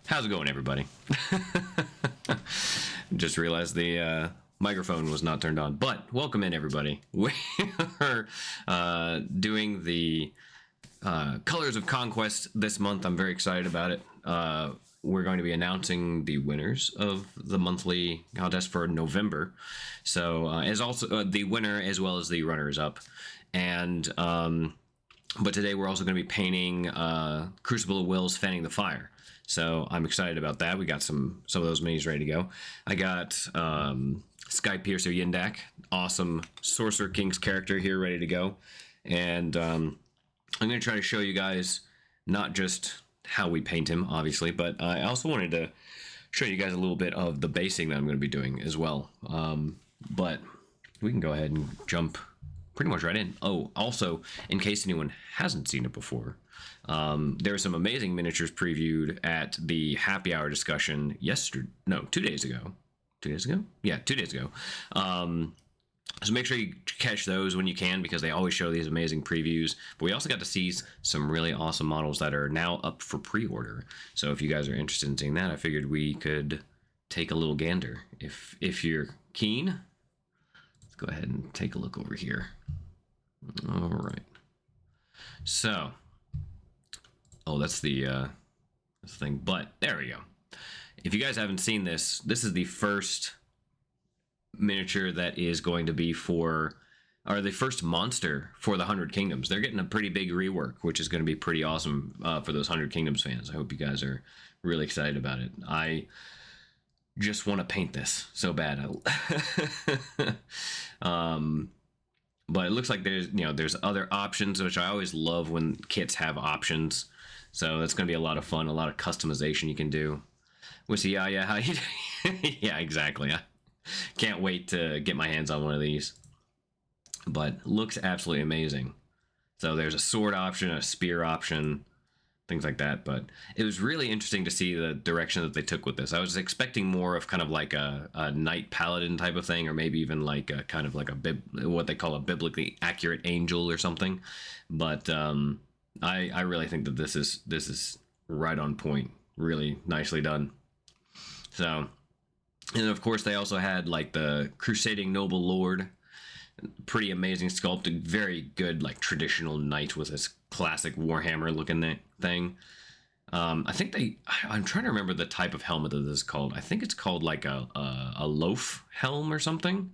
How's it going, everybody? Just realized the microphone was not turned on, but welcome in, everybody. We are doing the Colors of Conquest this month. I'm very excited about it. We're going to be announcing the winners of the monthly contest for November. So, as also the winner as well as the runners-up. And but today we're also going to be painting Crucible of Wills, Fanning the Fire. So I'm excited about that. We got some of those minis ready to go. I got Sky Piercer Yindak, awesome Sorcerer King's character here ready to go. And I'm going to try to show you guys not just how we paint him, obviously, but I also wanted to show you guys a little bit of the basing that I'm going to be doing as well. But we can go ahead and jump pretty much right in. Oh, also, in case anyone hasn't seen it before, there were some amazing miniatures previewed at the happy hour discussion 2 days ago. 2 days ago? Yeah, 2 days ago. So make sure you catch those when you can, because they always show these amazing previews. But we also got to see some really awesome models that are now up for pre-order. So if you guys are interested in seeing that, I figured we could take a little gander. If you're keen, let's go ahead and take a look over here. All right. So, that's the thing. But there we go. If you guys haven't seen this, this is the first miniature that is going to be the first monster for the 100 Kingdoms. They're getting a pretty big rework, which is going to be pretty awesome for those 100 Kingdoms fans. I hope you guys are really excited about it. I just want to paint this so bad. But it looks like there's other options, which I always love when kits have options. So that's going to be a lot of fun, a lot of customization you can do. Yeah, how you yeah, exactly. I can't wait to get my hands on one of these. But looks absolutely amazing. So there's a sword option, a spear option, things like that. But it was really interesting to see the direction that they took with this. I was expecting more of kind of like a knight paladin type of thing, or maybe even like a kind of like what they call a biblically accurate angel or something. But I really think that this is right on point, really nicely done. So, and of course they also had like the Crusading Noble Lord, pretty amazing sculpted, very good like traditional knight with this classic Warhammer looking thing. I think I'm trying to remember the type of helmet that this is called. I think it's called like a loaf helm or something.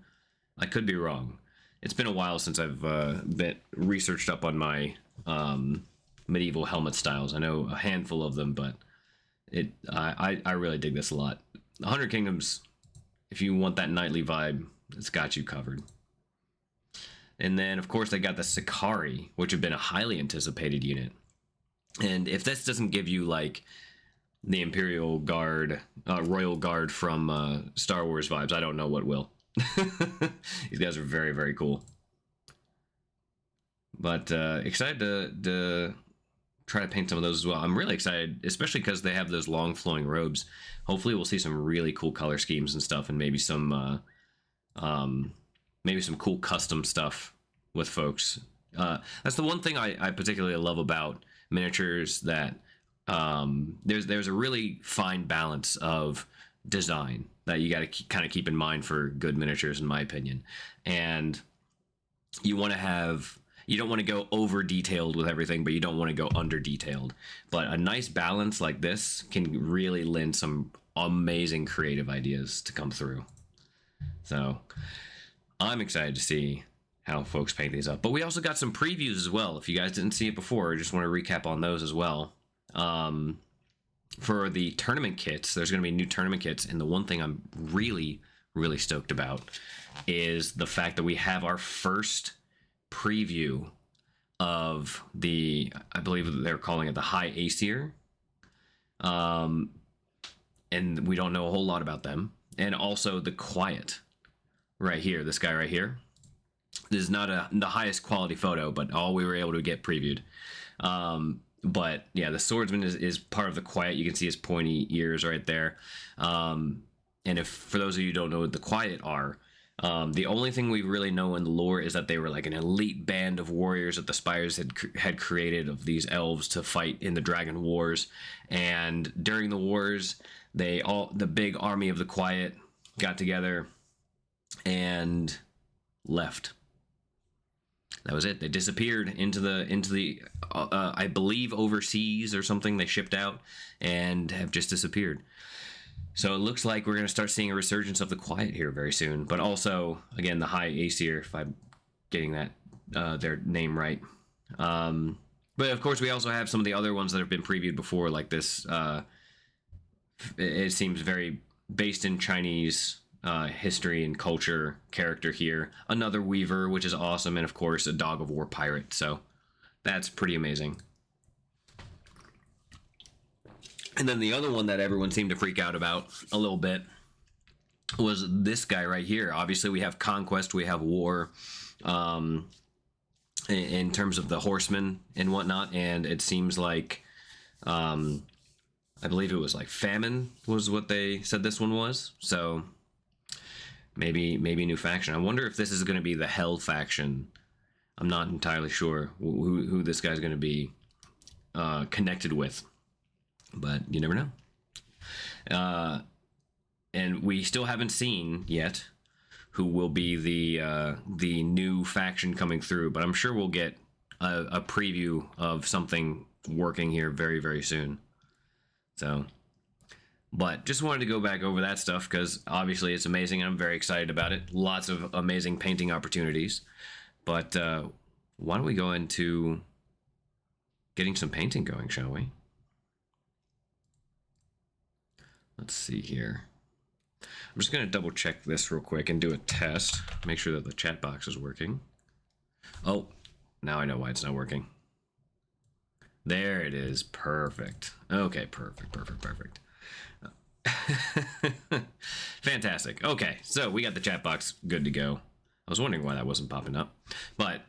I could be wrong. It's been a while since I've been researched up on my medieval helmet styles. I know a handful of them, but I really dig this a lot. 100 Kingdoms, if you want that knightly vibe, it's got you covered. And then, of course, they got the Sicarii, which have been a highly anticipated unit. And if this doesn't give you, like, the Imperial Guard, Royal Guard from Star Wars vibes, I don't know what will. These guys are very, very cool. But excited to try to paint some of those as well. I'm really excited, especially because they have those long flowing robes. Hopefully we'll see some really cool color schemes and stuff, and maybe some cool custom stuff with folks. That's the one thing I particularly love about miniatures, that there's a really fine balance of design that you got to kind of keep in mind for good miniatures, in my opinion. And you don't want to go over detailed with everything, but you don't want to go under detailed. But a nice balance like this can really lend some amazing creative ideas to come through. So I'm excited to see how folks paint these up. But we also got some previews as well. If you guys didn't see it before, I just want to recap on those as well. For the tournament kits, there's going to be new tournament kits. And the one thing I'm really, really stoked about is the fact that we have our first preview of I believe they're calling it the High Aesir. And we don't know a whole lot about them. And also the Quiet right here, this guy right here. This is not the highest quality photo, but all we were able to get previewed. But yeah, the swordsman is part of the Quiet. You can see his pointy ears right there. And for those of you who don't know what the Quiet are, The only thing we really know in the lore is that they were like an elite band of warriors that the Spires had created, of these elves to fight in the Dragon Wars. And during the wars, the big army of the Quiet got together and left. That was it. They disappeared into the I believe overseas or something. They shipped out and have just disappeared. So it looks like we're going to start seeing a resurgence of the Quiet here very soon. But also, again, the High Aesir, if I'm getting that their name right. But of course, we also have some of the other ones that have been previewed before, like this. It seems very based in Chinese history and culture character here. Another Weaver, which is awesome, and of course, a Dog of War pirate. So that's pretty amazing. And then the other one that everyone seemed to freak out about a little bit was this guy right here. Obviously, we have Conquest, we have War, in terms of the horsemen and whatnot. And it seems like, I believe it was like Famine was what they said this one was. So maybe new faction. I wonder if this is going to be the Hell faction. I'm not entirely sure who this guy's going to be connected with. But you never know. And we still haven't seen yet who will be the new faction coming through. But I'm sure we'll get a preview of something working here very, very soon. So, but just wanted to go back over that stuff because obviously it's amazing and I'm very excited about it. Lots of amazing painting opportunities. But why don't we go into getting some painting going, shall we? Let's see here. I'm just going to double check this real quick and do a test. Make sure that the chat box is working. Oh, now I know why it's not working. There it is. Perfect. Okay, perfect. Fantastic. Okay, so we got the chat box good to go. I was wondering why that wasn't popping up. But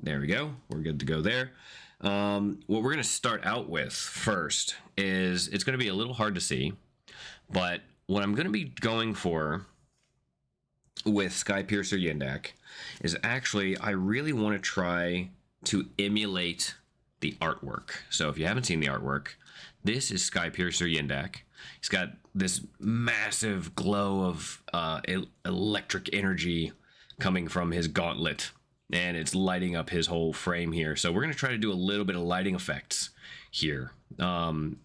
there we go. We're good to go there. What we're going to start out with first is, it's going to be a little hard to see, but what I'm going to be going for with Skypiercer Yindak is actually, I really want to try to emulate the artwork. So if you haven't seen the artwork, this is Skypiercer Yindak. He's got this massive glow of electric energy coming from his gauntlet, and it's lighting up his whole frame here. So we're going to try to do a little bit of lighting effects here on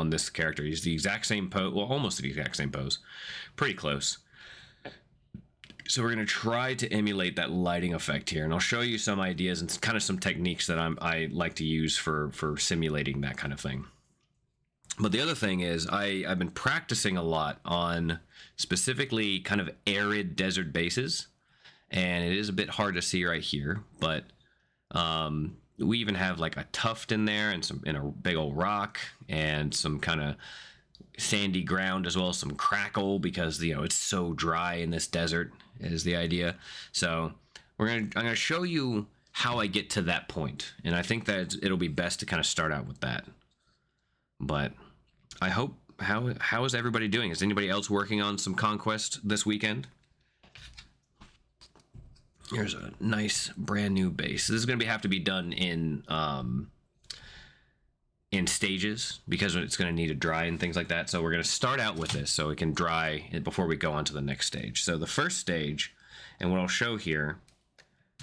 this character. He's the exact same pose, well, almost the exact same pose, pretty close. So we're going to try to emulate that lighting effect here, and I'll show you some ideas and kind of some techniques that I like to use for simulating that kind of thing. But the other thing is I've been practicing a lot on specifically kind of arid desert bases, and it is a bit hard to see right here, but we even have like a tuft in there and a big old rock and some kind of sandy ground, as well as some crackle, because it's so dry in this desert is the idea. So I'm gonna show you how I get to that point, and I think that it'll be best to kind of start out with that. But I hope, how is everybody doing? Is anybody else working on some Conquest this weekend? Here's a nice brand new base. This is going to have to be done in stages because it's going to need to dry and things like that. So we're going to start out with this so it can dry before we go on to the next stage. So the first stage, and what I'll show here,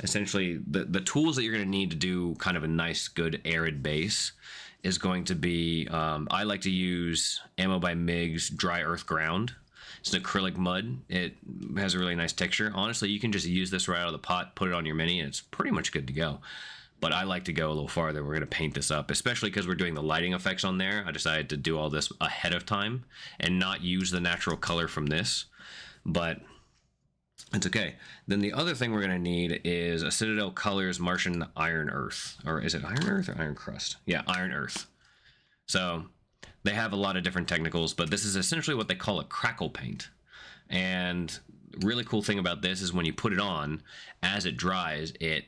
essentially the tools that you're going to need to do kind of a nice, good arid base is going to be, I like to use Ammo by Mig's Dry Earth Ground. It's an acrylic mud. It has a really nice texture. Honestly, you can just use this right out of the pot, put it on your mini, and it's pretty much good to go. But I like to go a little farther. We're going to paint this up, especially because we're doing the lighting effects on there. I decided to do all this ahead of time and not use the natural color from this. But it's okay. Then the other thing we're going to need is a Citadel Colors Martian Iron Earth. Or is it Iron Earth or Iron Crust? Yeah, Iron Earth. So they have a lot of different technicals, but this is essentially what they call a crackle paint. And the really cool thing about this is when you put it on, as it dries, it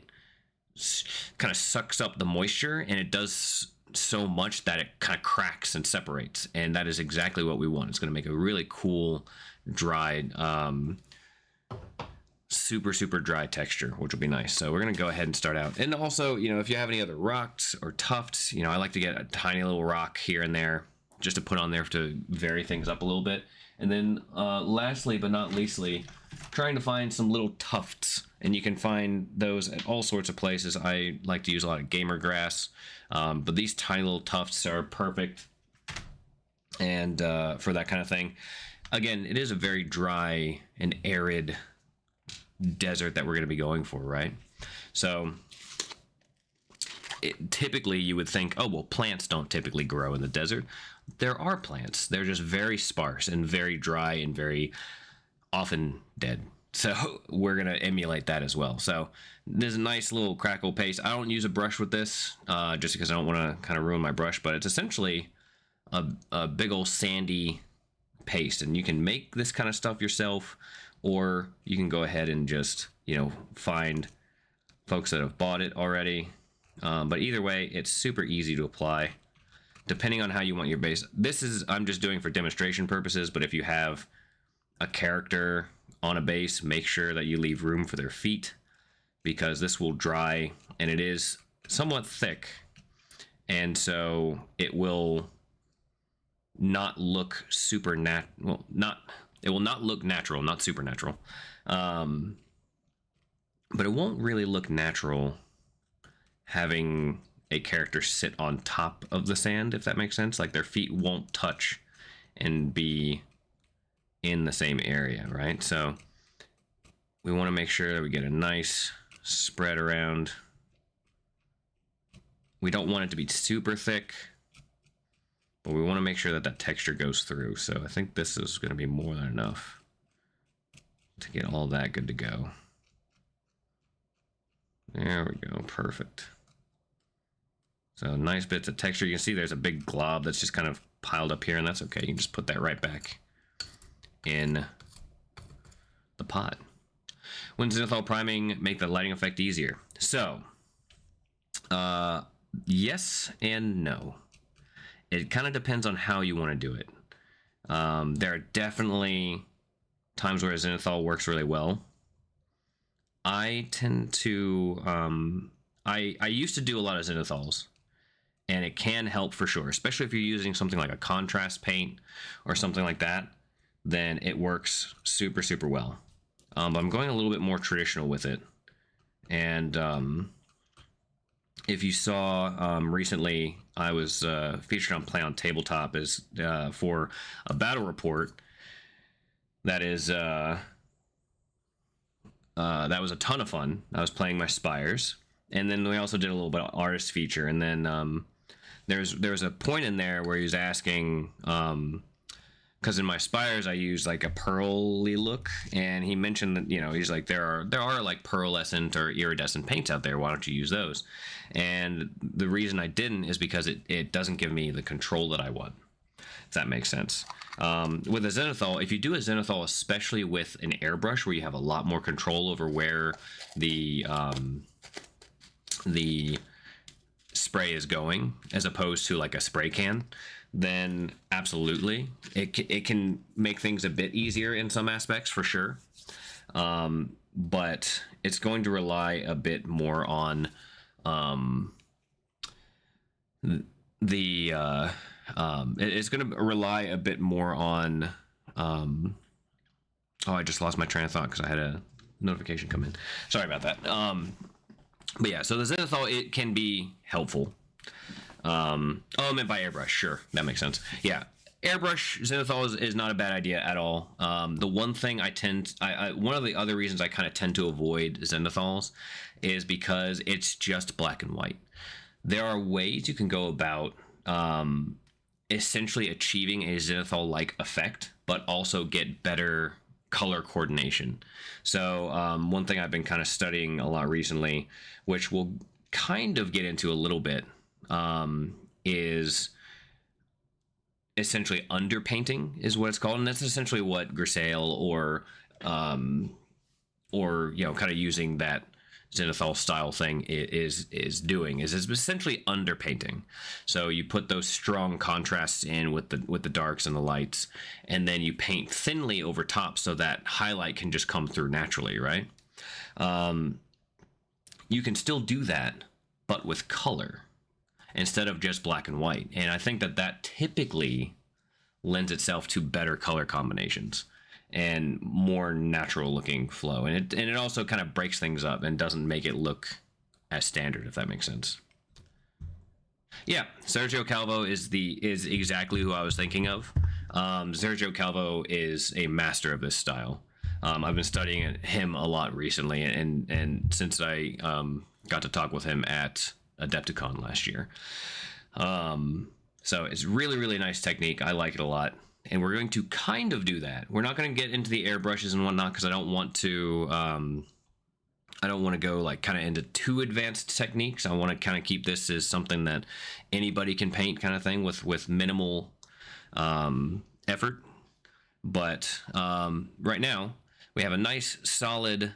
kind of sucks up the moisture, and it does so much that it kind of cracks and separates. And that is exactly what we want. It's going to make a really cool dried super dry texture, which will be nice. So we're gonna go ahead and start out. And also, you know, if you have any other rocks or tufts, you know, I like to get a tiny little rock here and there just to put on there to vary things up a little bit. And then lastly but not leastly, trying to find some little tufts, and you can find those at all sorts of places. I like to use a lot of gamer grass, but these tiny little tufts are perfect and for that kind of thing. Again, it is a very dry and arid desert that we're going to be going for, right? So typically you would think, oh well, plants don't typically grow in the desert. There are plants, they're just very sparse and very dry and very often dead. So we're going to emulate that as well. So there's a nice little crackle paste. I don't use a brush with this just because I don't want to kind of ruin my brush, but it's essentially a big old sandy paste, and you can make this kind of stuff yourself, or you can go ahead and just, you know, find folks that have bought it already. But either way, it's super easy to apply depending on how you want your base. This is, I'm just doing for demonstration purposes, but if you have a character on a base, make sure that you leave room for their feet, because this will dry, and it is somewhat thick, and so it will not look it will not look natural, not supernatural. But it won't really look natural having a character sit on top of the sand, if that makes sense. Like their feet won't touch and be in the same area, right? So we want to make sure that we get a nice spread around. We don't want it to be super thick, but we want to make sure that that texture goes through. So I think this is going to be more than enough to get all that good to go. There we go, perfect. So nice bits of texture. You can see there's a big glob that's just kind of piled up here, and that's okay. You can just put that right back in the pot. When zenithal priming, make the lighting effect easier. So, yes and no. It kind of depends on how you want to do it. There are definitely times where a zenithal works really well. I tend to, I used to do a lot of zenithals, and it can help for sure, especially if you're using something like a contrast paint or something like that, then it works super well. But I'm going a little bit more traditional with it. And if you saw recently, I was featured on Play on Tabletop as for a battle report that is that was a ton of fun. I was playing my Spires, and then we also did a little bit of artist feature, and then there was a point in there where he was asking, because in my Spires I use like a pearly look, and he mentioned that, you know, he's like, there are like pearlescent or iridescent paints out there, why don't you use those? And the reason I didn't is because it doesn't give me the control that I want, if that makes sense. With a zenithal, if you do a zenithal, especially with an airbrush where you have a lot more control over where the spray is going, as opposed to like a spray can, then absolutely it can make things a bit easier in some aspects for sure. But it's going to rely a bit more on it's going to rely a bit more on oh, I just lost my train of thought because I had a notification come in. Sorry about that. But yeah, so the zenithal, it can be helpful. Oh, I meant by airbrush. Sure, that makes sense. Yeah, airbrush zenithal is not a bad idea at all. The one thing one of the other reasons I kind of tend to avoid zenithals is because it's just black and white. There are ways you can go about essentially achieving a zenithal-like effect, but also get better color coordination. So one thing I've been kind of studying a lot recently, which we'll kind of get into a little bit, is essentially underpainting is what it's called, and that's essentially what Grisaille or you know, kind of using that zenithal style thing is doing is essentially underpainting. So you put those strong contrasts in with the darks and the lights, and then you paint thinly over top so that highlight can just come through naturally, right? You can still do that, but with color instead of just black and white. And I think that typically lends itself to better color combinations and more natural looking flow. And it also kind of breaks things up and doesn't make it look as standard, if that makes sense. Yeah, Sergio Calvo is exactly who I was thinking of. Sergio Calvo is a master of this style. I've been studying him a lot recently, and since I got to talk with him at Adepticon last year. So it's really, really nice technique. I like it a lot. And we're going to kind of do that. We're not going to get into the airbrushes and whatnot because I don't want to go like kind of into too advanced techniques. I want to kind of keep this as something that anybody can paint kind of thing with minimal effort. But right now we have a nice solid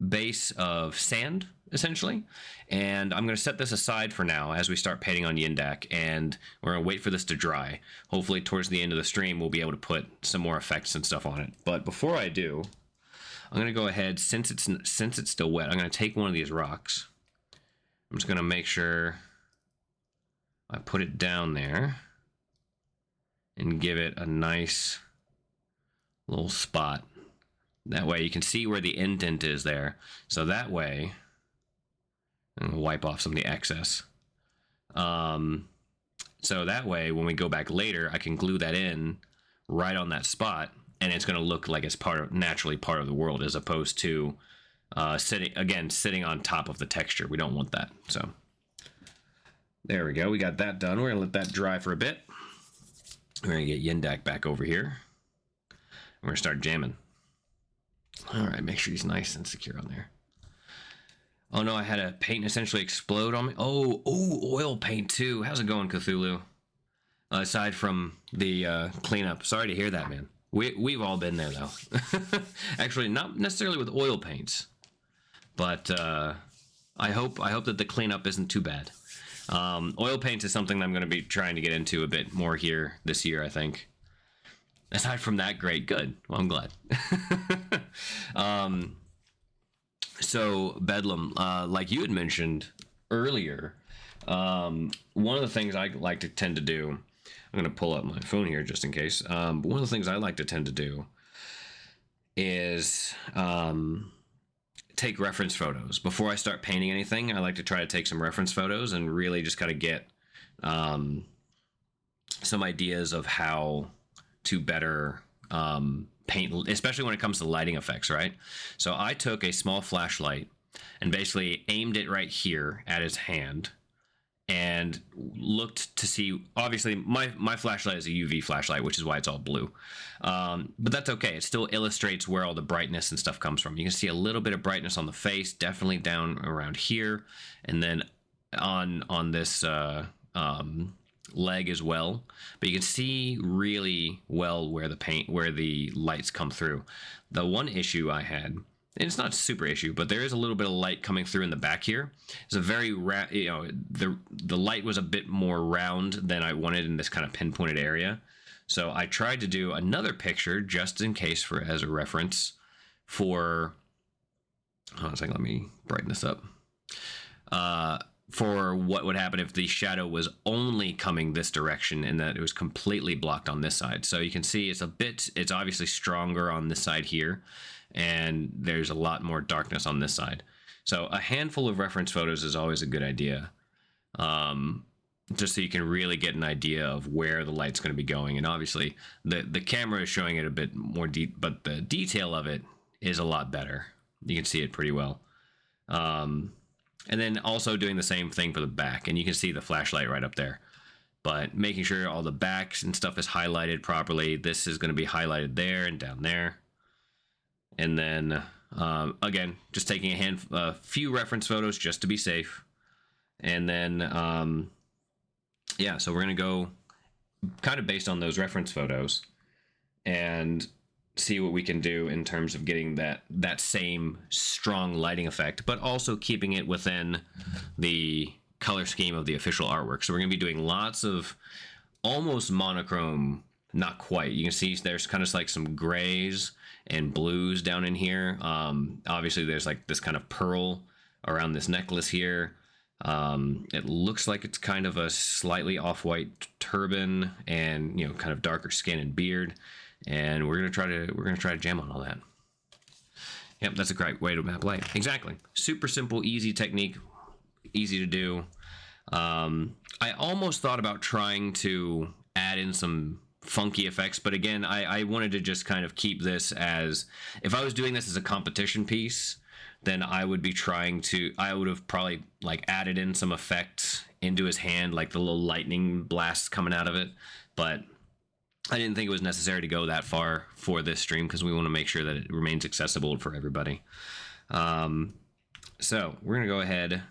base of sand, essentially, and I'm going to set this aside for now as we start painting on Yindak, and we're going to wait for this to dry. Hopefully towards the end of the stream we'll be able to put some more effects and stuff on it. But before I do, I'm going to go ahead, since it's still wet, I'm going to take one of these rocks. I'm just going to make sure I put it down there and give it a nice little spot. That way you can see where the indent is there. So that way, I'm gonna wipe off some of the excess. So that way, when we go back later, I can glue that in right on that spot, and it's gonna look like it's naturally part of the world, as opposed to sitting on top of the texture. We don't want that. So there we go. We got that done. We're gonna let that dry for a bit. We're gonna get Yindak back over here. We're gonna start jamming. All right, make sure he's nice and secure on there. Oh no, I had a paint essentially explode on me. Oh, oil paint too. How's it going, Cthulhu? Aside from the cleanup. Sorry to hear that, man. We've all been there though. Actually, not necessarily with oil paints, but I hope that the cleanup isn't too bad. Oil paints is something that I'm going to be trying to get into a bit more here this year, I think. Aside from that, great, good. Well, I'm glad. So Bedlam, like you had mentioned earlier, one of the things I like to tend to do, I'm going to pull up my phone here just in case. But one of the things I like to tend to do is take reference photos. Before I start painting anything, I like to try to take some reference photos and really just kind of get some ideas of how to better paint, especially when it comes to lighting effects, right? So I took a small flashlight and basically aimed it right here at his hand and looked to see, obviously my flashlight is a UV flashlight, which is why it's all blue. But that's okay. It still illustrates where all the brightness and stuff comes from. You can see a little bit of brightness on the face, definitely down around here, and then on this leg as well. But you can see really well where the lights come through. The one issue I had, and it's not a super issue, but there is a little bit of light coming through in the back here. It's a very the light was a bit more round than I wanted in this kind of pinpointed area. So I tried to do another picture just in case as a reference for, hold on a second, let me brighten this up. For what would happen if the shadow was only coming this direction and that it was completely blocked on this side. So you can see it's obviously stronger on this side here, and there's a lot more darkness on this side. So a handful of reference photos is always a good idea, just so you can really get an idea of where the light's going to be going. And obviously the camera is showing it a bit more deep, but the detail of it is a lot better. You can see it pretty well. And then also doing the same thing for the back, and you can see the flashlight right up there. But making sure all the backs and stuff is highlighted properly. This is going to be highlighted there and down there. And then, again, just taking a few reference photos just to be safe. And then, yeah, so we're going to go kind of based on those reference photos and see what we can do in terms of getting that same strong lighting effect, but also keeping it within the color scheme of the official artwork. So we're going to be doing lots of almost monochrome, not quite. You can see there's kind of like some grays and blues down in here. Obviously there's like this kind of pearl around this necklace here. It looks like it's kind of a slightly off-white turban and, you know, kind of darker skin and beard. And we're gonna try to jam on all that. Yep, that's a great way to map light. Exactly. Super simple, easy technique, easy to do. I almost thought about trying to add in some funky effects, but again, I wanted to just kind of keep this as, if I was doing this as a competition piece, then I would have probably like added in some effects into his hand, like the little lightning blasts coming out of it. But I didn't think it was necessary to go that far for this stream because we want to make sure that it remains accessible for everybody. So we're going to go ahead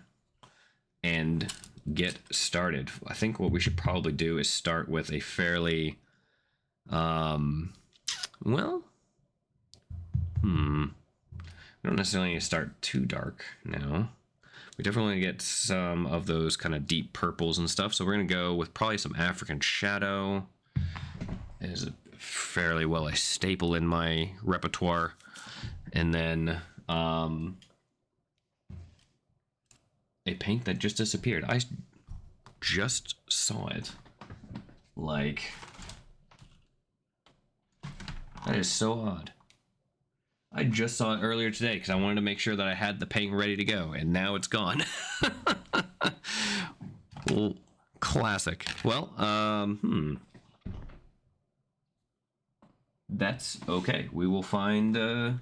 and get started. I think what we should probably do is start with a fairly, we don't necessarily need to start too dark now. We definitely get some of those kind of deep purples and stuff. So we're going to go with probably some African Shadow. It is fairly well a staple in my repertoire. And then a paint that just disappeared. I just saw it. Like, that is so odd. I just saw it earlier today because I wanted to make sure that I had the paint ready to go, and now it's gone. Well, classic. Well, that's okay. We will find another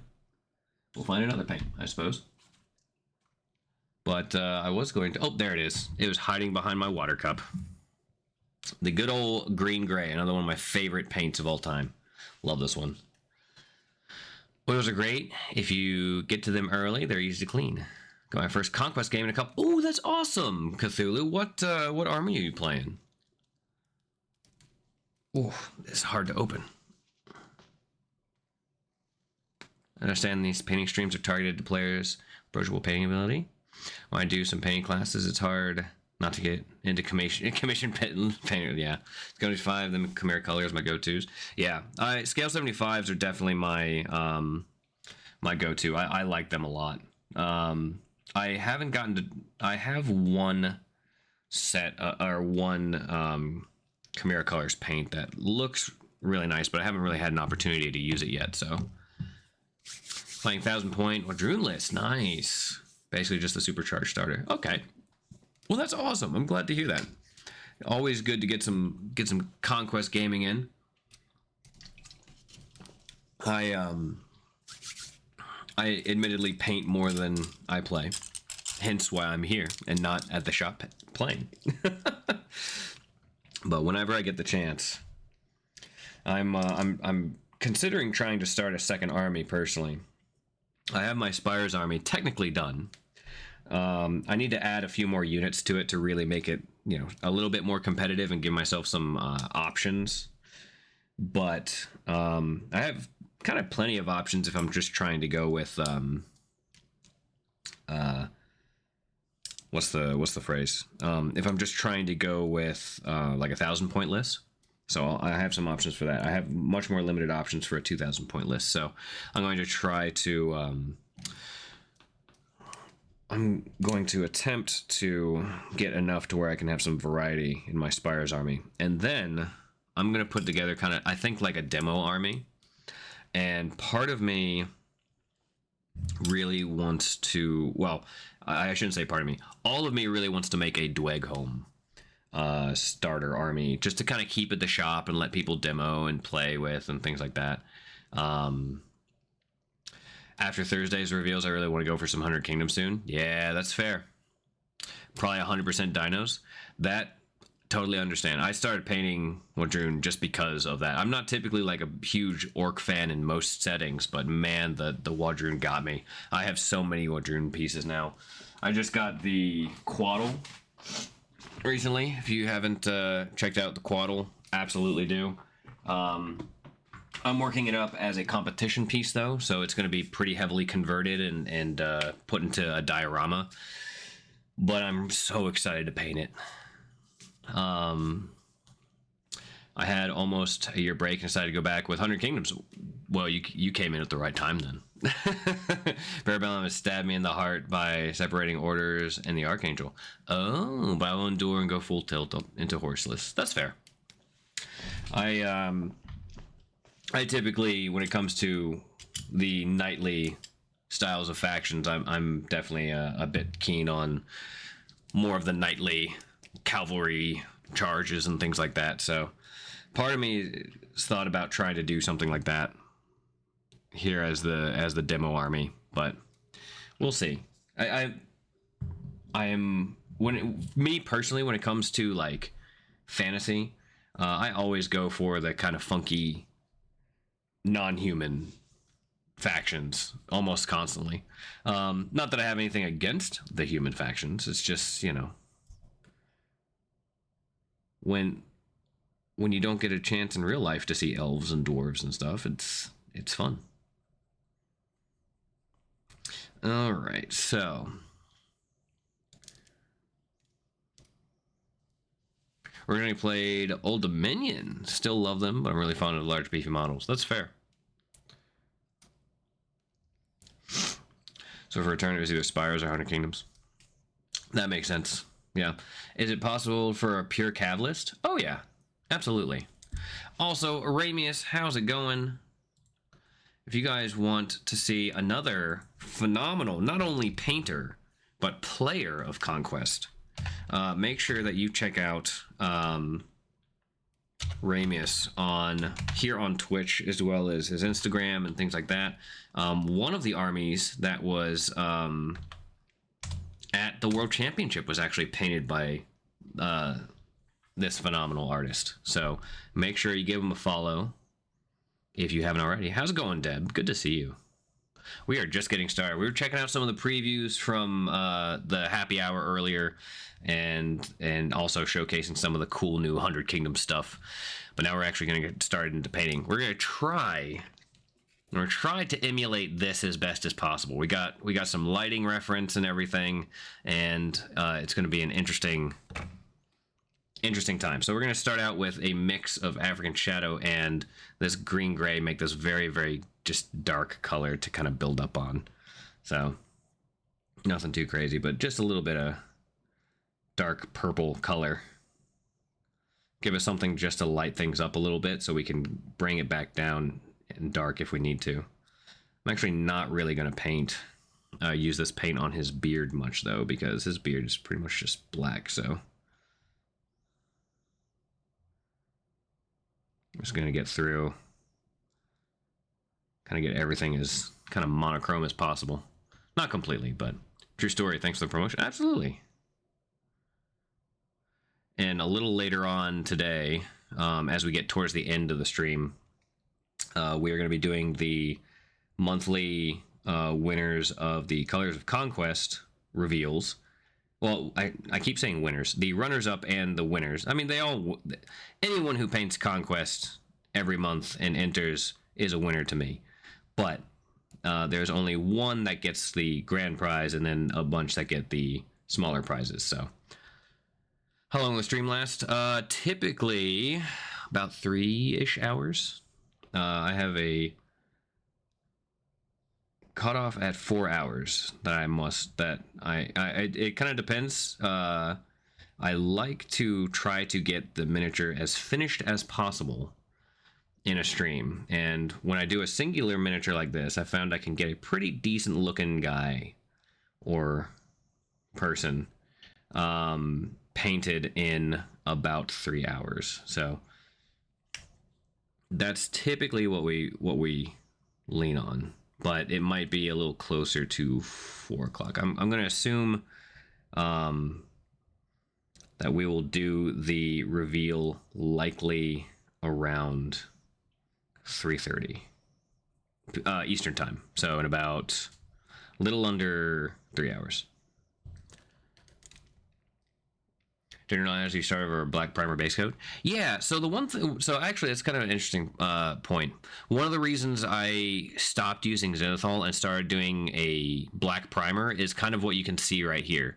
paint, I suppose. But I was going to. Oh, there it is. It was hiding behind my water cup. The good old green gray, another one of my favorite paints of all time. Love this one. Oils are great. If you get to them early, they're easy to clean. Got my first Conquest game in a couple. Oh, that's awesome, Cthulhu. What army are you playing? Oh, it's hard to open. I understand these painting streams are targeted to players' approachable painting ability. When I do some painting classes, it's hard not to get into commission painter. Yeah, Scale 75, then Chimera colors, my go-tos. Yeah, Scale 75s are definitely my my go-to. I like them a lot. I haven't gotten to. I have one set or one Chimera colors paint that looks really nice, but I haven't really had an opportunity to use it yet. So playing 1,000 point Wadroon list, nice. Basically just a supercharged starter. Okay. Well, that's awesome. I'm glad to hear that. Always good to get some Conquest gaming in. I admittedly paint more than I play, hence why I'm here and not at the shop playing. But whenever I get the chance, I'm considering trying to start a second army personally. I have my Spires army technically done. I need to add a few more units to it to really make it, you know, a little bit more competitive and give myself some options. But I have kind of plenty of options if I'm just trying to go with what's the phrase? If I'm just trying to go with like 1,000 point list. So I have some options for that. I have much more limited options for a 2,000 point list. So I'm going to try to I'm going to attempt to get enough to where I can have some variety in my Spires army. And then I'm going to put together kind of, I think, like a demo army. And part of me really wants to, well, I shouldn't say part of me. All of me really wants to make a Dwegholm starter army, just to kind of keep at the shop and let people demo and play with and things like that. After Thursday's reveals, I really want to go for some 100 Kingdoms soon. Yeah, that's fair. Probably 100% dinos. That, totally understand. I started painting Wadroon just because of that. I'm not typically like a huge orc fan in most settings, but man, the Wadroon got me. I have so many Wadroon pieces now. I just got the Quaddle recently. If you haven't checked out the Quaddle, absolutely do. I'm working it up as a competition piece though, so it's going to be pretty heavily converted and put into a diorama. But I'm so excited to paint it. I had almost a year break and decided to go back with 100 Kingdoms. Well, you came in at the right time then. Parabellum has stabbed me in the heart by separating orders and the Archangel. Oh, but I will endure and go full tilt into Horseless. That's fair. I typically, when it comes to the knightly styles of factions, I'm definitely a bit keen on more of the knightly cavalry charges and things like that. So part of me has thought about trying to do something like that here as the demo army, but we'll see. I am me personally, when it comes to like fantasy, I always go for the kind of funky non-human factions almost constantly. Not that I have anything against the human factions. It's just, you know, when you don't get a chance in real life to see elves and dwarves and stuff, it's fun. All right, so we're gonna play Old Dominion. Still love them, but I'm really fond of the large beefy models. That's fair. So for return, it was either Spires or 100 Kingdoms. That makes sense. Yeah. Is it possible for a pure Cavalist? Oh yeah, absolutely. Also, Aramius, how's it going? If you guys want to see another phenomenal, not only painter, but player of Conquest, make sure that you check out Ramius here on Twitch, as well as his Instagram and things like that. One of the armies that was at the World Championship was actually painted by this phenomenal artist. So make sure you give him a follow if you haven't already. How's it going, Deb? Good to see you. We are just getting started. We were checking out some of the previews from the happy hour earlier, and also showcasing some of the cool new 100 Kingdom stuff. But now we're actually going to get started into painting. We're going to try to emulate this as best as possible. We got some lighting reference and everything, and it's going to be an interesting time. So we're going to start out with a mix of African Shadow and this green gray, make this very, very just dark color to kind of build up on. So nothing too crazy, but just a little bit of dark purple color. Give us something just to light things up a little bit so we can bring it back down in dark if we need to. I'm actually not really going to use this paint on his beard much though, because his beard is pretty much just black, so I'm just going to get through, kind of get everything as kind of monochrome as possible. Not completely, but true story. Thanks for the promotion. Absolutely. And a little later on today, as we get towards the end of the stream, we are going to be doing the monthly winners of the Colors of Conquest reveals. Well, I keep saying winners. The runners-up and the winners. I mean, anyone who paints Conquest every month and enters is a winner to me. But there's only one that gets the grand prize, and then a bunch that get the smaller prizes. So, how long will the stream last? Typically about 3-ish hours. I have a cutoff at 4 hours that it kind of depends. I like to try to get the miniature as finished as possible in a stream, and when I do a singular miniature like this, I found I can get a pretty decent looking guy or person painted in about 3 hours. So that's typically what we lean on, but it might be a little closer to 4 o'clock. I'm going to assume that we will do the reveal likely around 3:30 Eastern time, so in about a little under 3 hours. General Energy Starter or Black Primer base coat. Yeah, so the one thing, so actually it's kind of an interesting point. One of the reasons I stopped using Zenithal and started doing a black primer is kind of what you can see right here.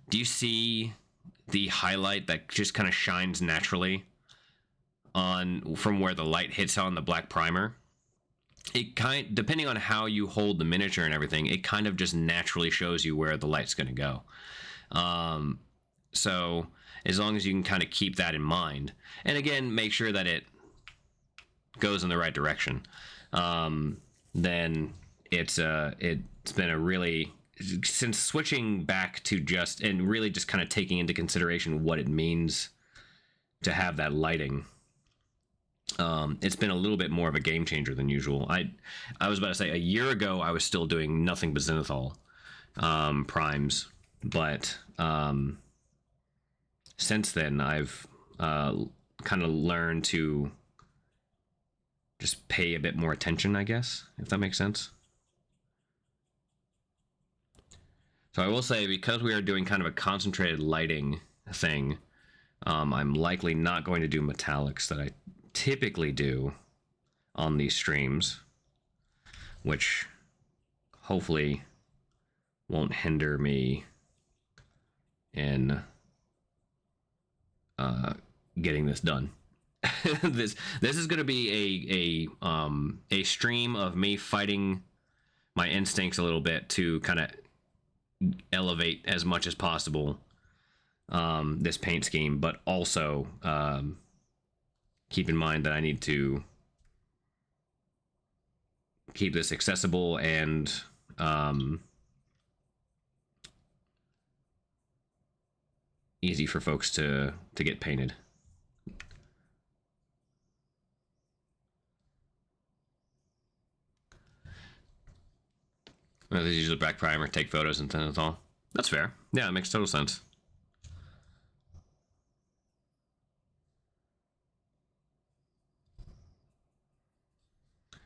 Do you see the highlight that just kind of shines naturally on from where the light hits on the black primer? It depending on how you hold the miniature and everything, it kind of just naturally shows you where the light's going to go. So as long as you can kind of keep that in mind, and again, make sure that it goes in the right direction, then it's been a really, since switching back to just, and really just kind of taking into consideration what it means to have that lighting, it's been a little bit more of a game changer than usual. I was about to say, a year ago, I was still doing nothing but Zenithal primes, but since then, I've kind of learned to just pay a bit more attention, I guess, if that makes sense. So I will say, because we are doing kind of a concentrated lighting thing, I'm likely not going to do metallics that I typically do on these streams, which hopefully won't hinder me in getting this done. this is going to be a stream of me fighting my instincts a little bit to kind of elevate as much as possible this paint scheme, but also keep in mind that I need to keep this accessible and easy for folks to get painted. Well, they use a black primer, take photos, and send it all. That's fair. Yeah, it makes total sense.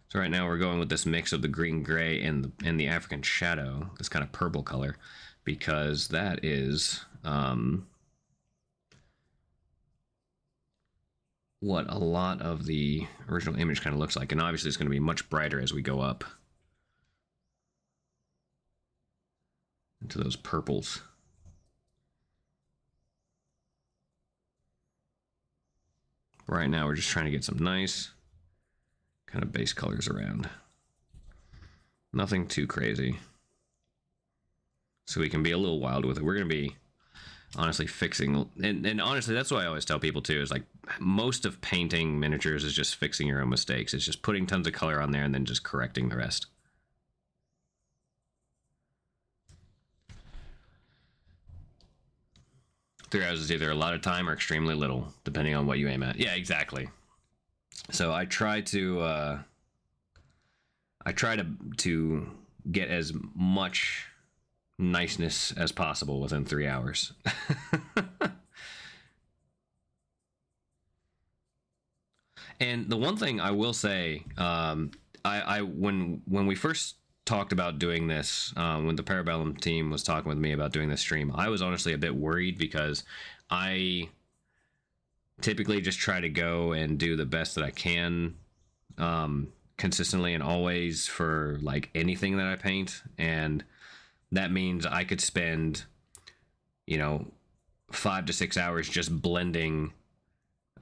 So right now we're going with this mix of the green gray and the African shadow, this kind of purple color, because that is what a lot of the original image kind of looks like, and obviously it's going to be much brighter as we go up into those purples. Right now we're just trying to get some nice kind of base colors around. Nothing too crazy. So we can be a little wild with it. We're going to be honestly fixing, and honestly that's what I always tell people too, is like most of painting miniatures is just fixing your own mistakes. It's just putting tons of color on there and then just correcting the rest. Three hours is either a lot of time or extremely little, depending on what you aim at. Yeah, exactly. So I try to get as much niceness as possible within 3 hours. And the one thing I will say, when we first talked about doing this, when the Parabellum team was talking with me about doing this stream, I was honestly a bit worried, because I typically just try to go and do the best that I can consistently and always for like anything that I paint, and that means I could spend 5 to 6 hours just blending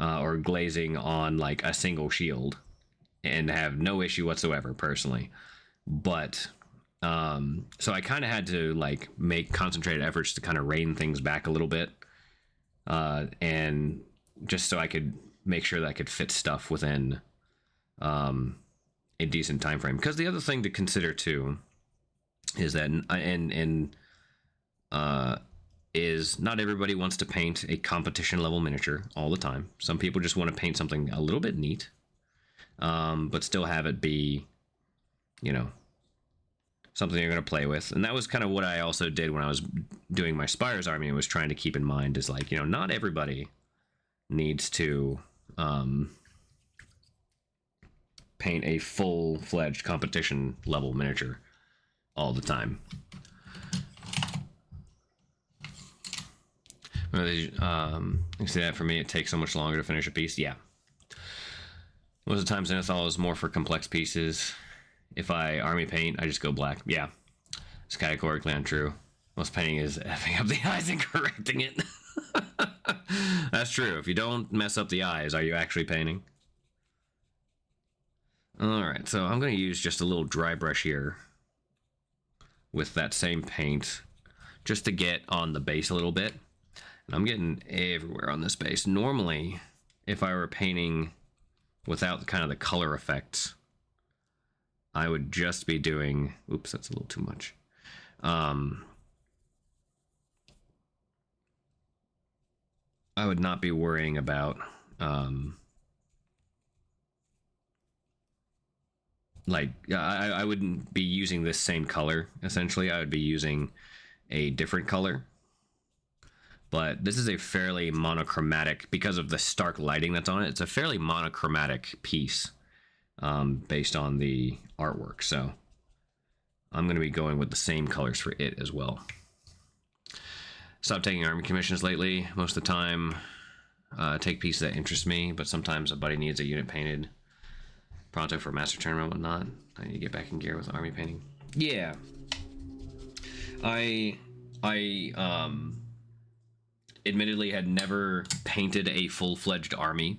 or glazing on like a single shield and have no issue whatsoever personally. But so I kind of had to like make concentrated efforts to kind of rein things back a little bit, and just so I could make sure that I could fit stuff within a decent time frame. Because the other thing to consider too is that is not everybody wants to paint a competition level miniature all the time. Some people just want to paint something a little bit neat, but still have it be, something you're going to play with. And that was kind of what I also did when I was doing my Spires Army. I was trying to keep in mind is like, not everybody needs to paint a full-fledged competition level miniature all the time. You see that for me, it takes so much longer to finish a piece. Yeah. Most of the time, Zenithal is more for complex pieces. If I army paint, I just go black. Yeah. It's categorically untrue. Most painting is effing up the eyes and correcting it. That's true. If you don't mess up the eyes, are you actually painting? Alright, so I'm going to use just a little dry brush here with that same paint just to get on the base a little bit. And I'm getting everywhere on this base. Normally, if I were painting without kind of the color effects, I would just be doing... Oops, that's a little too much. I would not be worrying about... I wouldn't be using this same color, essentially. I would be using a different color. But this is a fairly monochromatic, because of the stark lighting that's on it, it's a fairly monochromatic piece based on the artwork. So I'm going to be going with the same colors for it as well. Stopped taking army commissions lately. Most of the time, take pieces that interest me, but sometimes a buddy needs a unit painted. Pronto for master tournament and whatnot. I need to get back in gear with army painting. Yeah. I admittedly had never painted a full-fledged army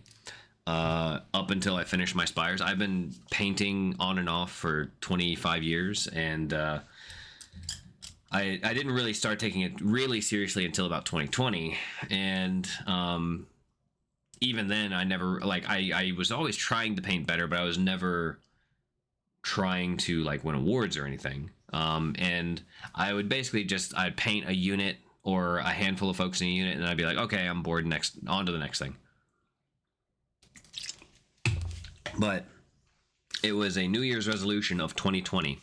up until I finished my spires. I've been painting on and off for 25 years, and I didn't really start taking it really seriously until about 2020, and even then I never, like, I was always trying to paint better, but I was never trying to, like, win awards or anything. And I would basically just, I'd paint a unit or a handful of folks in a unit, and I'd be like, okay, I'm bored, next, on to the next thing. But it was a New Year's resolution of 2020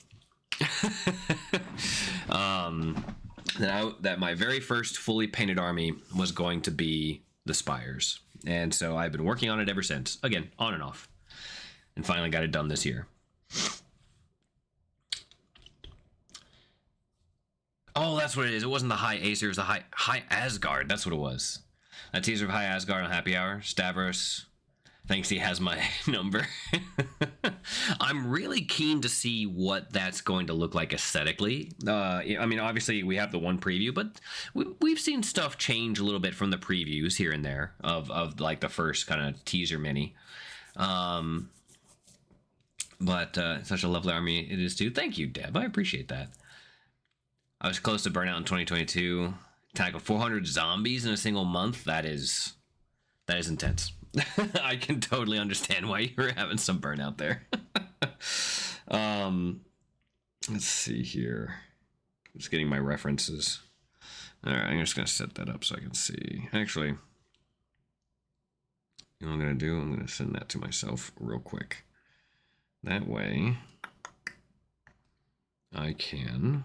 that my very first fully painted army was going to be the Spires. And so I've been working on it ever since. Again, on and off. And finally got it done this year. Oh, that's what it is. It wasn't the High Acer, it was the High Asgard. That's what it was. A teaser of High Asgard on Happy Hour. Stavros thinks he has my number. I'm really keen to see what that's going to look like aesthetically. I mean, obviously we have the one preview, but we've seen stuff change a little bit from the previews here and there of like the first kind of teaser mini. But such a lovely army it is too. Thank you, Deb. I appreciate that. I was close to burnout in 2022. Tackled 400 zombies in a single month. That is intense. I can totally understand why you were having some burnout there. Let's see here. I'm just getting my references. All right, I'm just going to set that up so I can see. Actually, you know what I'm going to do? I'm going to send that to myself real quick. That way, I can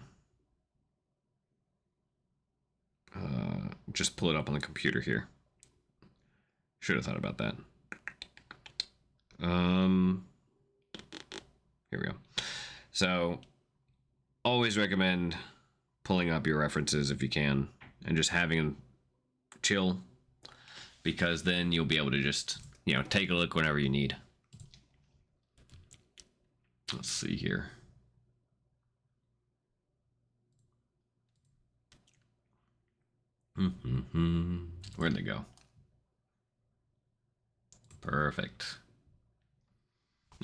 just pull it up on the computer here. Should have thought about that. Here we go. So, always recommend pulling up your references if you can, and just having them chill, because then you'll be able to just, you know, take a look whenever you need. Let's see here. Where'd they go? Perfect.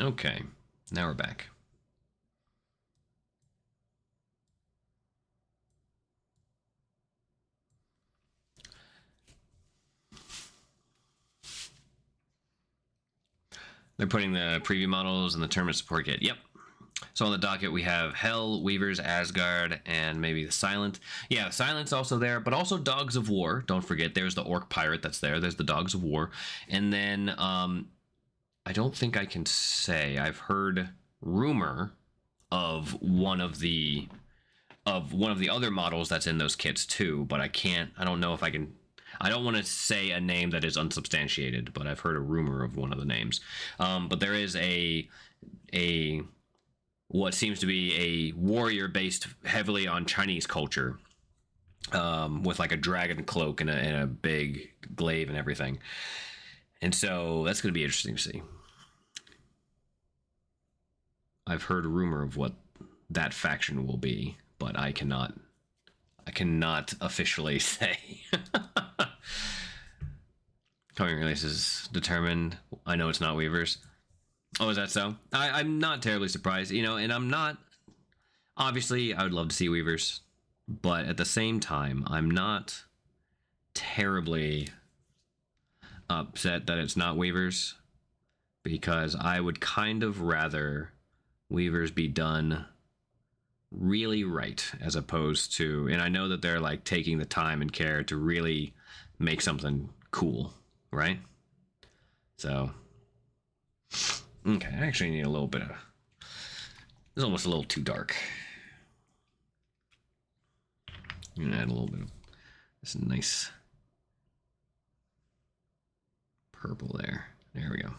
Okay, now we're back. They're putting the preview models in the tournament support kit. Yep. So on the docket we have Hell, Weavers, Asgard, and maybe the Silent. Yeah, Silent's also there, but also Dogs of War. Don't forget, there's the Orc Pirate that's there. There's the Dogs of War. And then, I don't think I can say. I've heard rumor of one of the other models that's in those kits too, but I don't know if I can. I don't want to say a name that is unsubstantiated, but I've heard a rumor of one of the names. But there is a what seems to be a warrior based heavily on Chinese culture with like a dragon cloak and a big glaive and everything. And so that's going to be interesting to see. I've heard a rumor of what that faction will be, but I cannot officially say. Coming release is determined. I know it's not Weavers. Oh, is that so? I'm not terribly surprised, you know, and I'm not. Obviously, I would love to see Weavers, but at the same time, I'm not terribly upset that it's not Weavers, because I would kind of rather Weavers be done really right as opposed to, and I know that they're like taking the time and care to really make something cool, right? So, okay, I actually need a little bit of, it's almost a little too dark. I'm gonna add a little bit of this nice purple there. There we go.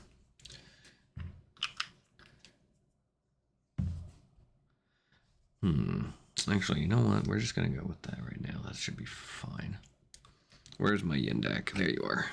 Actually, you know what? We're just gonna go with that right now. That should be fine. Where's my yin deck? There you are.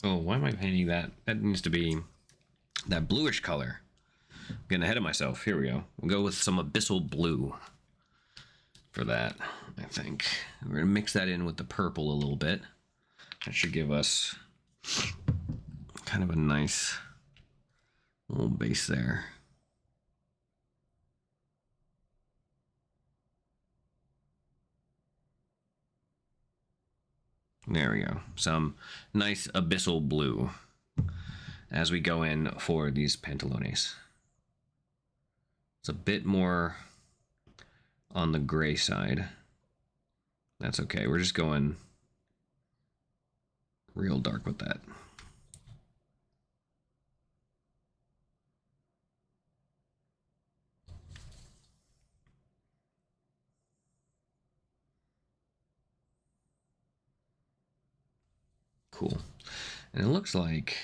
Oh, why am I painting that? That needs to be that bluish color. I'm getting ahead of myself. Here we go. We'll go with some abyssal blue for that, I think. We're going to mix that in with the purple a little bit. That should give us kind of a nice little base there. There we go. Some nice abyssal blue as we go in for these pantalones. It's a bit more on the gray side. That's okay. We're just going real dark with that. Cool. And it looks like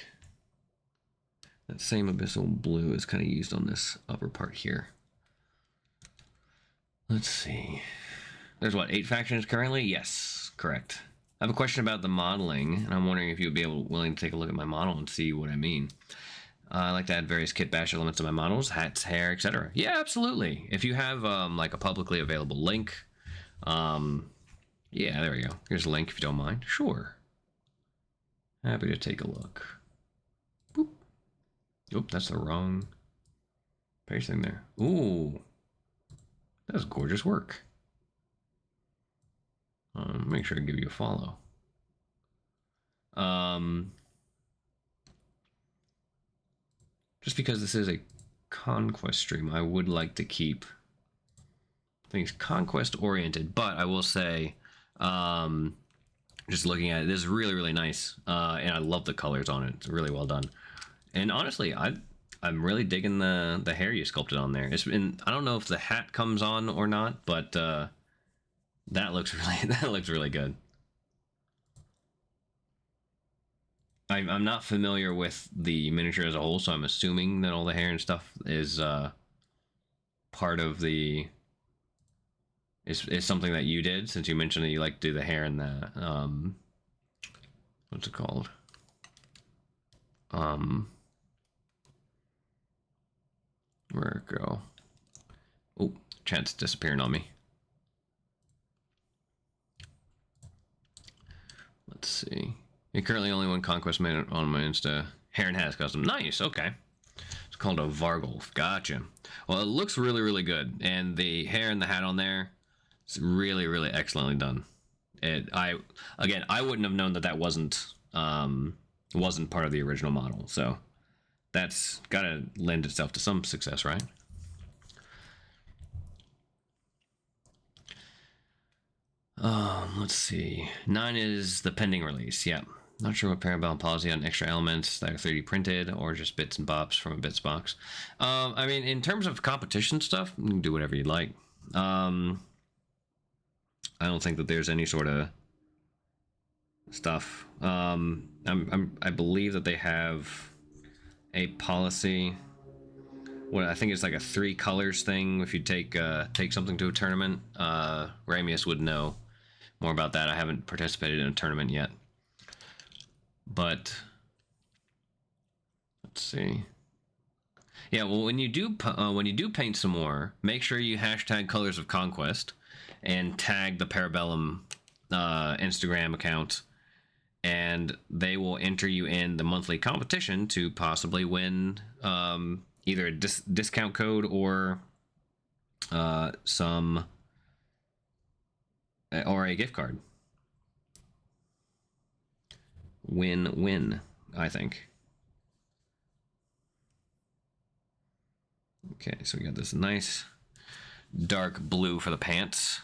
that same abyssal blue is kind of used on this upper part here. Let's see. There's what, 8 factions currently? Yes, correct. I have a question about the modeling, and I'm wondering if you would be willing to take a look at my model and see what I mean. I like to add various kit bash elements to my models, hats, hair, etc. Yeah, absolutely. If you have like a publicly available link, yeah, there we go. Here's a link if you don't mind. Sure. Happy to take a look. Boop. Oop, that's the wrong pasting there. Ooh, that's gorgeous work. Make sure to give you a follow. Just because this is a Conquest stream, I would like to keep things Conquest oriented, but I will say, just looking at it, this is really, really nice. And I love the colors on it. It's really well done. And honestly, I'm really digging the hair you sculpted on there. It's been, I don't know if the hat comes on or not, but that looks really good. I'm not familiar with the miniature as a whole, so I'm assuming that all the hair and stuff is part of the is something that you did, since you mentioned that you like to do the hair and the what's it called? Where'd it go? Oh, chat's disappearing on me. Let's see. You're currently only one Conquest made on my Insta. Hair and hat is custom. Nice, okay. It's called a Vargolf. Gotcha. Well, it looks really, really good. And the hair and the hat on there, it's really, really excellently done. I wouldn't have known that wasn't part of the original model. So that's gotta lend itself to some success, right? Let's see. 9 is the pending release. Yeah. Not sure what parabellum policy on extra elements that are 3D printed or just bits and bops from a bits box. I mean, in terms of competition stuff, you can do whatever you like. I don't think that there's any sort of stuff. I believe that they have a policy. What I think it's like a 3 colors thing. If you take something to a tournament, Ramius would know more about that. I haven't participated in a tournament yet, but let's see. Yeah, well, when you do paint some more, make sure you hashtag Colors of Conquest and tag the Parabellum Instagram account, and they will enter you in the monthly competition to possibly win either a discount code or some or a gift card. Win-win, I think. Okay, so we got this nice dark blue for the pants.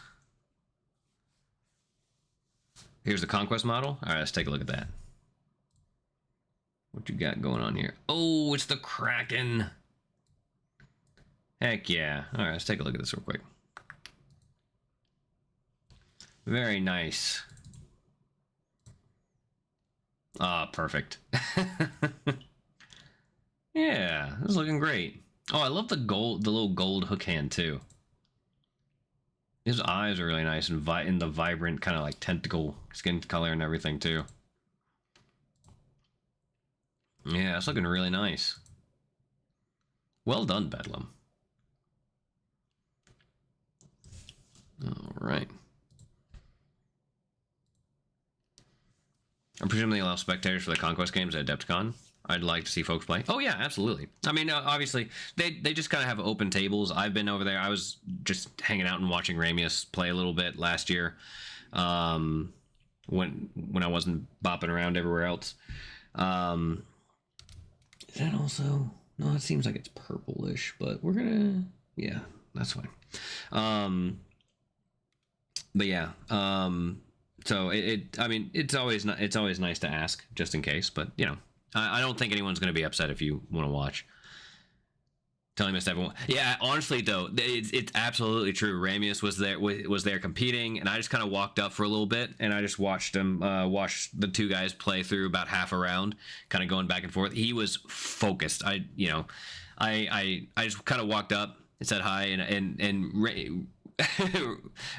Here's the Conquest model. All right, let's take a look at that. What you got going on here? Oh, it's the Kraken. Heck yeah. All right, let's take a look at this real quick. Very nice. Ah, perfect. Yeah, this is looking great. Oh, I love the little gold hook hand too. His eyes are really nice and in the vibrant kind of like tentacle skin color and everything too. Yeah, it's looking really nice. Well done, Bedlam. All right. I'm presuming they allow spectators for the Conquest games at Adepticon. I'd like to see folks play. Oh yeah, absolutely. I mean, obviously they just kind of have open tables. I've been over there. I was just hanging out and watching Ramius play a little bit last year, when I wasn't bopping around everywhere else. Is that also? No, it seems like it's purplish, but we're gonna. Yeah, that's fine. But yeah. So I mean, it's always nice to ask just in case, but you know. I don't think anyone's going to be upset if you want to watch. Telling us everyone. Yeah, honestly though, it's absolutely true. Ramius was there competing, and I just kind of walked up for a little bit, and I just watched the 2 guys play through about half a round, kind of going back and forth. He was focused. I just kind of walked up and said hi, and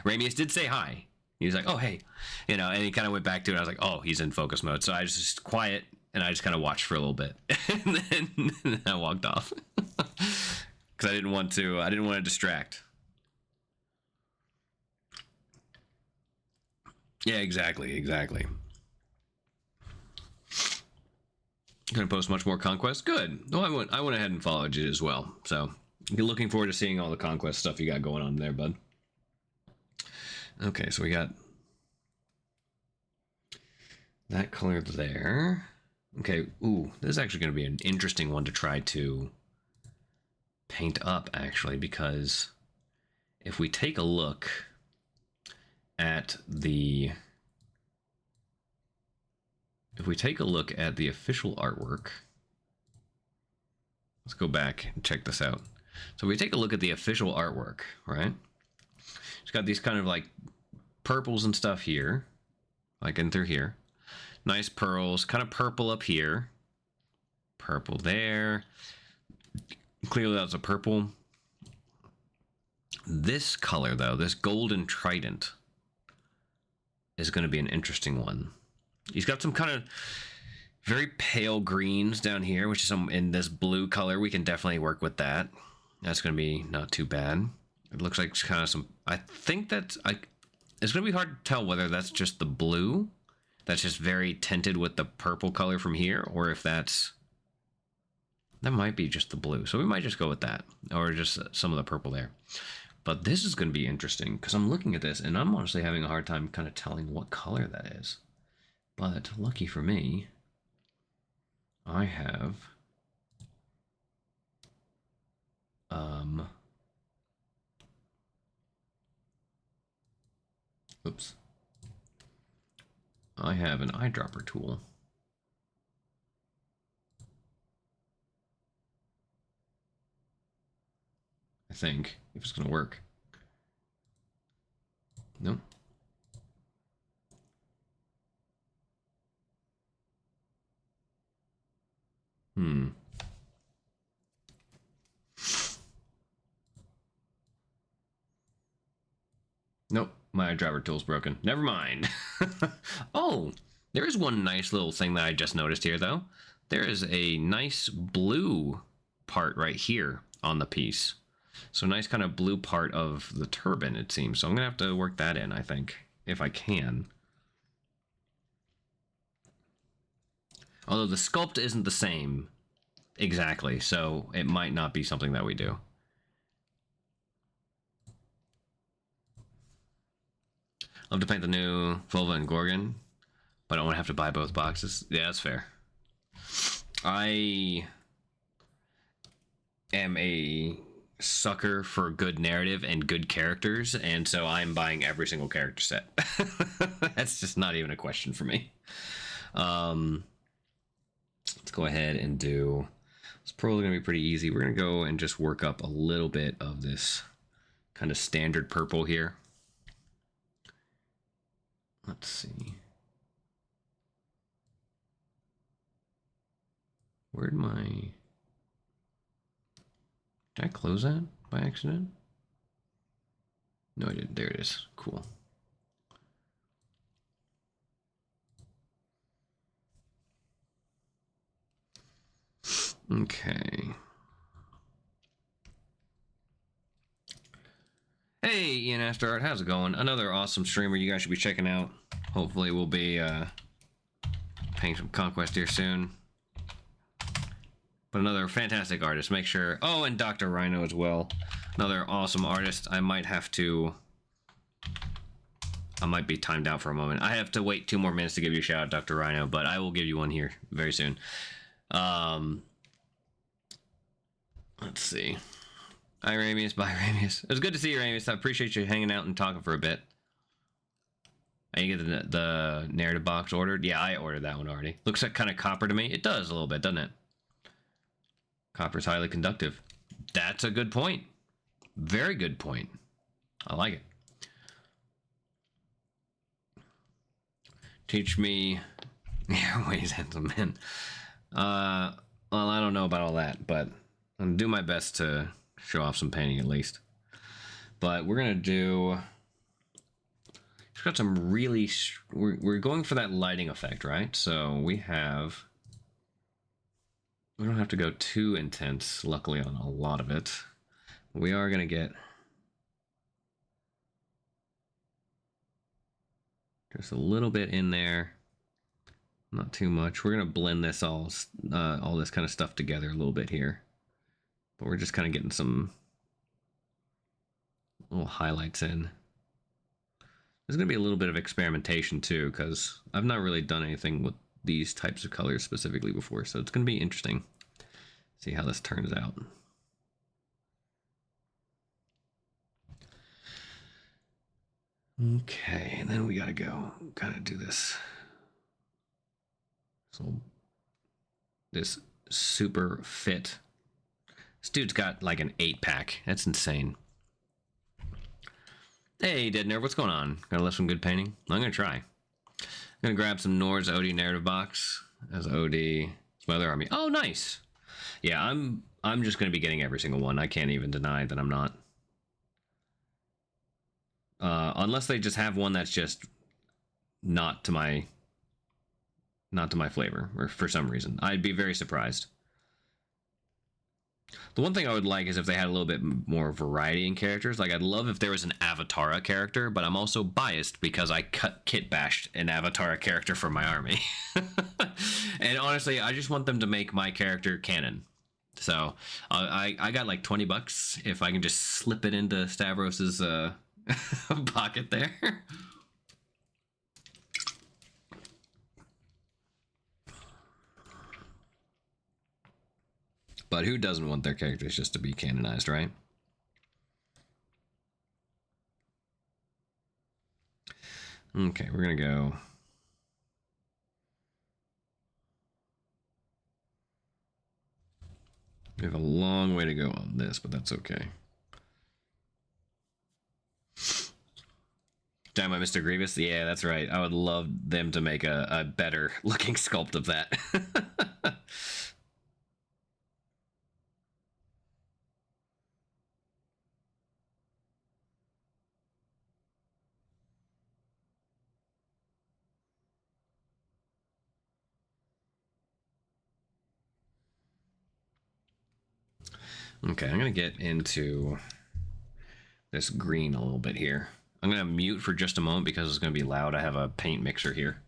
Ramius did say hi. He was like, "Oh hey," and he kind of went back to it. I was like, "Oh, he's in focus mode." So I was just quiet. And I just kind of watched for a little bit, and then I walked off because I didn't want to distract. Yeah, exactly. Gonna post much more Conquest. Good. No, I went ahead and followed you as well. So looking forward to seeing all the Conquest stuff you got going on there, bud. Okay, so we got that color there. Okay, ooh, this is actually going to be an interesting one to try to paint up, actually, because if we take a look at the official artwork, let's go back and check this out. So we take a look at the official artwork, right? It's got these kind of like purples and stuff here, like in through here. Nice pearls, kind of purple up here. Purple there. Clearly that's a purple. This color, though, this golden trident, is going to be an interesting one. He's got some kind of very pale greens down here, which is in this blue color. We can definitely work with that. That's going to be not too bad. It looks like it's kind of some... I think that's... it's going to be hard to tell whether that's just the blue... That's just very tinted with the purple color from here, or if that might be just the blue. So we might just go with that, or just some of the purple there. But this is going to be interesting, because I'm looking at this, and I'm honestly having a hard time kind of telling what color that is. But lucky for me, I have... Oops. I have an eyedropper tool. I think, if it's gonna work. Nope. Nope, my driver tool's broken. Never mind. Oh, there is one nice little thing that I just noticed here, though. There is a nice blue part right here on the piece. So nice kind of blue part of the turbine, it seems. So I'm going to have to work that in, I think, if I can. Although the sculpt isn't the same exactly, so it might not be something that we do. Love to paint the new Volva and Gorgon, but I don't want to have to buy both boxes. Yeah, that's fair. I am a sucker for good narrative and good characters, and so I'm buying every single character set. That's just not even a question for me. Let's go ahead and do... It's probably going to be pretty easy. We're going to go and just work up a little bit of this kind of standard purple here. Let's see. Where'd my... Did I close that by accident? No, I didn't. There it is. Cool. Okay. Hey, Ian Astroart, how's it going? Another awesome streamer you guys should be checking out. Hopefully we'll be playing some Conquest here soon. But another fantastic artist. Make sure... Oh, and Dr. Rhino as well. Another awesome artist. I might be timed out for a moment. I have to wait 2 more minutes to give you a shout out, Dr. Rhino, but I will give you one here very soon. Let's see. Hi, Ramius. Bye, Ramius. It was good to see you, Ramius. I appreciate you hanging out and talking for a bit. You get the narrative box ordered? Yeah, I ordered that one already. Looks like kind of copper to me. It does a little bit, doesn't it? Copper's highly conductive. That's a good point. Very good point. I like it. Teach me your ways, handsome man. Well, I don't know about all that, but I'm gonna do my best to show off some painting at least. But we're gonna do... It's got some really... We're going for that lighting effect, right? So we have... We don't have to go too intense, luckily, on a lot of it. We are gonna get... Just a little bit in there. Not too much. We're gonna blend this all this kind of stuff together a little bit here. But we're just kind of getting some little highlights in. There's going to be a little bit of experimentation too, because I've not really done anything with these types of colors specifically before, so it's going to be interesting. See how this turns out. Okay, and then we gotta do this. So this super fit. This dude's got like an 8-pack. That's insane. Hey, Dead Nerd, what's going on? Gotta left some good painting? I'm gonna try. I'm gonna grab some Nord's OD narrative box as OD. It's my other army. Oh, nice. Yeah, I'm just gonna be getting every single one. I can't even deny that I'm not. Unless they just have one that's just not to my flavor, or for some reason. I'd be very surprised. The one thing I would like is if they had a little bit more variety in characters. Like, I'd love if there was an Avatara character, but I'm also biased because I kit bashed an Avatara character for my army. And honestly, I just want them to make my character canon. So I got like $20 if I can just slip it into Stavros's pocket there. But who doesn't want their characters just to be canonized, right? Okay, we're gonna go. We have a long way to go on this, but that's okay. Talking about Mr. Grievous? Yeah, that's right. I would love them to make a better looking sculpt of that. Okay, I'm going to get into this green a little bit here. I'm going to mute for just a moment because it's going to be loud. I have a paint mixer here.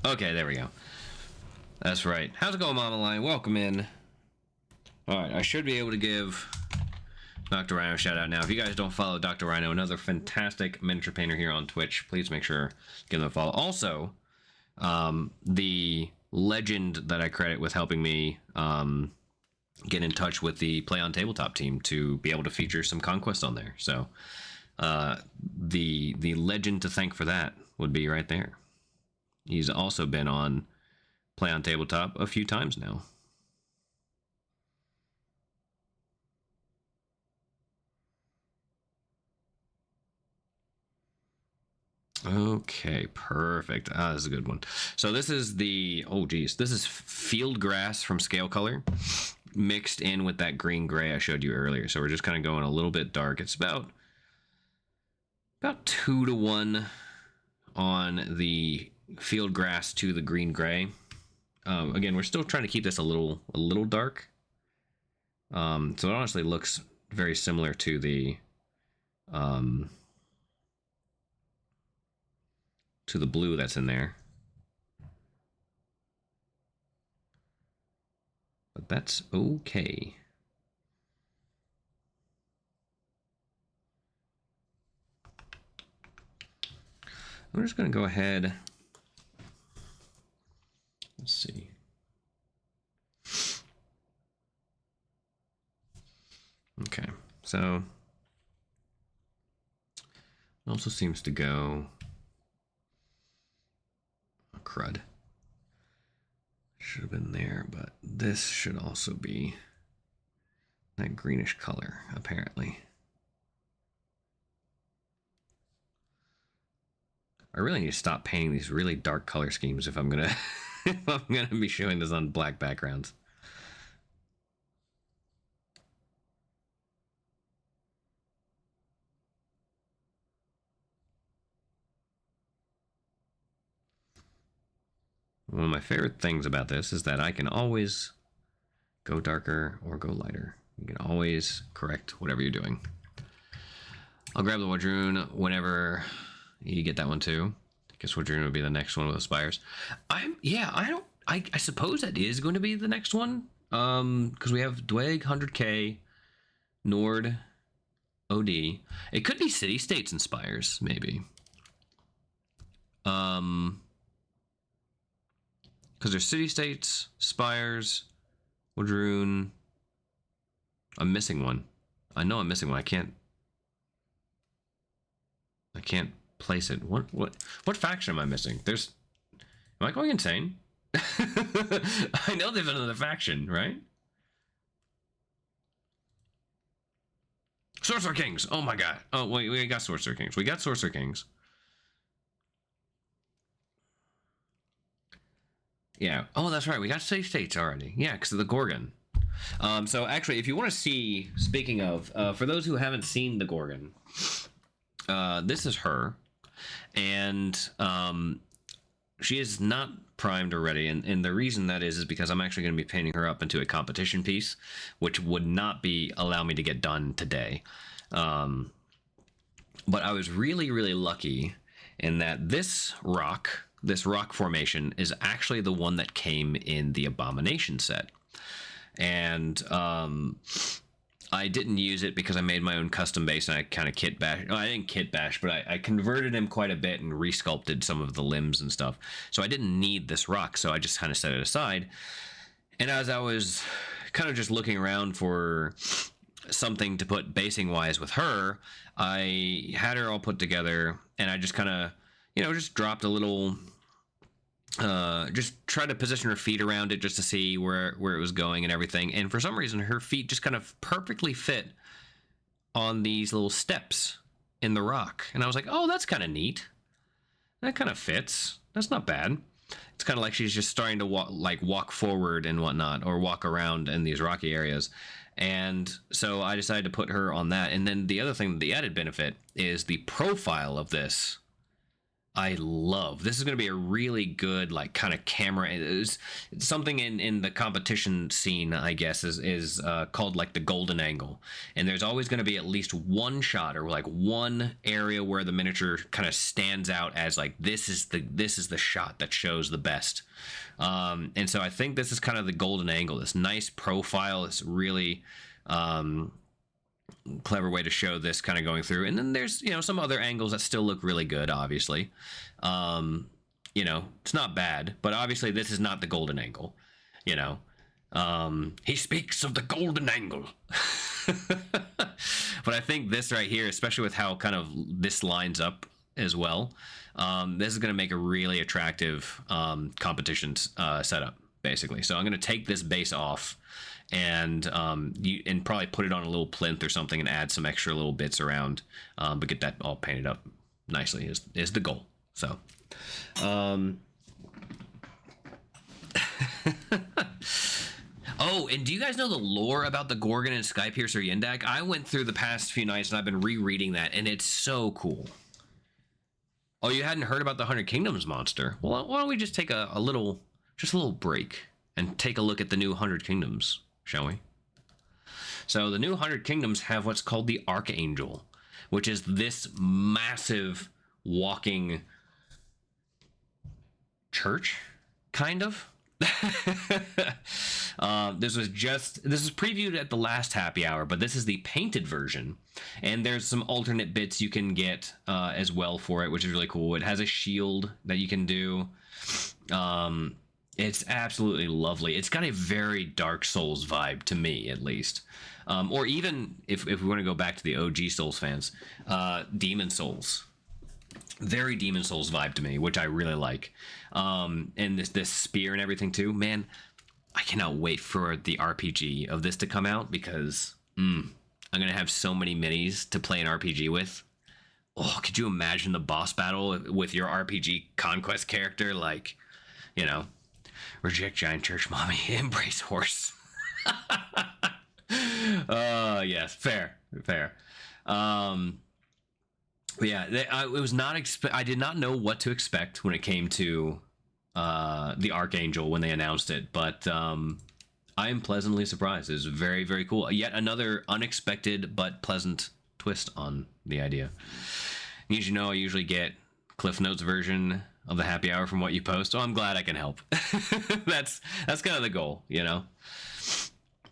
Okay, there we go. That's right. How's it going, Mama Lion? Welcome in. All right, I should be able to give Dr. Rhino a shout out now. If you guys don't follow Dr. Rhino, another fantastic miniature painter here on Twitch, please make sure give them a follow. Also, the legend that I credit with helping me get in touch with the Play on Tabletop team to be able to feature some Conquest on there. So the legend to thank for that would be right there. He's also been on Play on Tabletop a few times now. Okay, perfect. Ah, this is a good one. So this is the, oh geez, this is field grass from Scale Color mixed in with that green gray I showed you earlier. So we're just kind of going a little bit dark. It's about 2 to 1 on the field grass to the green gray. Again, we're still trying to keep this a little dark. So it honestly looks very similar to the blue that's in there. But that's okay. I'm just going to go ahead. Let's see. Okay, so it also seems to go crud. Should have been there, but this should also be that greenish color, apparently. I really need to stop painting these really dark color schemes if I'm gonna if I'm gonna be showing this on black backgrounds. One of my favorite things about this is that I can always go darker or go lighter. You can always correct whatever you're doing. I'll grab the Wadroon whenever you get that one too. I guess Wadroon would be the next one with the spires. I suppose that is going to be the next one. Because we have Dweg, 100K, Nord, OD. It could be City States and Spires, maybe. Because there's City States, Spires, Wadroon. I'm missing one. I know I'm missing one. I can't place it. What faction am I missing? Am I going insane? I know there's another faction, right? Sorcerer Kings. Oh my god. Oh wait, we got Sorcerer Kings. We got Sorcerer Kings. Yeah. Oh, that's right. We got Safe States already. Yeah, because of the Gorgon. So actually, if you want to see, speaking of, for those who haven't seen the Gorgon, this is her, and she is not primed or ready, and the reason that is because I'm actually going to be painting her up into a competition piece, which would not allow me to get done today. But I was really, really lucky in that this rock formation is actually the one that came in the Abomination set. And I didn't use it because I made my own custom base and I kind of kit bash. No, I didn't kit bash, but I converted him quite a bit and resculpted some of the limbs and stuff. So I didn't need this rock, so I just kind of set it aside. And as I was kind of just looking around for something to put basing wise with her, I had her all put together, and I just kind of, just dropped a little, just try to position her feet around it just to see where it was going and everything. And for some reason, her feet just kind of perfectly fit on these little steps in the rock. And I was like, oh, that's kind of neat. That kind of fits. That's not bad. It's kind of like she's just starting to walk forward and whatnot, or walk around in these rocky areas. And so I decided to put her on that. And then the other thing, the added benefit, is the profile of this. I love. This is going to be a really good, like, kind of camera. It's something in the competition scene, I guess, is called like the golden angle. And there's always going to be at least one shot, or like one area where the miniature kind of stands out as like, this is the shot that shows the best. And so I think this is kind of the golden angle. This nice profile. This really clever way to show this kind of going through. And then there's, some other angles that still look really good, obviously. It's not bad, but obviously this is not the golden angle. He speaks of the golden angle. But I think this right here, especially with how kind of this lines up as well, this is going to make a really attractive competition setup, basically. So I'm going to take this base off and probably put it on a little plinth or something and add some extra little bits around, but get that all painted up nicely is the goal. So oh, and do you guys know the lore about the Gorgon and Skypiercer Yendak? I went through the past few nights and I've been rereading that, and it's so cool. Oh, you hadn't heard about the 100 Kingdoms monster? Well, why don't we just take a little break and take a look at the new 100 Kingdoms, shall we? So the new 100 Kingdoms have what's called the Archangel, which is this massive walking church, kind of. This was previewed at the last happy hour, but this is the painted version, and there's some alternate bits you can get as well for it, which is really cool. It has a shield that you can do. It's absolutely lovely. It's got a very Dark Souls vibe to me, at least. Or even if we want to go back to the OG Souls fans, Demon Souls. Very Demon Souls vibe to me, which I really like. And this spear and everything too. Man, I cannot wait for the RPG of this to come out, because I'm going to have so many minis to play an RPG with. Oh, could you imagine the boss battle with your RPG Conquest character? Like, reject giant church mommy, embrace horse. Yes, fair. But yeah, it was not. I did not know what to expect when it came to the Archangel when they announced it, but I am pleasantly surprised. It's very, very cool. Yet another unexpected but pleasant twist on the idea. As you know, I usually get Cliff Notes version of the happy hour from what you post, so I'm glad I can help. That's kind of the goal,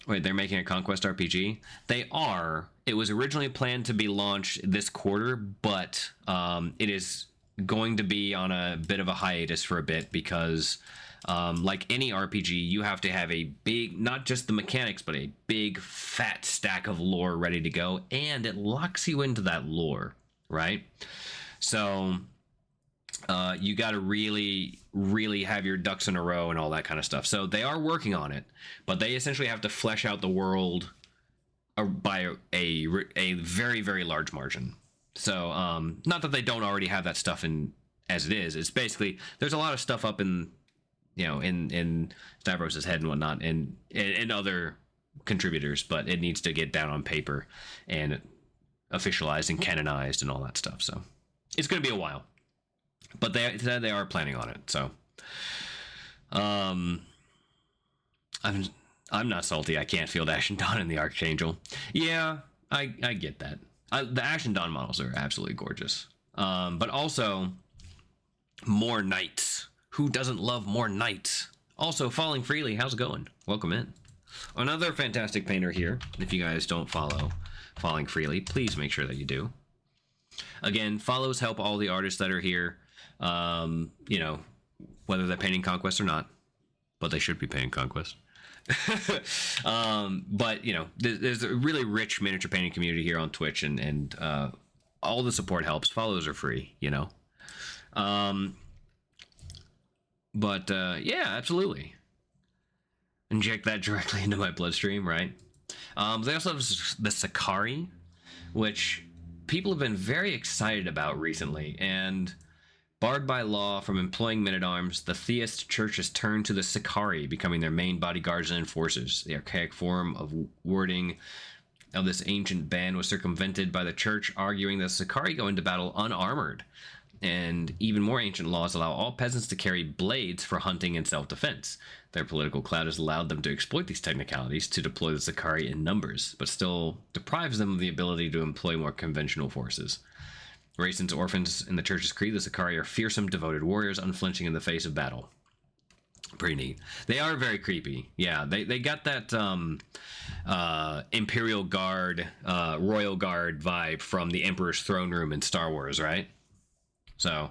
Wait, they're making a Conquest RPG? They are. It was originally planned to be launched this quarter, but it is going to be on a bit of a hiatus for a bit, because like any RPG, you have to have a big, not just the mechanics, but a big fat stack of lore ready to go, and it locks you into that lore, right? So you got to really have your ducks in a row and all that kind of stuff. So they are working on it, but they essentially have to flesh out the world by a very, very large margin. So not that they don't already have that stuff in as it is. It's basically, there's a lot of stuff up in Stavros' head and whatnot, and other contributors, but it needs to get down on paper and officialized and canonized and all that stuff. So it's going to be a while. But they said they are planning on it, so I'm not salty. I can't field Ashen Dawn and the Archangel. Yeah, I get that. The Ashen Dawn models are absolutely gorgeous. But also more knights. Who doesn't love more knights? Also, Falling Freely, how's it going? Welcome in. Another fantastic painter here. If you guys don't follow Falling Freely, please make sure that you do. Again, follows help all the artists that are here. Whether they're painting Conquest or not, but they should be painting Conquest. But you know, there's a really rich miniature painting community here on Twitch, and all the support helps. Follows are free, you know. But yeah, absolutely. Inject that directly into my bloodstream, right? They also have the Sakari, which people have been very excited about recently, and barred by law from employing men-at-arms, the theist churches turned to the Sakari, becoming their main bodyguards and enforcers. The archaic form of wording of this ancient ban was circumvented by the church, arguing that Sakari go into battle unarmored. And even more ancient laws allow all peasants to carry blades for hunting and self-defense. Their political clout has allowed them to exploit these technicalities to deploy the Sakari in numbers, but still deprives them of the ability to employ more conventional forces. Raised into orphans in the church's creed, the Sakari are fearsome, devoted warriors, unflinching in the face of battle. Pretty neat. They are very creepy. Yeah, they got that Imperial Guard, Royal Guard vibe from the Emperor's throne room in Star Wars, right? So,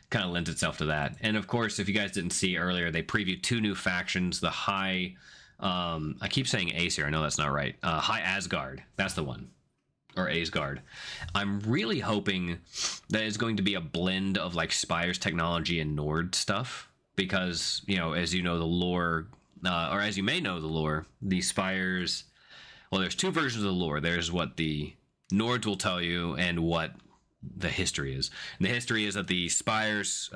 kind of lends itself to that. And of course, if you guys didn't see earlier, they previewed 2 new factions. The High, I keep saying Aesir, I know that's not right. High Asgard, that's the one. Or Asgard. I'm really hoping that it's going to be a blend of like Spire's technology and Nord stuff. Because, you know, as you know, the lore, or as you may know the lore, the Spires, well, there's 2 versions of the lore. There's what the Nords will tell you and what the history is. And the history is that the Spires,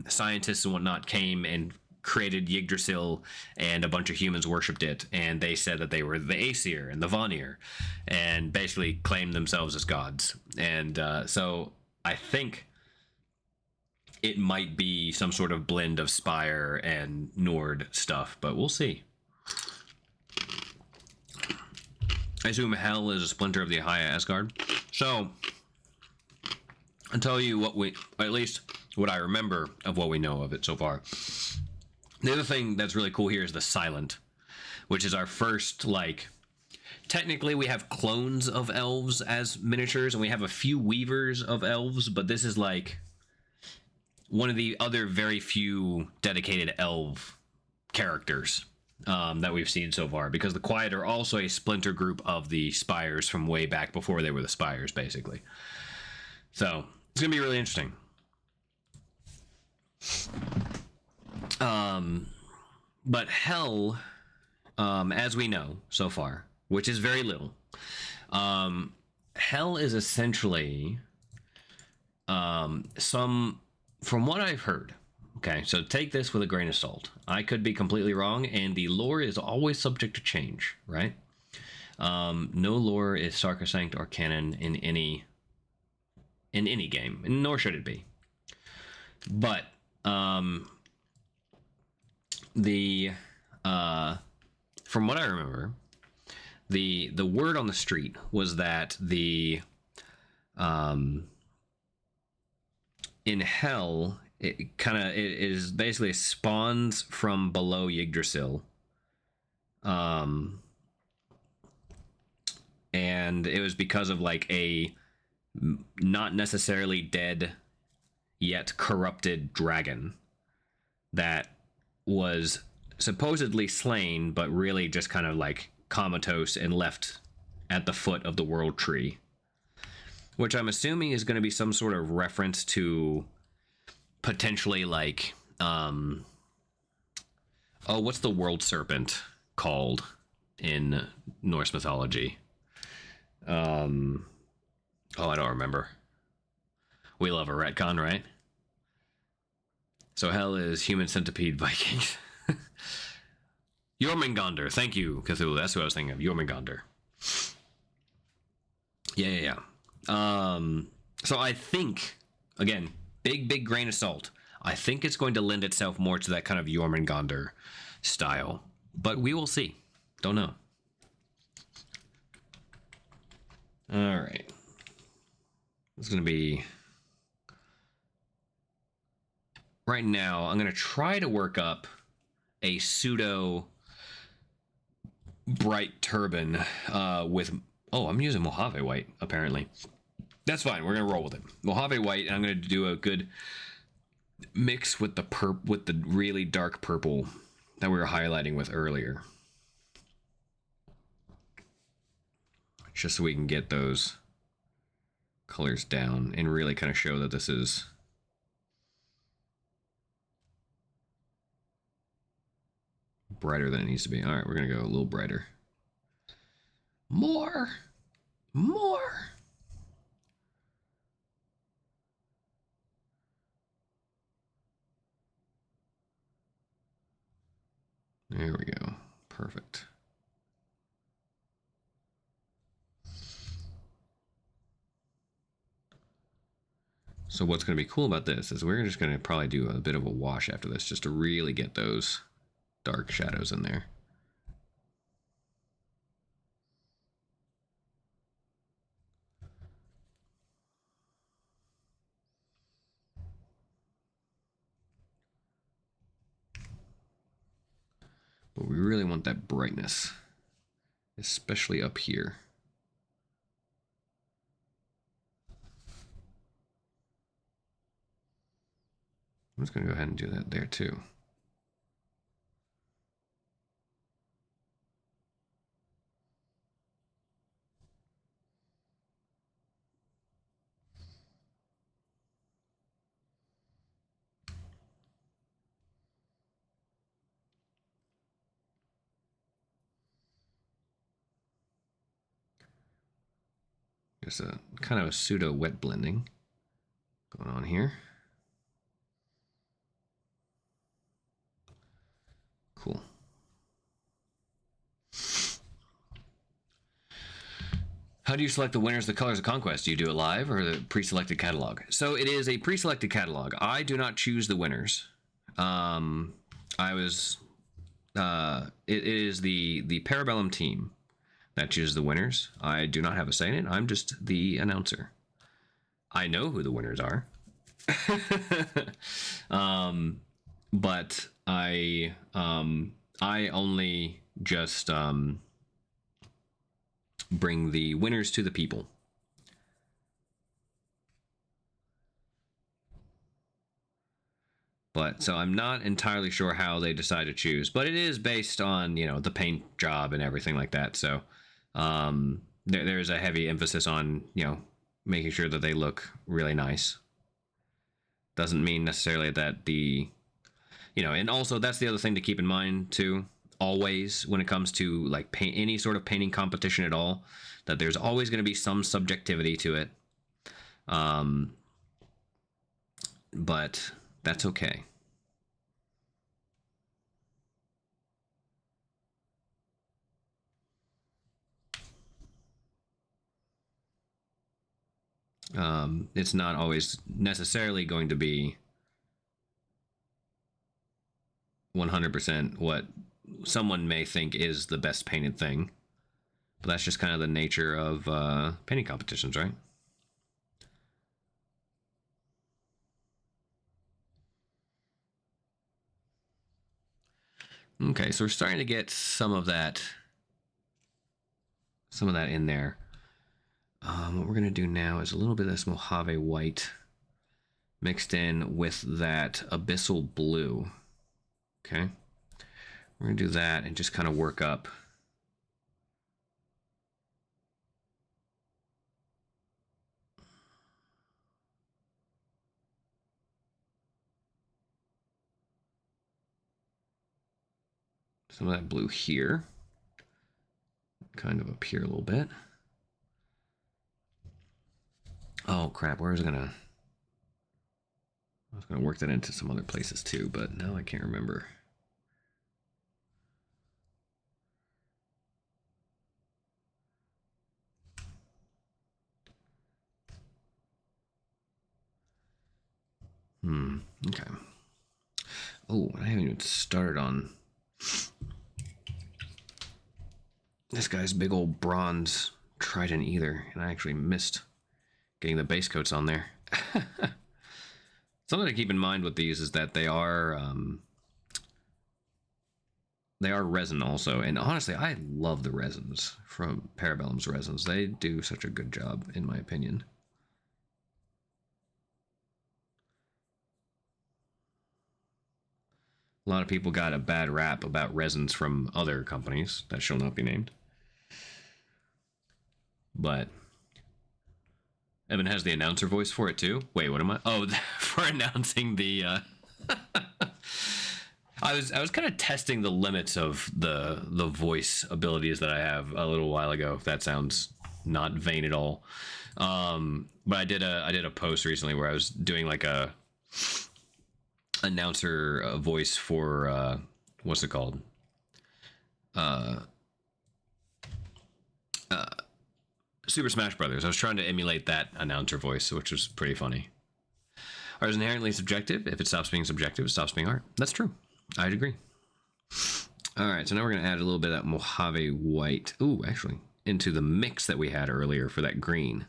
scientists and whatnot came and created Yggdrasil, and a bunch of humans worshipped it, and they said that they were the Aesir and the Vanir, and basically claimed themselves as gods. And so I think it might be some sort of blend of Spire and Nord stuff, but we'll see. I assume Hell is a splinter of the High Asgard. So I'll tell you what we, at least what I remember of what we know of it so far. The other thing that's really cool here is the Silent, which is our first, like, technically we have clones of elves as miniatures, and we have a few weavers of elves, but this is like one of the other very few dedicated elf characters that we've seen so far, because the Quiet are also a splinter group of the Spires from way back before they were the Spires, basically. So it's gonna be really interesting. But Hell, as we know so far, which is very little, Hell is essentially from what I've heard. Okay, so take this with a grain of salt. I could be completely wrong, and the lore is always subject to change, right? No lore is sacrosanct or canon in any game, nor should it be. But from what I remember, the word on the street was that the in Hell, it is basically spawns from below Yggdrasil, and it was because of like a not necessarily dead yet corrupted dragon that was supposedly slain, but really just kind of like comatose and left at the foot of the world tree, which I'm assuming is going to be some sort of reference to potentially like what's the world serpent called in Norse mythology? I don't remember. We love a retcon, right? So Hell is human centipede Vikings. Jormungandr, thank you, Cthulhu. That's what I was thinking of. Jormungandr. Yeah. So I think, again, big grain of salt. I think it's going to lend itself more to that kind of Jormungandr style, but we will see. Don't know. All right. It's going to be... Right now, I'm going to try to work up a pseudo bright turban with... Oh, I'm using Mojave White, apparently. That's fine. We're going to roll with it. Mojave White, and I'm going to do a good mix with the really dark purple that we were highlighting with earlier. just so we can get those colors down and really kind of show that this is brighter than it needs to be. All right, we're gonna go a little brighter. More. There we go. Perfect. So what's going to be cool about this is we're just going to probably do a bit of a wash after this just to really get those dark shadows in there. But we really want that brightness, especially up here. I'm just going to go ahead and do that there too. Just a kind of a pseudo wet blending going on here. Cool. How do you select the winners of the Colors of Conquest? Do you do it live or the pre-selected catalog? So it is a pre-selected catalog. I do not choose the winners. It is the Parabellum team that chooses the winners. I do not have a say in it. I'm just the announcer. I know who the winners are. But I only just bring the winners to the people. But so I'm not entirely sure how they decide to choose, but it is based on, you know, the paint job and everything like that. So there's a heavy emphasis on, you know, making sure that they look really nice. Doesn't mean necessarily that the, you know, and also that's the other thing to keep in mind too, always when it comes to like paint, any sort of painting competition at all, that there's always going to be some subjectivity to it. But that's okay. It's not always necessarily going to be 100% what someone may think is the best painted thing. But that's just kind of the nature of painting competitions, right? Okay, so we're starting to get some of that in there. What we're gonna do now is a little bit of this Mojave white mixed in with that abyssal blue. Okay, we're gonna do that and just kind of work up. Some of that blue here, kind of up here a little bit. Oh crap, where was I gonna work that into some other places too, but now I can't remember. Okay. Oh, I haven't even started on this guy's big old bronze trident either, and I actually missed getting the base coats on there. Something to keep in mind with these is that they are resin also, and honestly, I love the resins from Parabellum's resins. They do such a good job, in my opinion. A lot of people got a bad rap about resins from other companies that shall not be named. but Evan has the announcer voice for it too. Wait, what am I? Oh, for announcing the. I was kind of testing the limits of the voice abilities that I have a little while ago. If that sounds not vain at all, but I did a post recently where I was doing like a announcer voice for what's it called? Super Smash Brothers. I was trying to emulate that announcer voice, which was pretty funny. Art is inherently subjective. If it stops being subjective, it stops being art. That's true. I'd agree. All right, so now we're going to add a little bit of that Mojave white. Ooh, actually, into the mix that we had earlier for that green.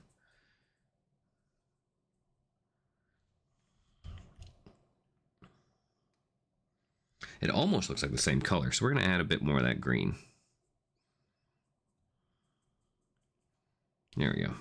It almost looks like the same color, so we're going to add a bit more of that green. There we go.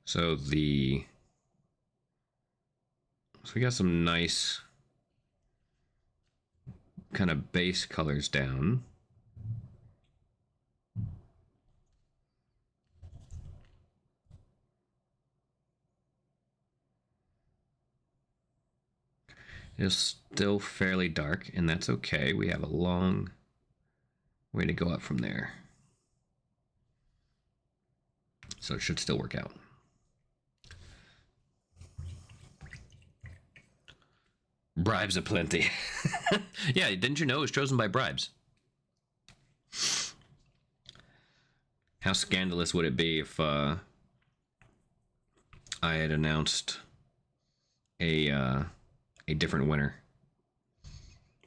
So we got some nice kind of base colors down. It's still fairly dark, and that's okay. We have a long way to go up from there. So it should still work out. Bribes aplenty. Yeah, didn't you know it was chosen by bribes? How scandalous would it be if I had announced a different winner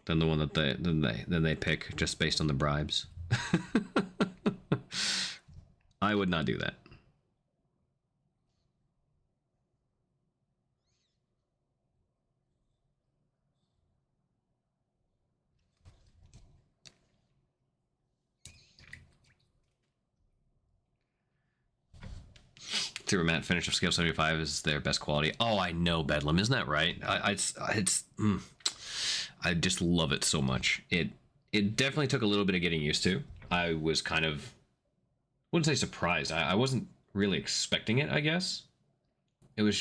than the one that they pick just based on the bribes? I would not do that. Super Matt finish of scale 75 is their best quality. Oh, I know, Bedlam, isn't that right? I just love it so much. It definitely took a little bit of getting used to. I was kind of, I wouldn't say surprised. I wasn't really expecting it, I guess. It was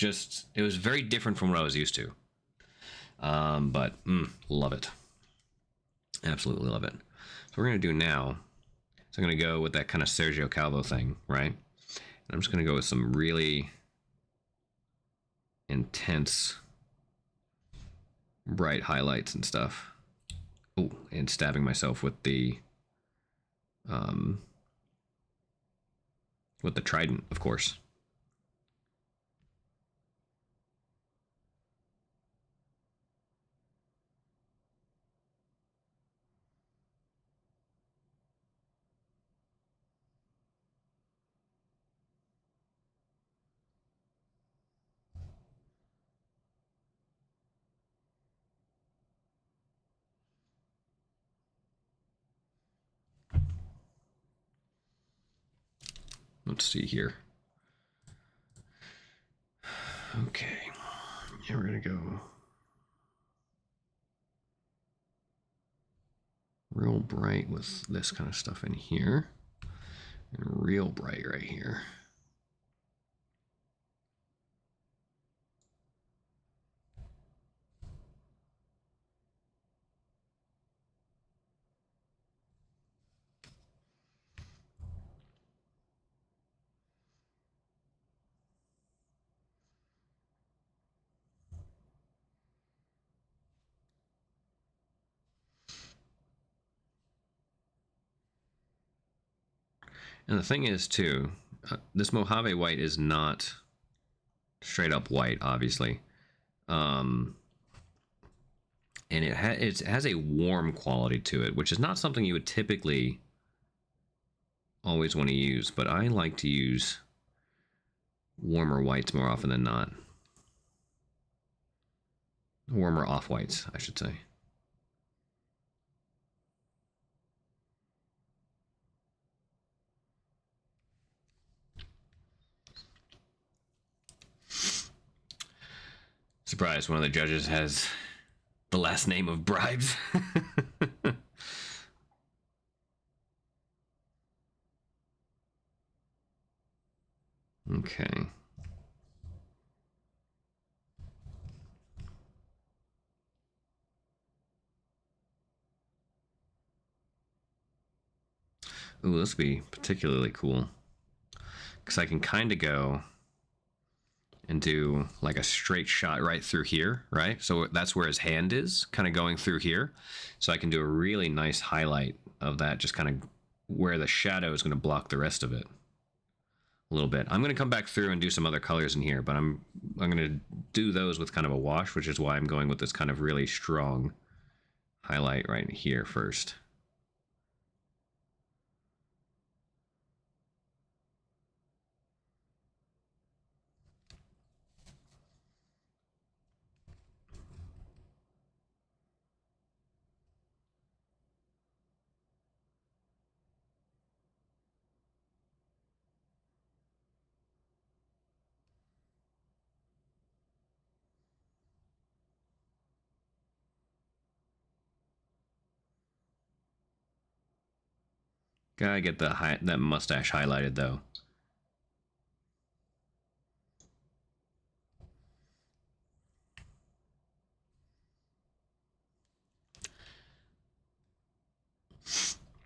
very different from what I was used to. But love it. Absolutely love it. So we're gonna do now. So I'm gonna go with that kind of Sergio Calvo thing, right? I'm just going to go with some really intense, bright highlights and stuff. Oh, and stabbing myself with the trident, of course. Let's see here. Okay. Yeah, we're going to go real bright with this kind of stuff in here. And real bright right here. And the thing is, too, this Mojave white is not straight up white, obviously. And it has a warm quality to it, which is not something you would typically always want to use, but I like to use warmer whites more often than not. Warmer off-whites, I should say. Surprised one of the judges has the last name of Bribes. Okay. Ooh, this would be particularly cool. Because I can kind of go and do like a straight shot right through here, right? So that's where his hand is, kind of going through here. So I can do a really nice highlight of that, just kind of where the shadow is going to block the rest of it a little bit. I'm going to come back through and do some other colors in here, but I'm going to do those with kind of a wash, which is why I'm going with this kind of really strong highlight right here first. Gotta get that mustache highlighted though.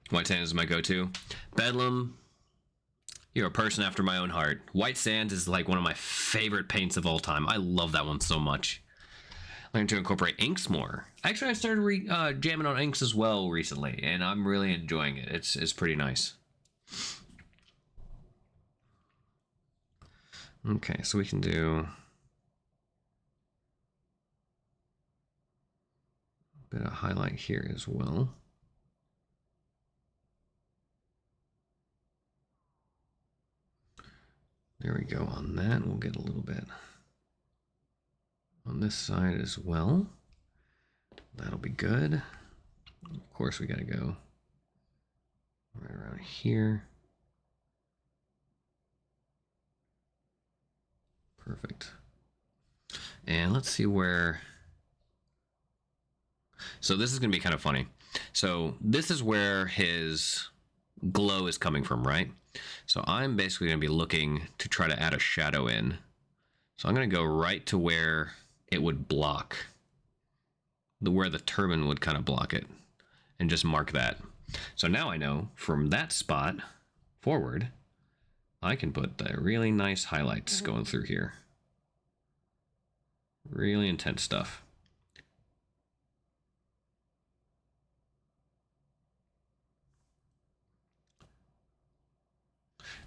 White sand is my go-to. Bedlam, you're a person after my own heart. White sand is like one of my favorite paints of all time. I love that one so much. Learning to incorporate inks more. Actually, I started jamming on inks as well recently, and I'm really enjoying it. It's pretty nice. Okay, so we can do a bit of highlight here as well. There we go on that. We'll get a little bit on this side as well. That'll be good. Of course, we got to go right around here. Perfect. And let's see where... So this is going to be kind of funny. So this is where his glow is coming from, right? So I'm basically going to be looking to try to add a shadow in. So I'm going to go right to where it would block, where the turban would kind of block it, and just mark that. So now I know from that spot forward, I can put the really nice highlights going through here. Really intense stuff.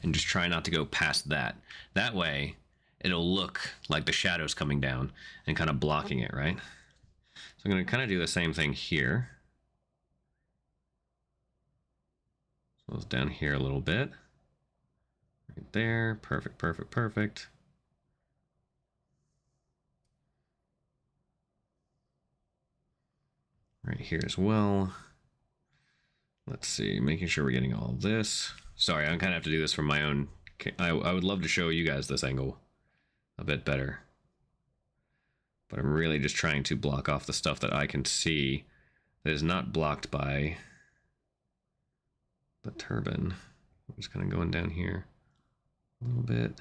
And just try not to go past that. That way, it'll look like the shadow's coming down and kind of blocking it, right? So I'm going to kind of do the same thing here. So it's down here a little bit. Right there. Perfect, perfect, perfect. Right here as well. Let's see, making sure we're getting all this. Sorry, I'm kind of have to do this from my own. I would love to show you guys this angle a bit better. But I'm really just trying to block off the stuff that I can see that is not blocked by the turban. I'm just kind of going down here a little bit.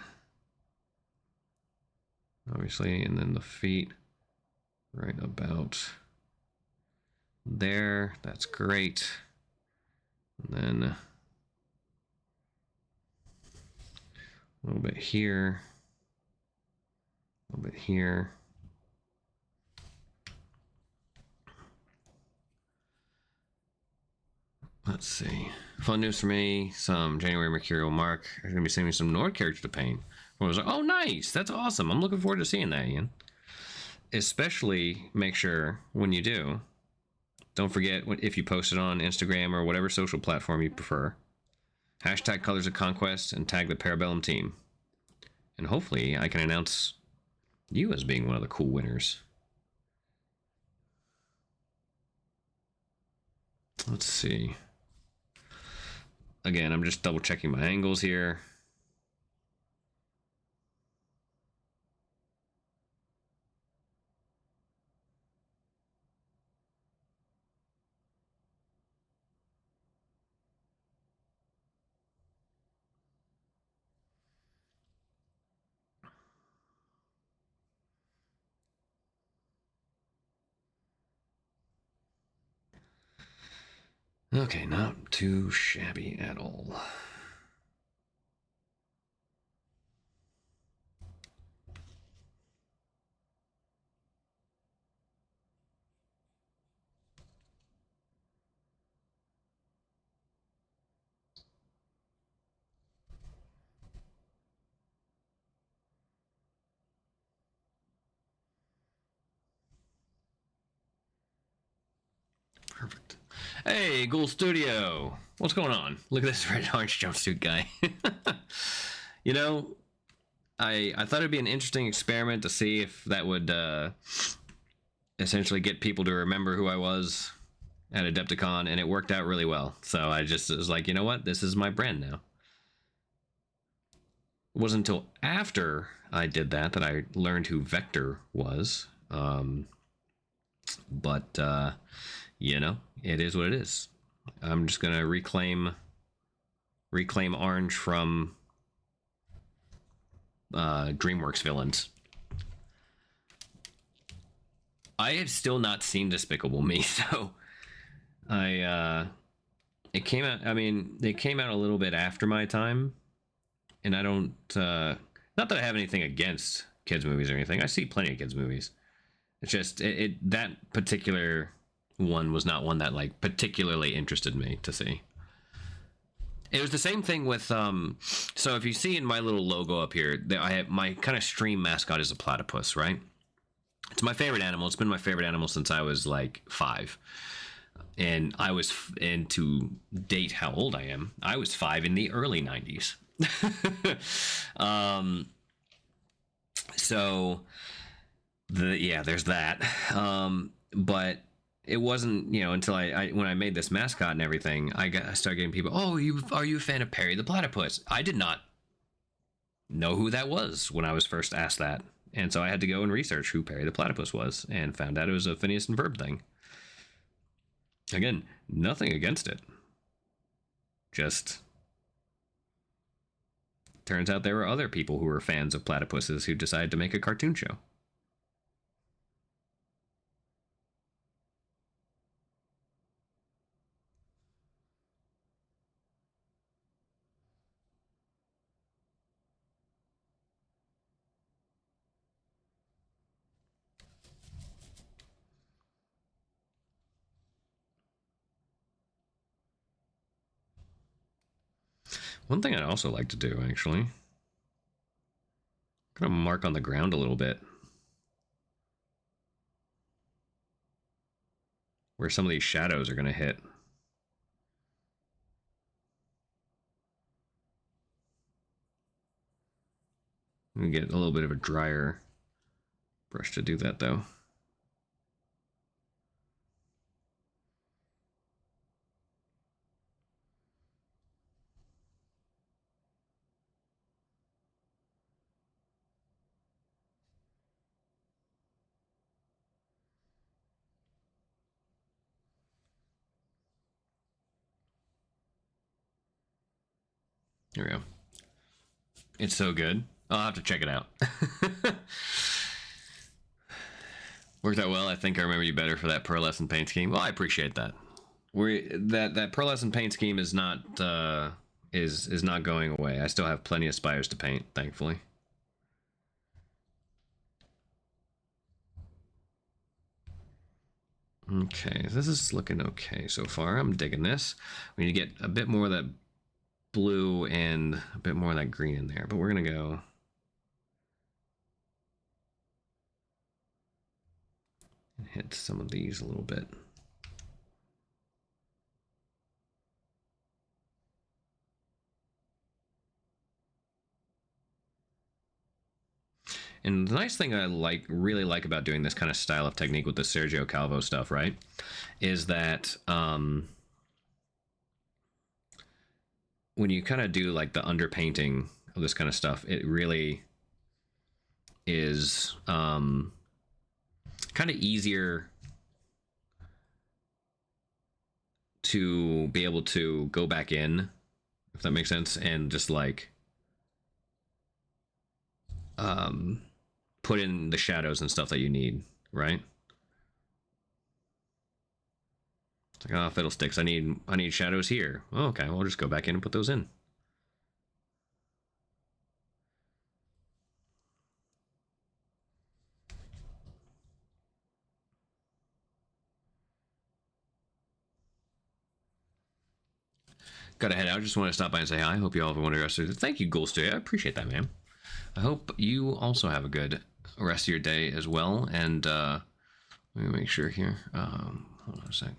Obviously, and then the feet right about there. That's great. And then a little bit here, a little bit here. Let's see. Fun news for me. Some January Mercurial Mark. I'm going to be sending me some Nord character to paint. I was like, oh, nice. That's awesome. I'm looking forward to seeing that, Ian. Especially make sure when you do, don't forget if you post it on Instagram or whatever social platform you prefer, Hashtag Colors of Conquest and tag the Parabellum team. And hopefully I can announce you as being one of the cool winners. Let's see. Again, I'm just double checking my angles here. Okay, not too shabby at all. Perfect. Hey, Ghoul Studio. What's going on? Look at this red orange jumpsuit guy. You know, I thought it'd be an interesting experiment to see if that would essentially get people to remember who I was at Adepticon, and it worked out really well. So I just was like, you know what? This is my brand now. It wasn't until after I did that that I learned who Vector was. But you know, it is what it is. I'm just gonna reclaim Orange from DreamWorks villains. I have still not seen Despicable Me, so it came out. I mean, it came out a little bit after my time, and I don't. Not that I have anything against kids movies or anything. I see plenty of kids movies. It's just that particular one was not one that like particularly interested me to see. It was the same thing with so if you see in my little logo up here, I have my kind of stream mascot is a platypus, right? It's my favorite animal. It's been my favorite animal since I was like 5. And and to date how old I am, I was 5 in the early 90s. So there's that. But it wasn't, until I when I made this mascot and everything, I started getting people, oh, are you a fan of Perry the Platypus? I did not know who that was when I was first asked that. And so I had to go and research who Perry the Platypus was and found out it was a Phineas and Ferb thing. Again, nothing against it. Just turns out there were other people who were fans of platypuses who decided to make a cartoon show. One thing I'd also like to do, actually, I'm gonna mark on the ground a little bit where some of these shadows are gonna hit. I'm gonna get a little bit of a drier brush to do that, though. Here we go. It's so good. I'll have to check it out. Worked out well. I think I remember you better for that pearlescent paint scheme. Well, I appreciate that. That pearlescent paint scheme is not is not going away. I still have plenty of spires to paint, thankfully. Okay, this is looking okay so far. I'm digging this. We need to get a bit more of that blue and a bit more of that green in there, but we're gonna go and hit some of these a little bit. And the nice thing I really like about doing this kind of style of technique with the Sergio Calvo stuff, right, is that when you kind of do like the underpainting of this kind of stuff, it really is kind of easier to be able to go back in, if that makes sense, and just like put in the shadows and stuff that you need, right? It's like, oh, fiddlesticks, I need shadows here. Oh, okay, well, I'll just go back in and put those in. Gotta head out. Just want to stop by and say hi. I hope you all have a wonderful rest of your day. Thank you, Ghoul Studio. I appreciate that, man. I hope you also have a good rest of your day as well. And let me make sure here. Hold on a sec.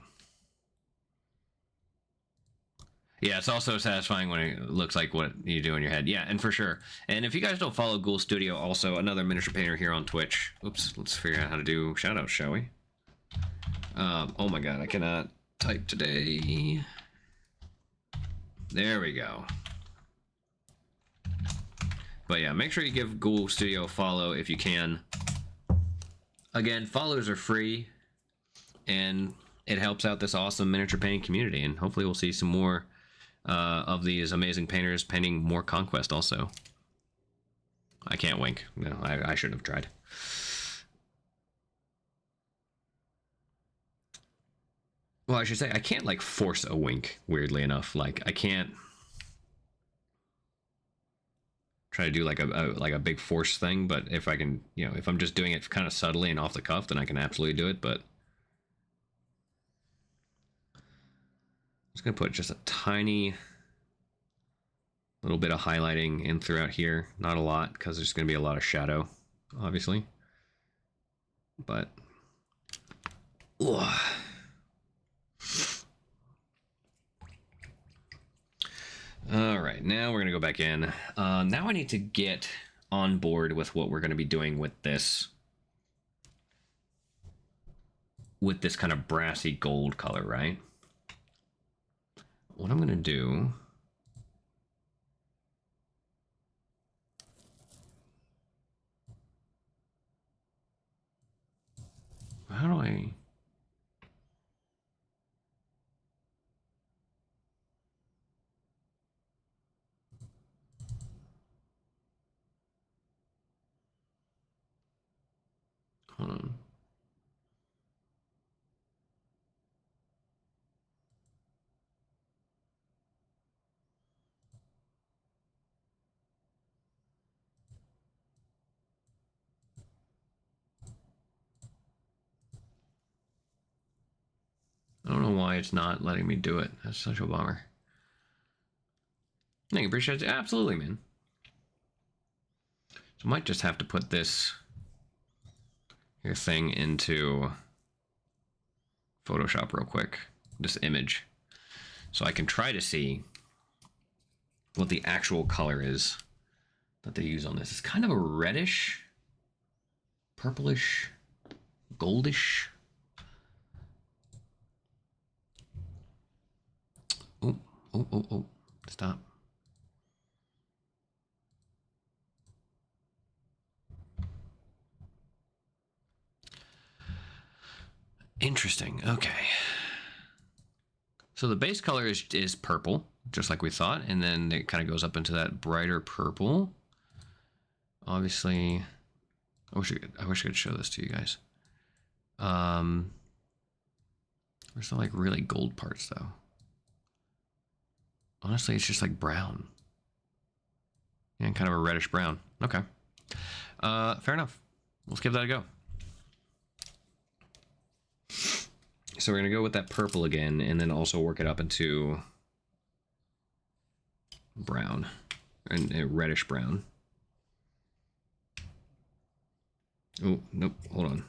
Yeah, it's also satisfying when it looks like what you do in your head. Yeah, and for sure. And if you guys don't follow Ghoul Studio, also another miniature painter here on Twitch. Oops, let's figure out how to do shoutouts, shall we? Oh my god, I cannot type today. There we go. But yeah, make sure you give Ghoul Studio a follow if you can. Again, follows are free, and it helps out this awesome miniature painting community, and hopefully we'll see some more of these amazing painters painting more Conquest also. I can't wink. No, I shouldn't have tried. Well, I should say I can't like force a wink, weirdly enough. Like I can't try to do like a big force thing, but if I can, you know, if I'm just doing it kind of subtly and off the cuff, then I can absolutely do it. But I'm just gonna put just a tiny little bit of highlighting in throughout here. Not a lot, because there's gonna be a lot of shadow, obviously. But ugh. All right, now we're gonna go back in. Now I need to get on board with what we're gonna be doing with this kind of brassy gold color, right? What I'm gonna do, how do I, hold on. I don't know why it's not letting me do it. That's such a bummer. Thank you, appreciate it. Absolutely, man. So I might just have to put this here thing into Photoshop real quick. This image. So I can try to see what the actual color is that they use on this. It's kind of a reddish, purplish, goldish. Oh, oh, oh, oh. Stop. Interesting. Okay. So the base color is purple, just like we thought, and then it kind of goes up into that brighter purple. Obviously, I wish I could show this to you guys. There's no like really gold parts though. Honestly, it's just like brown. Yeah, kind of a reddish brown. Okay. Fair enough. Let's give that a go. So we're gonna go with that purple again, and then also work it up into brown, and reddish brown. Oh, nope, hold on.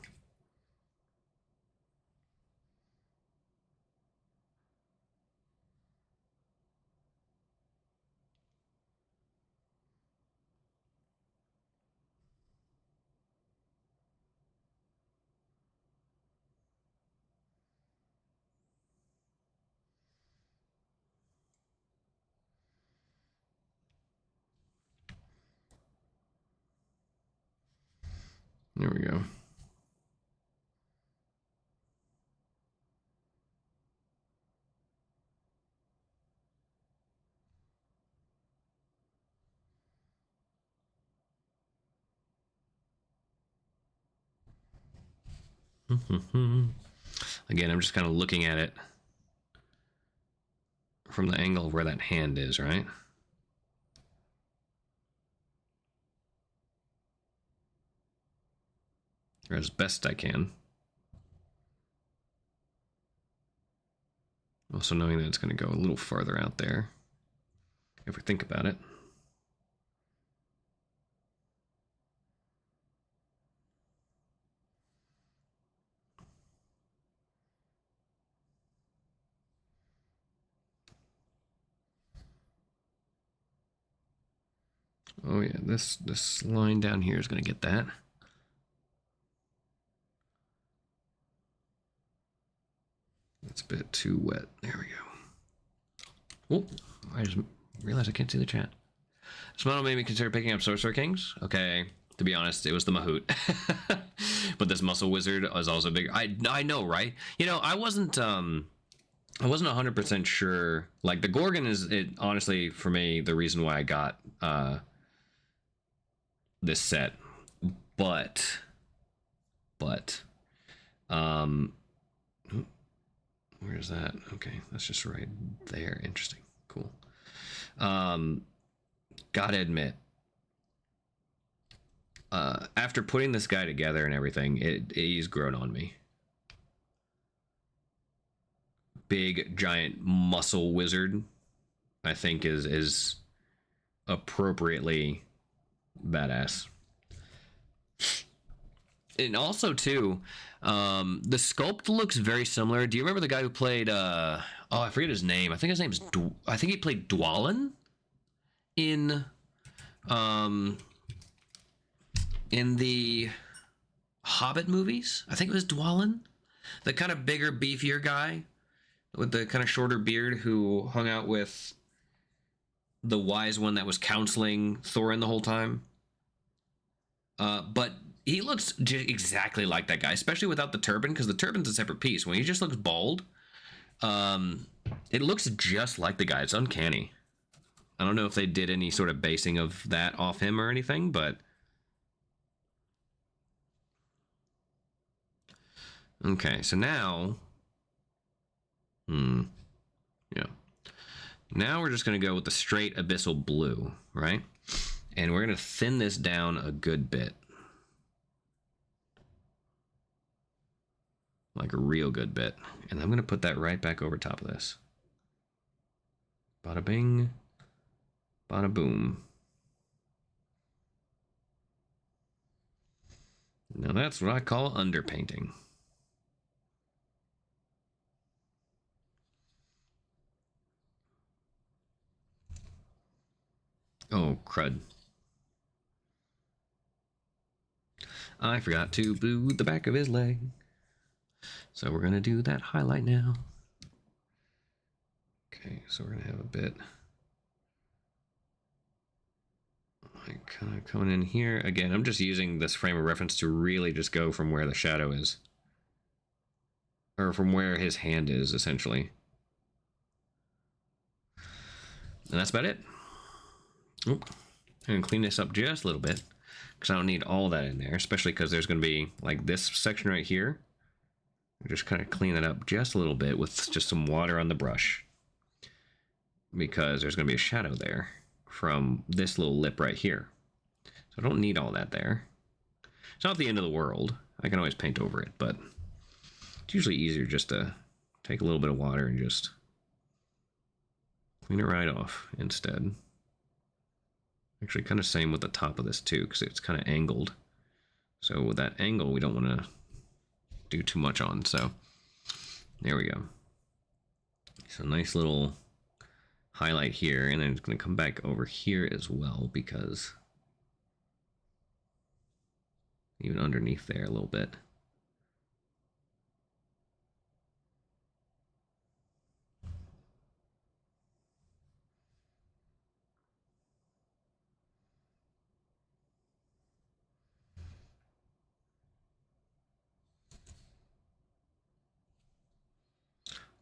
There we go. Again, I'm just kind of looking at it from the angle of where that hand is, right? Or as best I can. Also knowing that it's going to go a little farther out there, if we think about it. Oh yeah, this line down here is going to get that. It's a bit too wet. There we go. Oh, I just realized I can't see the chat. This model made me consider picking up Sorcerer Kings. Okay, to be honest, it was the Mahout. But this Muscle Wizard is also big. I know, right? You know, I wasn't 100% sure. Like the Gorgon is honestly for me the reason why I got this set. But where's that? Okay, that's just right there. Interesting. Cool. Gotta admit, after putting this guy together and everything, he's grown on me. Big giant muscle wizard, I think is appropriately badass. And also too, the sculpt looks very similar. Do you remember the guy who played I forget his name. I think his name's I think he played Dwalin in the Hobbit movies. I think it was Dwalin, the kind of bigger, beefier guy with the kind of shorter beard who hung out with the wise one that was counseling Thorin the whole time. But he looks exactly like that guy, especially without the turban, because the turban's a separate piece. When he just looks bald, it looks just like the guy. It's uncanny. I don't know if they did any sort of basing of that off him or anything, but okay, so now yeah. Now we're just going to go with the straight abyssal blue, right? And we're going to thin this down a good bit. Like a real good bit. And I'm going to put that right back over top of this. Bada bing, bada boom. Now that's what I call underpainting. Oh, crud. I forgot to blue the back of his leg. So we're going to do that highlight now. Okay, so we're going to have a bit like kind of coming in here. Again, I'm just using this frame of reference to really just go from where the shadow is. Or from where his hand is, essentially. And that's about it. Oop. I'm going to clean this up just a little bit, because I don't need all that in there, especially because there's going to be like this section right here. Just kind of clean it up just a little bit with just some water on the brush, because there's going to be a shadow there from this little lip right here. So I don't need all that there. It's not the end of the world. I can always paint over it, but it's usually easier just to take a little bit of water and just clean it right off instead. Actually, kind of same with the top of this too, because it's kind of angled. So with that angle, we don't want to do too much on. So there we go. So nice little highlight here, and then it's going to come back over here as well, because even underneath there a little bit.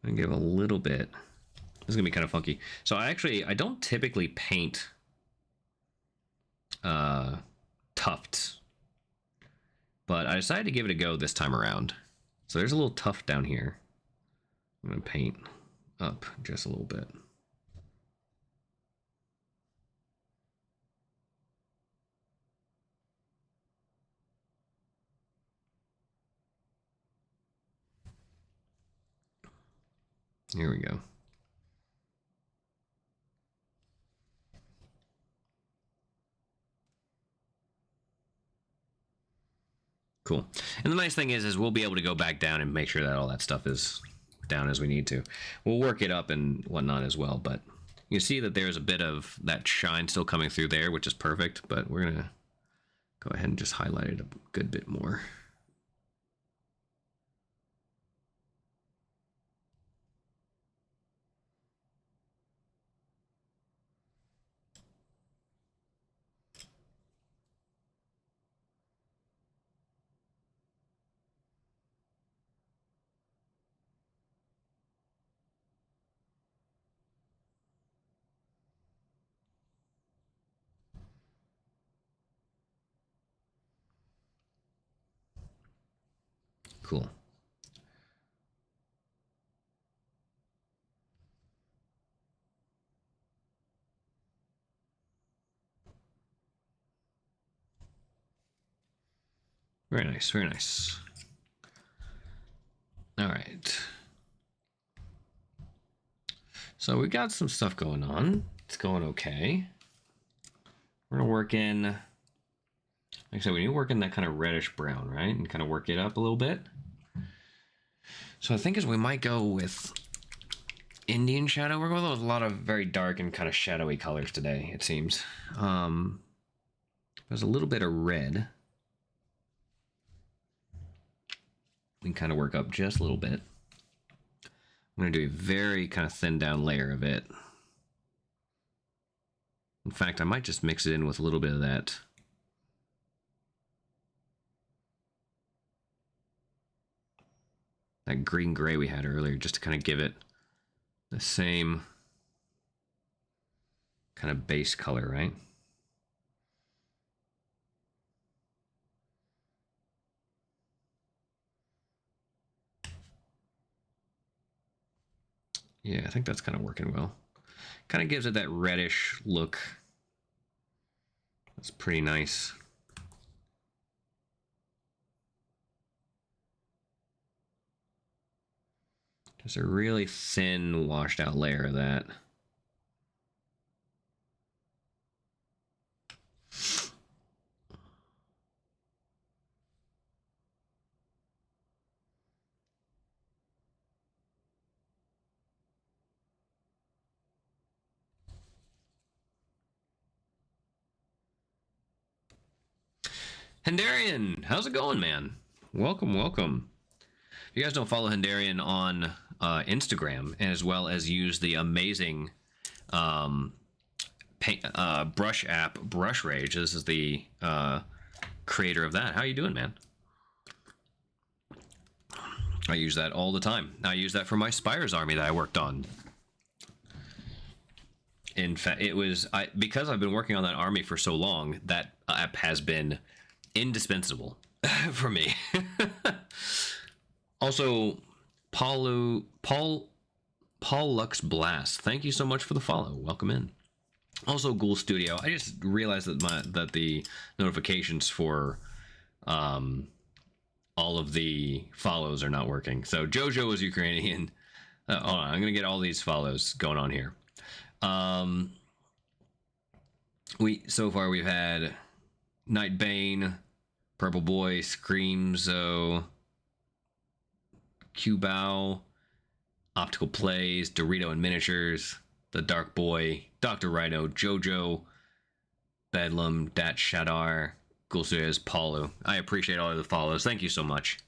I'm gonna give a little bit. This is gonna be kind of funky. So I don't typically paint tufts, but I decided to give it a go this time around. So there's a little tuft down here. I'm gonna paint up just a little bit. Here we go. Cool. And the nice thing is we'll be able to go back down and make sure that all that stuff is down as we need to. We'll work it up and whatnot as well, but you see that there's a bit of that shine still coming through there, which is perfect, but we're gonna go ahead and just highlight it a good bit more. Cool. Very nice, very nice. All right. So we got some stuff going on. It's going okay. We're gonna work in, like I said, we need to work in that kind of reddish brown, right? And kind of work it up a little bit. So I think as we might go with Indian shadow. We're going with a lot of very dark and kind of shadowy colors today, it seems. There's a little bit of red. We can kind of work up just a little bit. I'm going to do a very kind of thin down layer of it. In fact, I might just mix it in with a little bit of that green gray we had earlier, just to kind of give it the same kind of base color, right? Yeah, I think that's kind of working well. Kind of gives it that reddish look. That's pretty nice. Just a really thin, washed out layer of that. Hendarian, how's it going, man? Welcome, welcome. If you guys don't follow Hendarian on Instagram, as well as use the amazing brush app Brush Rage, this is the creator of that. How you doing, man? I use that all the time. I use that for my Spires army that I worked on. In fact, it was because I've been working on that army for so long, that app has been indispensable for me. Also, Paul Lux Blast, thank you so much for the follow. Welcome in. Also, Ghoul Studio. I just realized that the notifications for all of the follows are not working. So Jojo is Ukrainian. Hold on, I'm gonna get all these follows going on here. So far we've had Nightbane, Purple Boy, Screamzo, Cubao, Optical Plays, Dorito and Miniatures, The Dark Boy, Dr. Rhino, Jojo, Bedlam, Dat Shadar, Ghoul Studios, Paulo. I appreciate all of the follows. Thank you so much.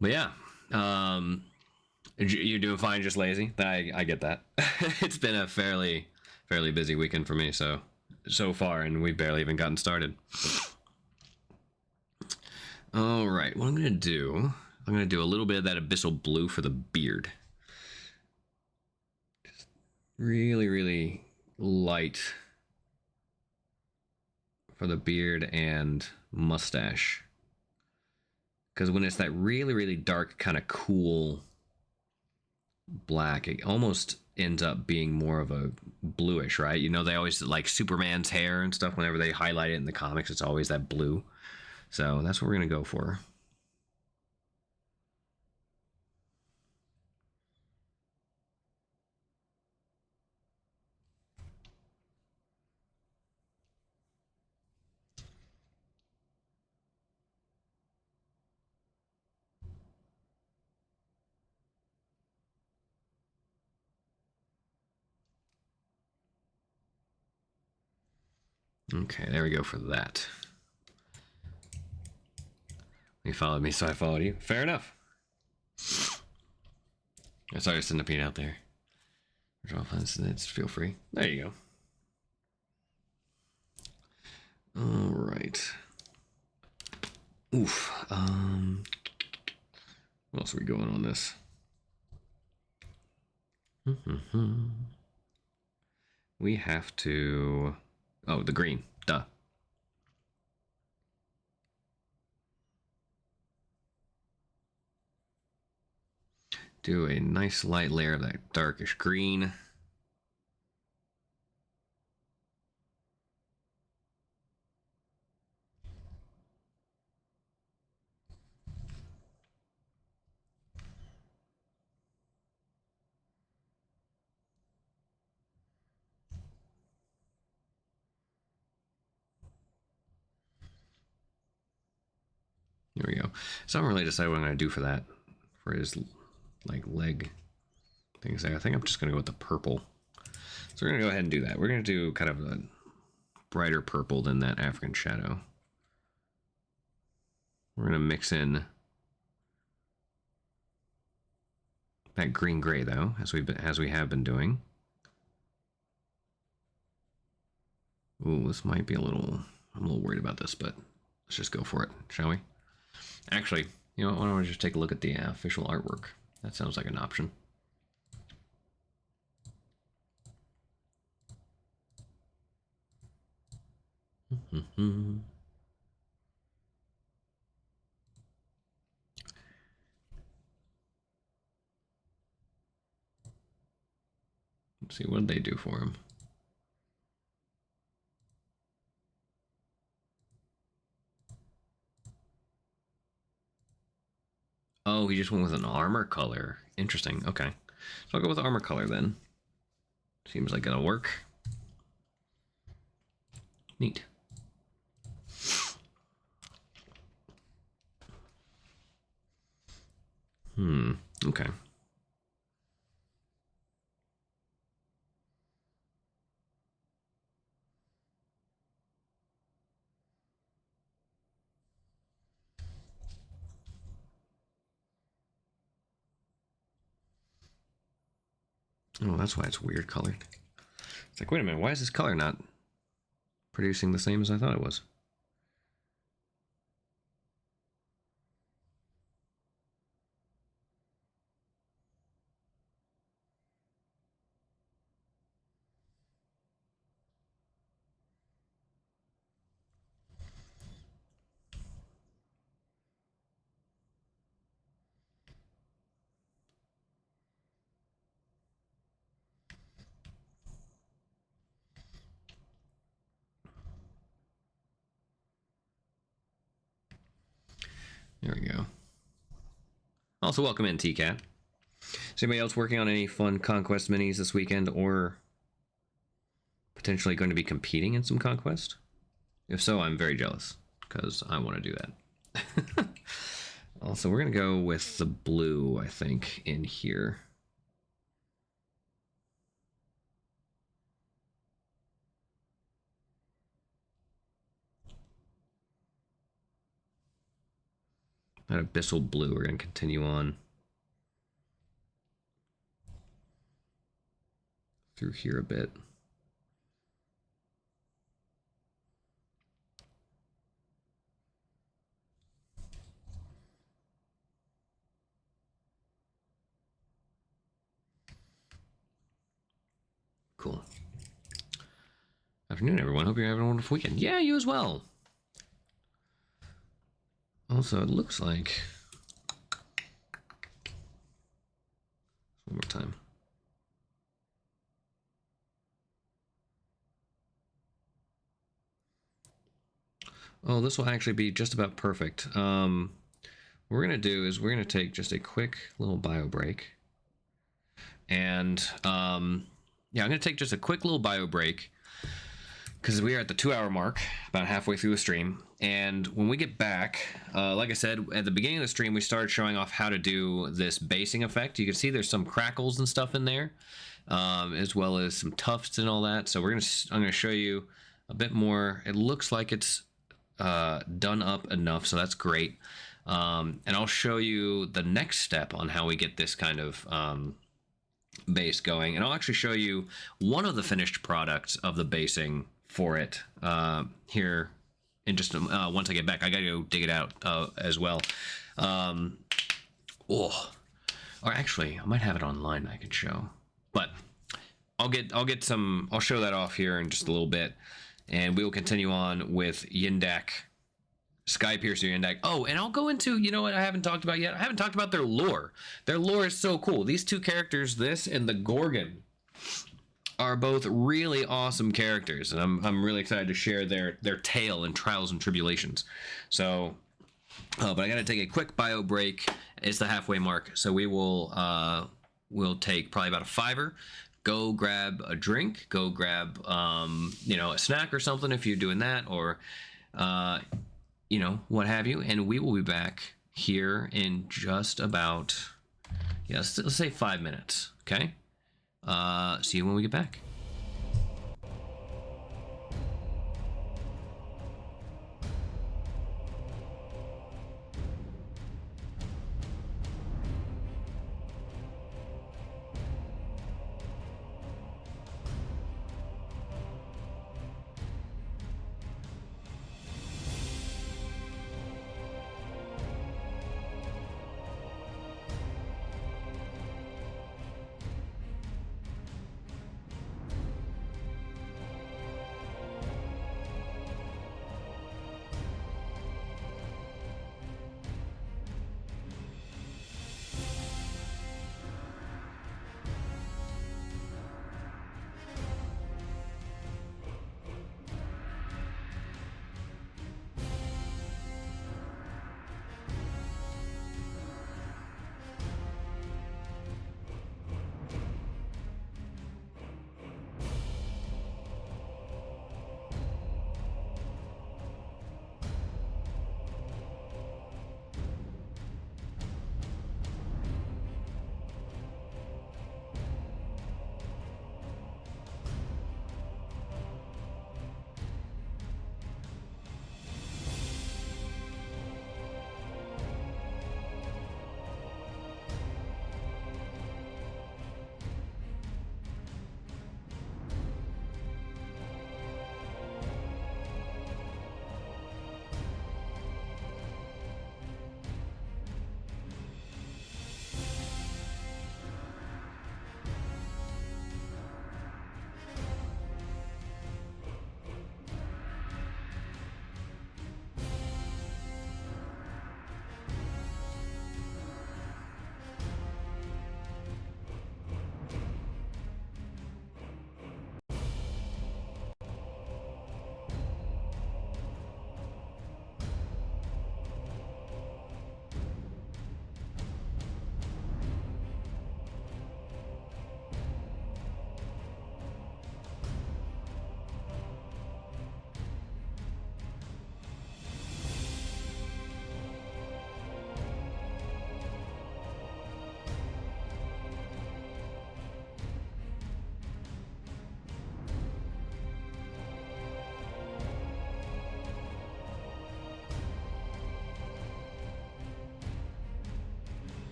But yeah, you're doing fine, just lazy. I get that. It's been a fairly busy weekend for me so far, and we've barely even gotten started. All right, what I'm gonna do, I'm going to do a little bit of that abyssal blue for the beard. Just really, really light for the beard and mustache. Because when it's that really, really dark, kind of cool black, it almost ends up being more of a bluish, right? You know, they always like Superman's hair and stuff. Whenever they highlight it in the comics, it's always that blue. So that's what we're going to go for. Okay, there we go for that. You followed me, so I followed you. Fair enough. I saw your centipede out there. Draw plans, feel free. There you go. All right. Oof. What else are we going on this? We have to... Oh, the green. Duh. Do a nice light layer of that darkish green. There we go. So I haven't really decided what I'm going to do for that. For his, like, leg things there. I think I'm just going to go with the purple. So we're going to go ahead and do that. We're going to do kind of a brighter purple than that African shadow. We're going to mix in that green gray though, as we have been doing. Ooh, this might be I'm a little worried about this, but let's just go for it, shall we? Actually, you know what, why don't we just take a look at the official artwork? That sounds like an option. Let's see, what did they do for him? Oh, he just went with an armor color. Interesting. Okay. So I'll go with armor color then. Seems like it'll work. Neat. Okay. Oh, that's why it's weird colored. It's like, wait a minute, why is this color not producing the same as I thought it was? There we go. Also, welcome in, TCat. Is anybody else working on any fun Conquest minis this weekend, or potentially going to be competing in some Conquest? If so, I'm very jealous, because I want to do that. Also, we're going to go with the blue, I think, in here. That abyssal blue, we're going to continue on through here a bit. Cool. Afternoon, everyone. Hope you're having a wonderful weekend. Yeah, you as well. Also, it looks like... One more time. Oh, this will actually be just about perfect. What we're going to do is we're going to take just a quick little bio break. And, yeah, I'm going to take just a quick little bio break because we are at the 2-hour mark, about halfway through the stream. And when we get back, like I said, at the beginning of the stream, we started showing off how to do this basing effect. You can see there's some crackles and stuff in there, as well as some tufts and all that. So I'm going to show you a bit more. It looks like it's done up enough, so that's great. And I'll show you the next step on how we get this kind of base going. And I'll actually show you one of the finished products of the basing for it here in just once I get back. I gotta go dig it out as well. Or actually, I might have it online I can show, but I'll show that off here in just a little bit, and we will continue on with Yindak, Skypiercer Yindak. Oh, and I'll go into, you know what I haven't talked about yet? I haven't talked about their lore. Their lore is so cool. These two characters, this and the Gorgon, are both really awesome characters, and I'm really excited to share their tale and trials and tribulations. So, but I gotta take a quick bio break. It's the halfway mark, so we'll take probably about a $5. Go grab a drink. Go grab a snack or something if you're doing that, or what have you. And we will be back here in just about let's say 5 minutes. Okay. See you when we get back.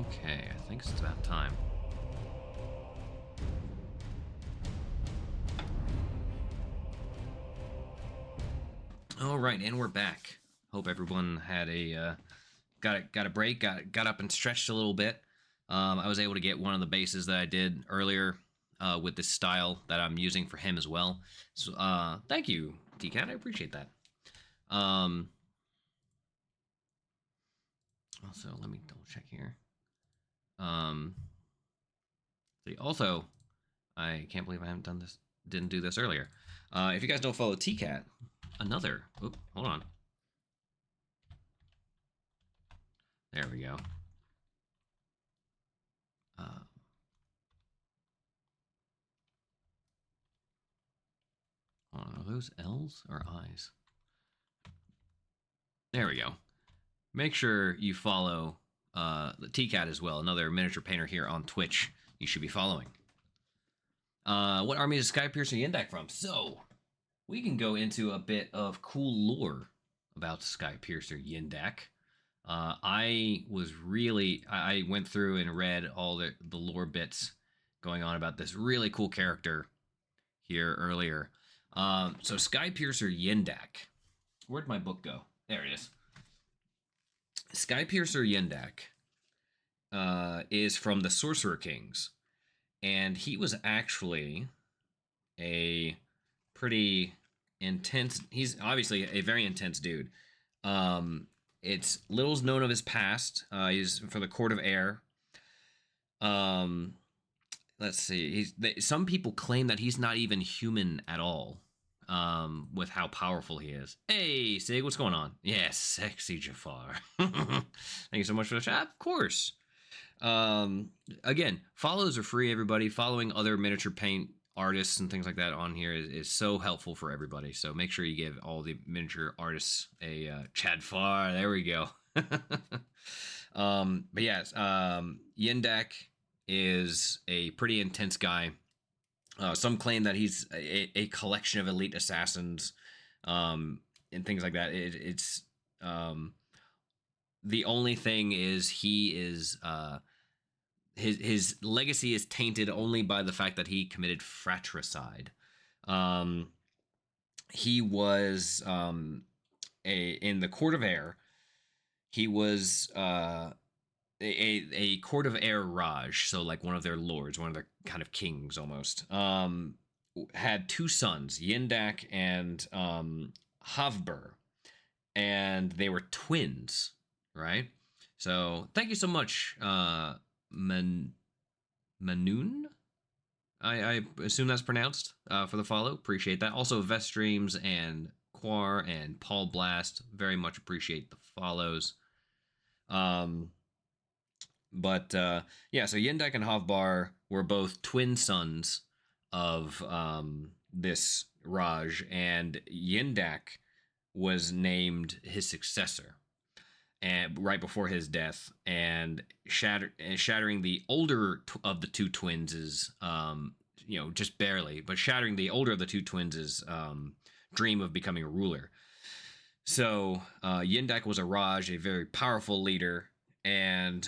Okay, I think it's about time. All right, and we're back. Hope everyone had a got a break, got up and stretched a little bit. I was able to get one of the bases that I did earlier with this style that I'm using for him as well. So thank you, TCAT. I appreciate that. Also, let me double check here. Also, I can't believe I haven't done this. Didn't do this earlier. If you guys don't follow TCAT, another. Oop, hold on. There we go. Are those L's or I's? There we go. Make sure you follow the TCAT as well, another miniature painter here on Twitch you should be following. What army is Skypiercer Yendak from? So, we can go into a bit of cool lore about Skypiercer Yendak. I went through and read all the lore bits going on about this really cool character here earlier. So Skypiercer Yendak. Where'd my book go? There it is. Skypiercer Yendak is from the Sorcerer Kings, and he was actually a pretty intense. He's obviously a very intense dude. It's little's known of his past. He's from the Court of Air. Let's see. Some people claim that he's not even human at all. With how powerful he is. Hey, Sig, what's going on? Yes, sexy Jafar. Thank you so much for the chat. Of course. Again, follows are free, everybody. Following other miniature paint artists and things like that on here is so helpful for everybody. So make sure you give all the miniature artists a Chad Far. There we go. But yes, Yendak is a pretty intense guy. Some claim that he's a collection of elite assassins and things like that. It's the only thing is he is his legacy is tainted only by the fact that he committed fratricide. He was in the Court of Air. He was a Court of Air Raj, so like one of their lords, one of their kind of kings almost. Had two sons, Yendak and Havbur, and they were twins, right? So thank you so much, Manoon. I assume that's pronounced for the follow. Appreciate that. Also, Vestreams and Quar and Paul Blast, very much appreciate the follows. But yeah, so Yendak and Havbar were both twin sons of this Raj, and Yendak was named his successor, and right before his death, and shattering the older of the two twins is, just barely, but shattering the older of the two twins is dream of becoming a ruler. So Yendak was a Raj, a very powerful leader, and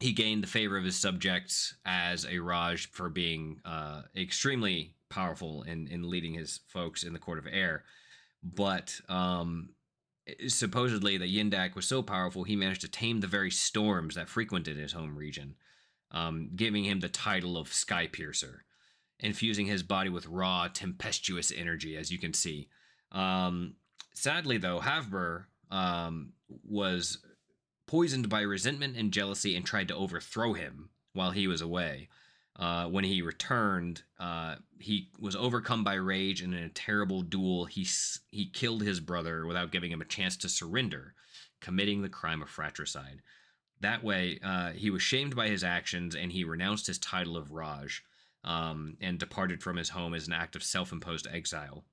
he gained the favor of his subjects as a Raj for being extremely powerful in leading his folks in the Court of Air. But supposedly that Yendak was so powerful, he managed to tame the very storms that frequented his home region, giving him the title of Skypiercer, infusing his body with raw, tempestuous energy, as you can see. Sadly, though, Havbur was poisoned by resentment and jealousy and tried to overthrow him while he was away. When he returned, he was overcome by rage, and in a terrible duel, he killed his brother without giving him a chance to surrender, committing the crime of fratricide. That way, he was shamed by his actions, and he renounced his title of Raj, and departed from his home as an act of self-imposed exile.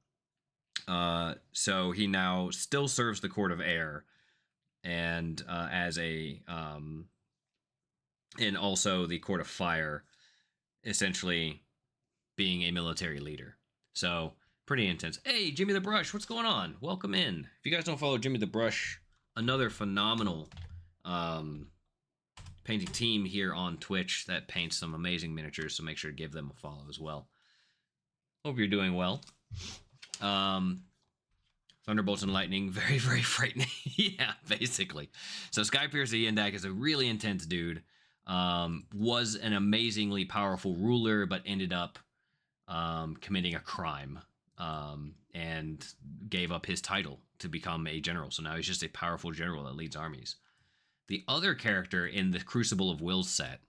So he now still serves the Court of Air, and as a and also the Court of Fire, essentially being a military leader. So pretty intense. Hey, Jimmy the Brush, what's going on? Welcome in. If you guys don't follow Jimmy the Brush, another phenomenal painting team here on Twitch that paints some amazing miniatures, so make sure to give them a follow as well. Hope you're doing well. Thunderbolts and lightning, very, very frightening. Yeah, basically. So Skypiercer Yendak is a really intense dude. Was an amazingly powerful ruler, but ended up committing a crime and gave up his title to become a general. So now he's just a powerful general that leads armies. The other character in the Crucible of Wills set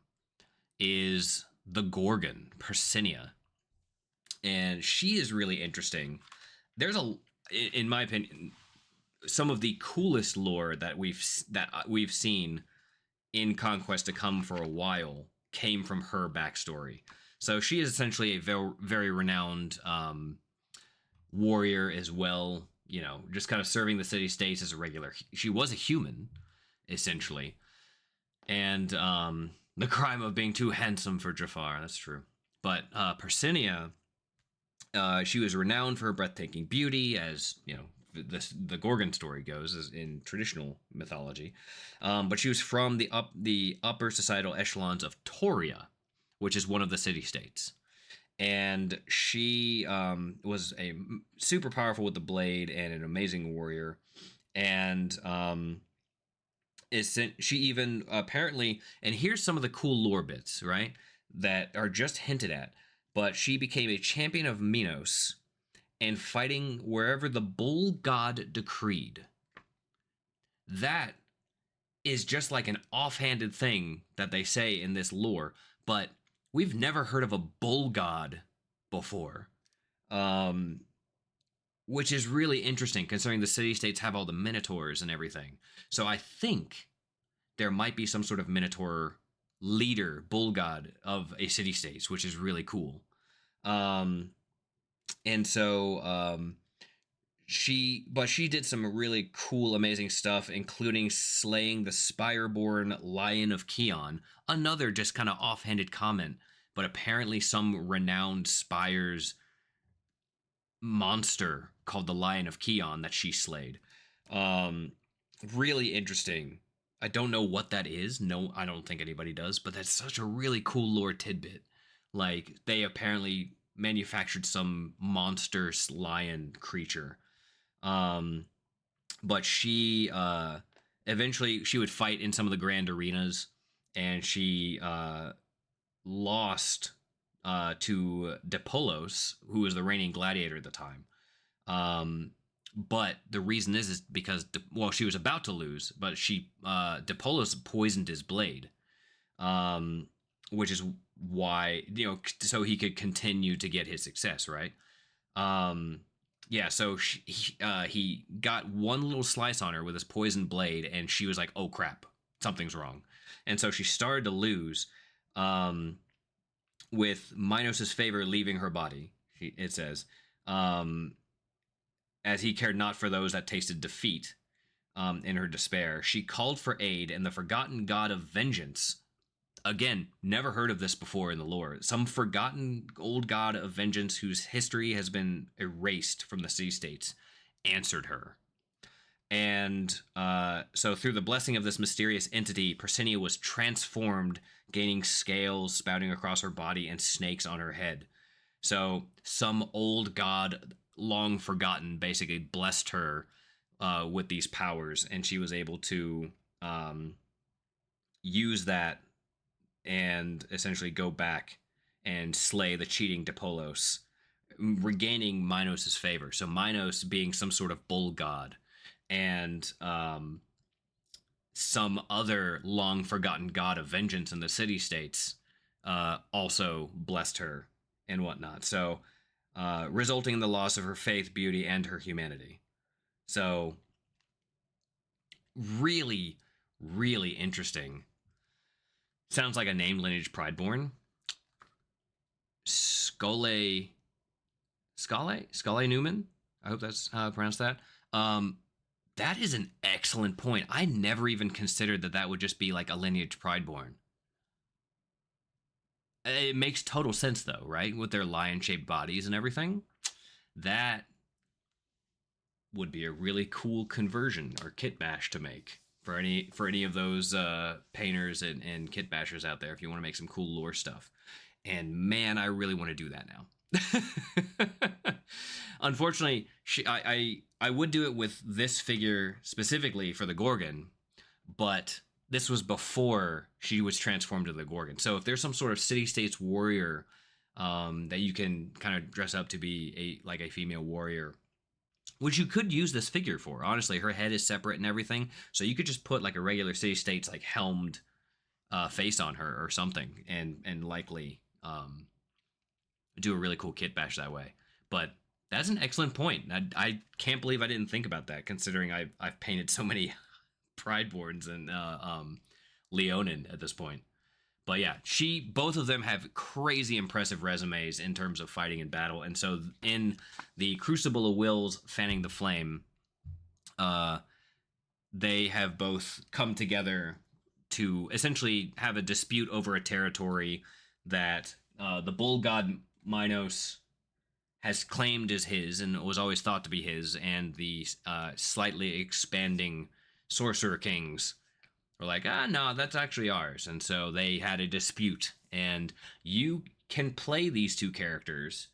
is the Gorgon, Persinia. And she is really interesting. There's in my opinion, some of the coolest lore that we've seen in Conquest to come for a while came from her backstory. So she is essentially a very, very renowned warrior as well, you know, just kind of serving the city-states as a regular. She was a human, essentially. And the crime of being too handsome for Jafar, that's true. But Persinia, she was renowned for her breathtaking beauty, as, you know, the Gorgon story goes, as in traditional mythology. But she was from the upper societal echelons of Toria, which is one of the city-states. And she was a super powerful with the blade and an amazing warrior. And she even apparently, and here's some of the cool lore bits, right, that are just hinted at. But she became a champion of Minos and fighting wherever the bull god decreed. That is just like an offhanded thing that they say in this lore, but we've never heard of a bull god before, which is really interesting considering the city-states have all the minotaurs and everything. So I think there might be some sort of minotaur leader, bull god of a city-states, which is really cool. And so she did some really cool, amazing stuff, including slaying the Spireborn Lion of Kion. Another just kind of offhanded comment, but apparently some renowned Spire's monster called the Lion of Kion that she slayed. Really interesting. I don't know what that is. No, I don't think anybody does, but that's such a really cool lore tidbit. Like, they apparently manufactured some monster lion creature. But she eventually she would fight in some of the grand arenas, and she lost to Depolos, who was the reigning gladiator at the time. But the reason is because, she was about to lose, but Depolos poisoned his blade, which is why, you know, so he could continue to get his success, right? So he got one little slice on her with his poisoned blade, and she was like, oh crap, something's wrong. And so she started to lose, with Minos' favor leaving her body, it says, as he cared not for those that tasted defeat. In her despair, she called for aid, and the forgotten god of vengeance, again, never heard of this before in the lore, some forgotten old god of vengeance whose history has been erased from the city-states, answered her. And so through the blessing of this mysterious entity, Persinia was transformed, gaining scales spouting across her body and snakes on her head. So some old god, long forgotten, basically blessed her with these powers, and she was able to use that and essentially go back and slay the cheating Depolos, regaining Minos' favor. So Minos being some sort of bull god, and some other long forgotten god of vengeance in the city-states also blessed her and whatnot. So resulting in the loss of her faith, beauty, and her humanity. So really, really interesting. Sounds like a name lineage Prideborn. Skole Newman? I hope that's how I pronounce that. That is an excellent point. I never even considered that would just be like a lineage Prideborn. It makes total sense, though, right? With their lion-shaped bodies and everything. That would be a really cool conversion or kit bash to make. for any of those painters and kit bashers out there, if you want to make some cool lore stuff. And man, I really want to do that now. Unfortunately, I would do it with this figure specifically for the Gorgon, but this was before she was transformed to the Gorgon. So if there's some sort of city states warrior that you can kind of dress up to be a female warrior, which you could use this figure for. Honestly, her head is separate and everything, so you could just put like a regular city states like helmed face on her or something, and likely do a really cool kit bash that way. But that's an excellent point. I can't believe I didn't think about that, considering I've painted so many Prideborns and Leonin at this point. But yeah, both of them have crazy impressive resumes in terms of fighting in battle. And so in the Crucible of Wills Fanning the Flame, they have both come together to essentially have a dispute over a territory that the bull god Minos has claimed as his and was always thought to be his, and the slightly expanding Sorcerer Kings were like, no, that's actually ours. And so they had a dispute, and you can play these two characters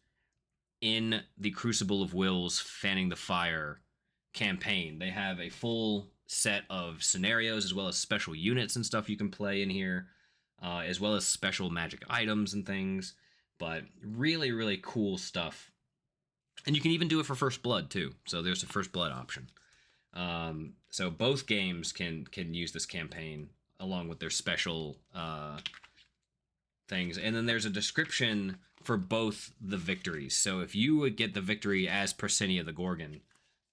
in the Crucible of Wills Fanning the Fire campaign. They have a full set of scenarios as well as special units and stuff you can play in here, as well as special magic items and things. But really, really cool stuff. And you can even do it for First Blood too. So there's a First Blood option. So both games can use this campaign along with their special things. And then there's a description for both the victories. So if you would get the victory as Persinia the Gorgon,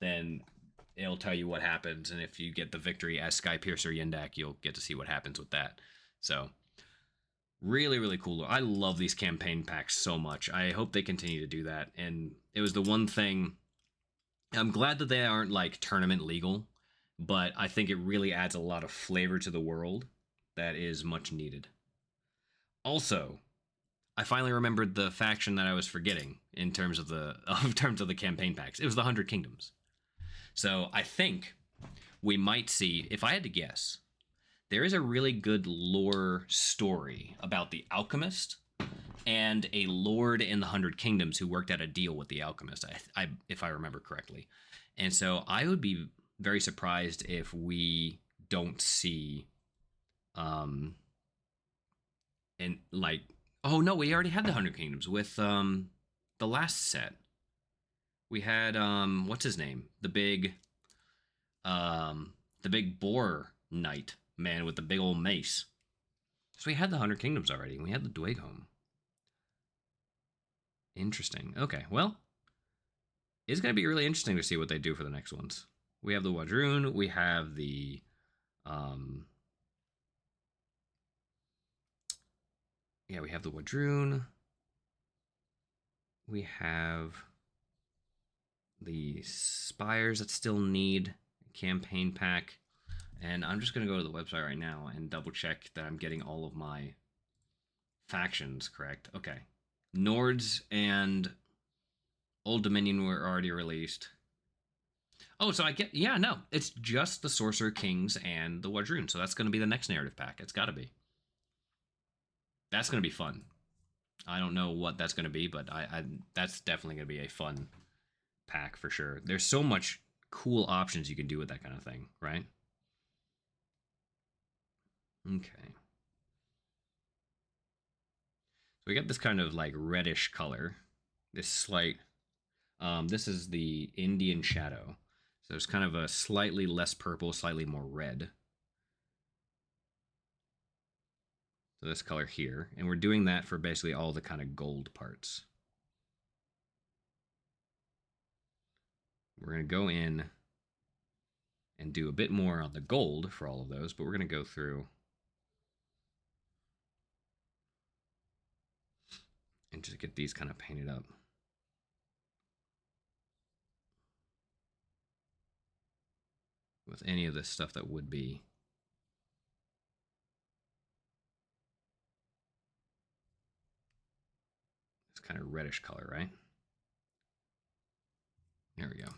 then it'll tell you what happens. And if you get the victory as Skypiercer Yendak, you'll get to see what happens with that. So really, really cool. I love these campaign packs so much. I hope they continue to do that. And it was the one thing, I'm glad that they aren't like tournament legal, but I think it really adds a lot of flavor to the world that is much needed. Also, I finally remembered the faction that I was forgetting in terms of the campaign packs. It was the 100 Kingdoms. So I think we might see, if I had to guess, there is a really good lore story about the Alchemist and a lord in the 100 Kingdoms who worked out a deal with the Alchemist, if I remember correctly. And so I would be very surprised if we don't see, and like, oh no, we already had the 100 Kingdoms with the last set. We had what's his name? The big boar knight man with the big old mace. So we had the 100 Kingdoms already. We had the Dweghom. Interesting. Okay, well, it's going to be really interesting to see what they do for the next ones. We have the Wadroon. We have the we have the Wadroon. We have the Spires that still need a campaign pack. And I'm just going to go to the website right now and double check that I'm getting all of my factions correct. Okay. Nords and Old Dominion were already released. Oh, so no, it's just the Sorcerer Kings and the Wadroon. So that's going to be the next narrative pack. It's got to be. That's going to be fun. I don't know what that's going to be, but that's definitely going to be a fun pack for sure. There's so much cool options you can do with that kind of thing, right? Okay. So we got this kind of like reddish color. This slight, this is the Indian Shadow. So it's kind of a slightly less purple, slightly more red. So this color here. And we're doing that for basically all the kind of gold parts. We're going to go in and do a bit more on the gold for all of those, but we're going to go through and just get these kind of painted up. With any of this stuff that would be. It's kind of reddish color, right? There we go.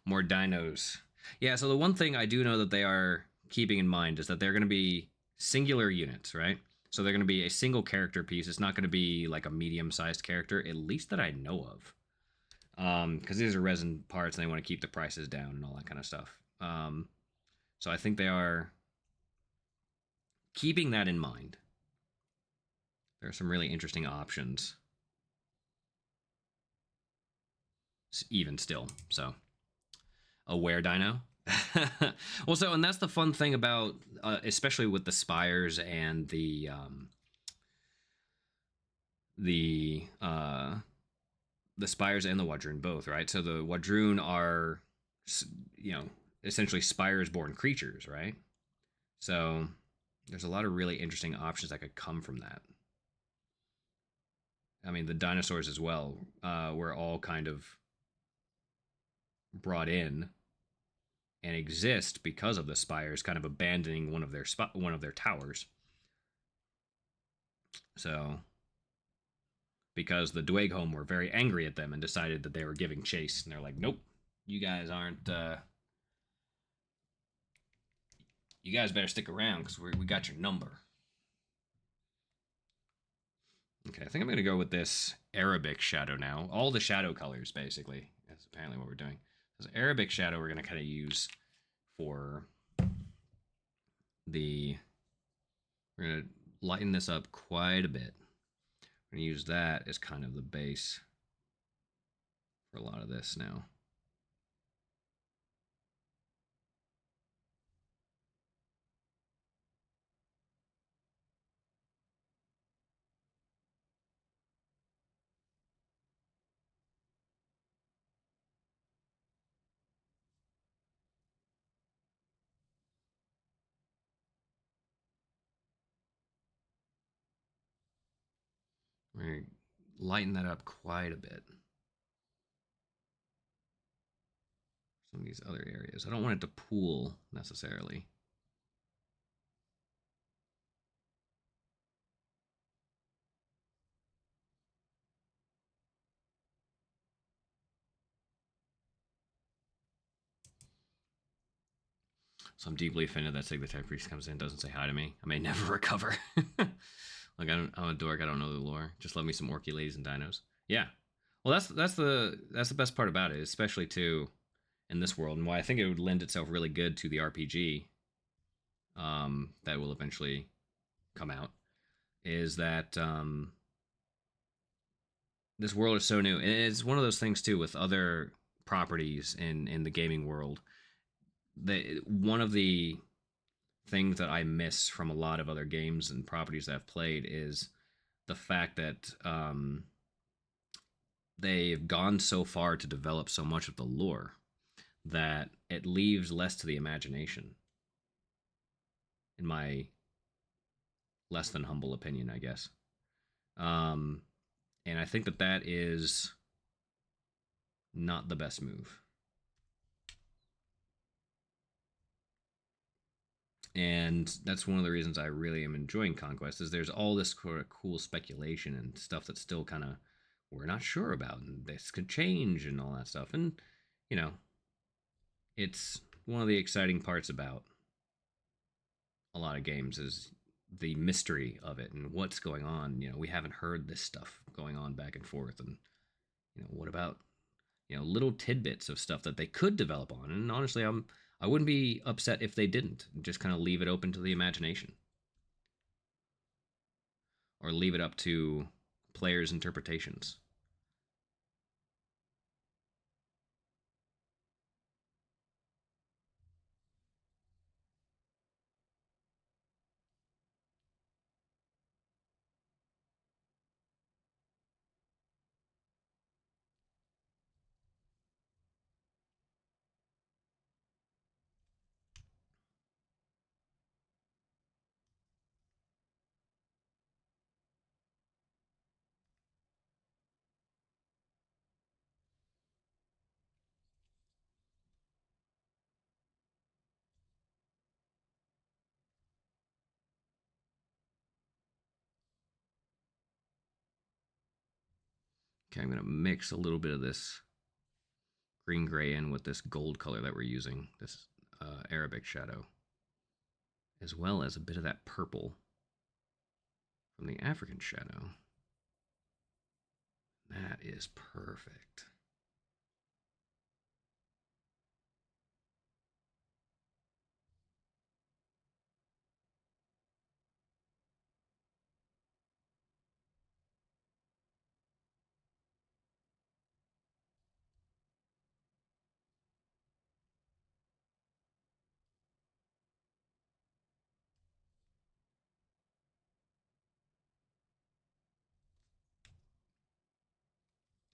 More dinos. Yeah, so the one thing I do know that they are keeping in mind is that they're going to be singular units, right? So they're going to be a single character piece. It's not going to be like a medium-sized character, at least that I know of. Because these are resin parts and they want to keep the prices down and all that kind of stuff. So I think they are keeping that in mind. There are some really interesting options, even still. So, a were dino. Well, so and that's the fun thing about, especially with the spires and the the spires and the wadroon both, right? So the wadroon are, you know, essentially spires born creatures, right? So there's a lot of really interesting options that could come from that. I mean, the dinosaurs as well were all kind of brought in and exist because of the spires kind of abandoning one of their towers. So because the Dweghome were very angry at them and decided that they were giving chase, and they're like, "Nope, you guys aren't. You guys better stick around because we got your number." Okay, I think I'm gonna go with this Arabic shadow now. All the shadow colors, basically. That's apparently what we're doing. This Arabic shadow we're gonna kind of use for the. We're gonna lighten this up quite a bit. We're gonna use that as kind of the base for a lot of this now. We're gonna lighten that up quite a bit. Some of these other areas. I don't want it to pool necessarily. So I'm deeply offended that Sigma-type priest comes in, doesn't say hi to me. I may never recover. Like I'm a dork. I don't know the lore. Just love me some orky ladies and dinos. Yeah. Well, that's the best part about it, especially too in this world, and why I think it would lend itself really good to the RPG that will eventually come out. Is that this world is so new, and it's one of those things too with other properties in the gaming world. One of the things that I miss from a lot of other games and properties that I've played is the fact that they've gone so far to develop so much of the lore that it leaves less to the imagination, in my less than humble opinion, I guess. Um, and I think that that is not the best move. And that's one of the reasons I really am enjoying Conquest is there's all this sort of cool speculation and stuff that's still kind of we're not sure about, and this could change and all that stuff. And you know, it's one of the exciting parts about a lot of games is the mystery of it and what's going on. You know, we haven't heard this stuff going on back and forth, and you know, what about little tidbits of stuff that they could develop on? And honestly, I wouldn't be upset if they didn't. Just kind of leave it open to the imagination, or leave it up to players' interpretations. Okay, I'm going to mix a little bit of this green gray in with this gold color that we're using, this Arabic shadow. as well as a bit of that purple from the African shadow. That is perfect.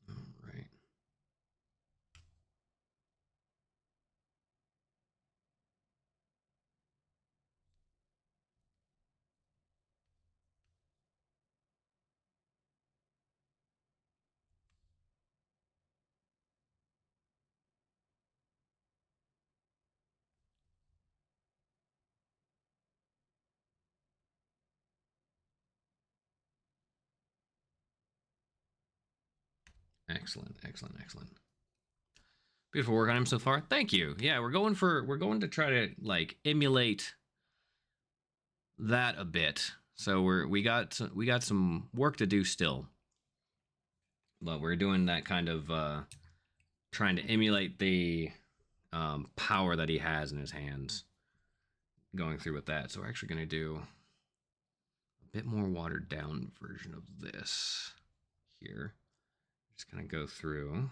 All right. Excellent, excellent, excellent. Beautiful work on him so far. Thank you. Yeah, we're going to try to like emulate that a bit. So we got some work to do still. But we're doing that kind of trying to emulate the power that he has in his hands, going through with that. So we're actually going to do a bit more watered down version of this here. Just kind of go through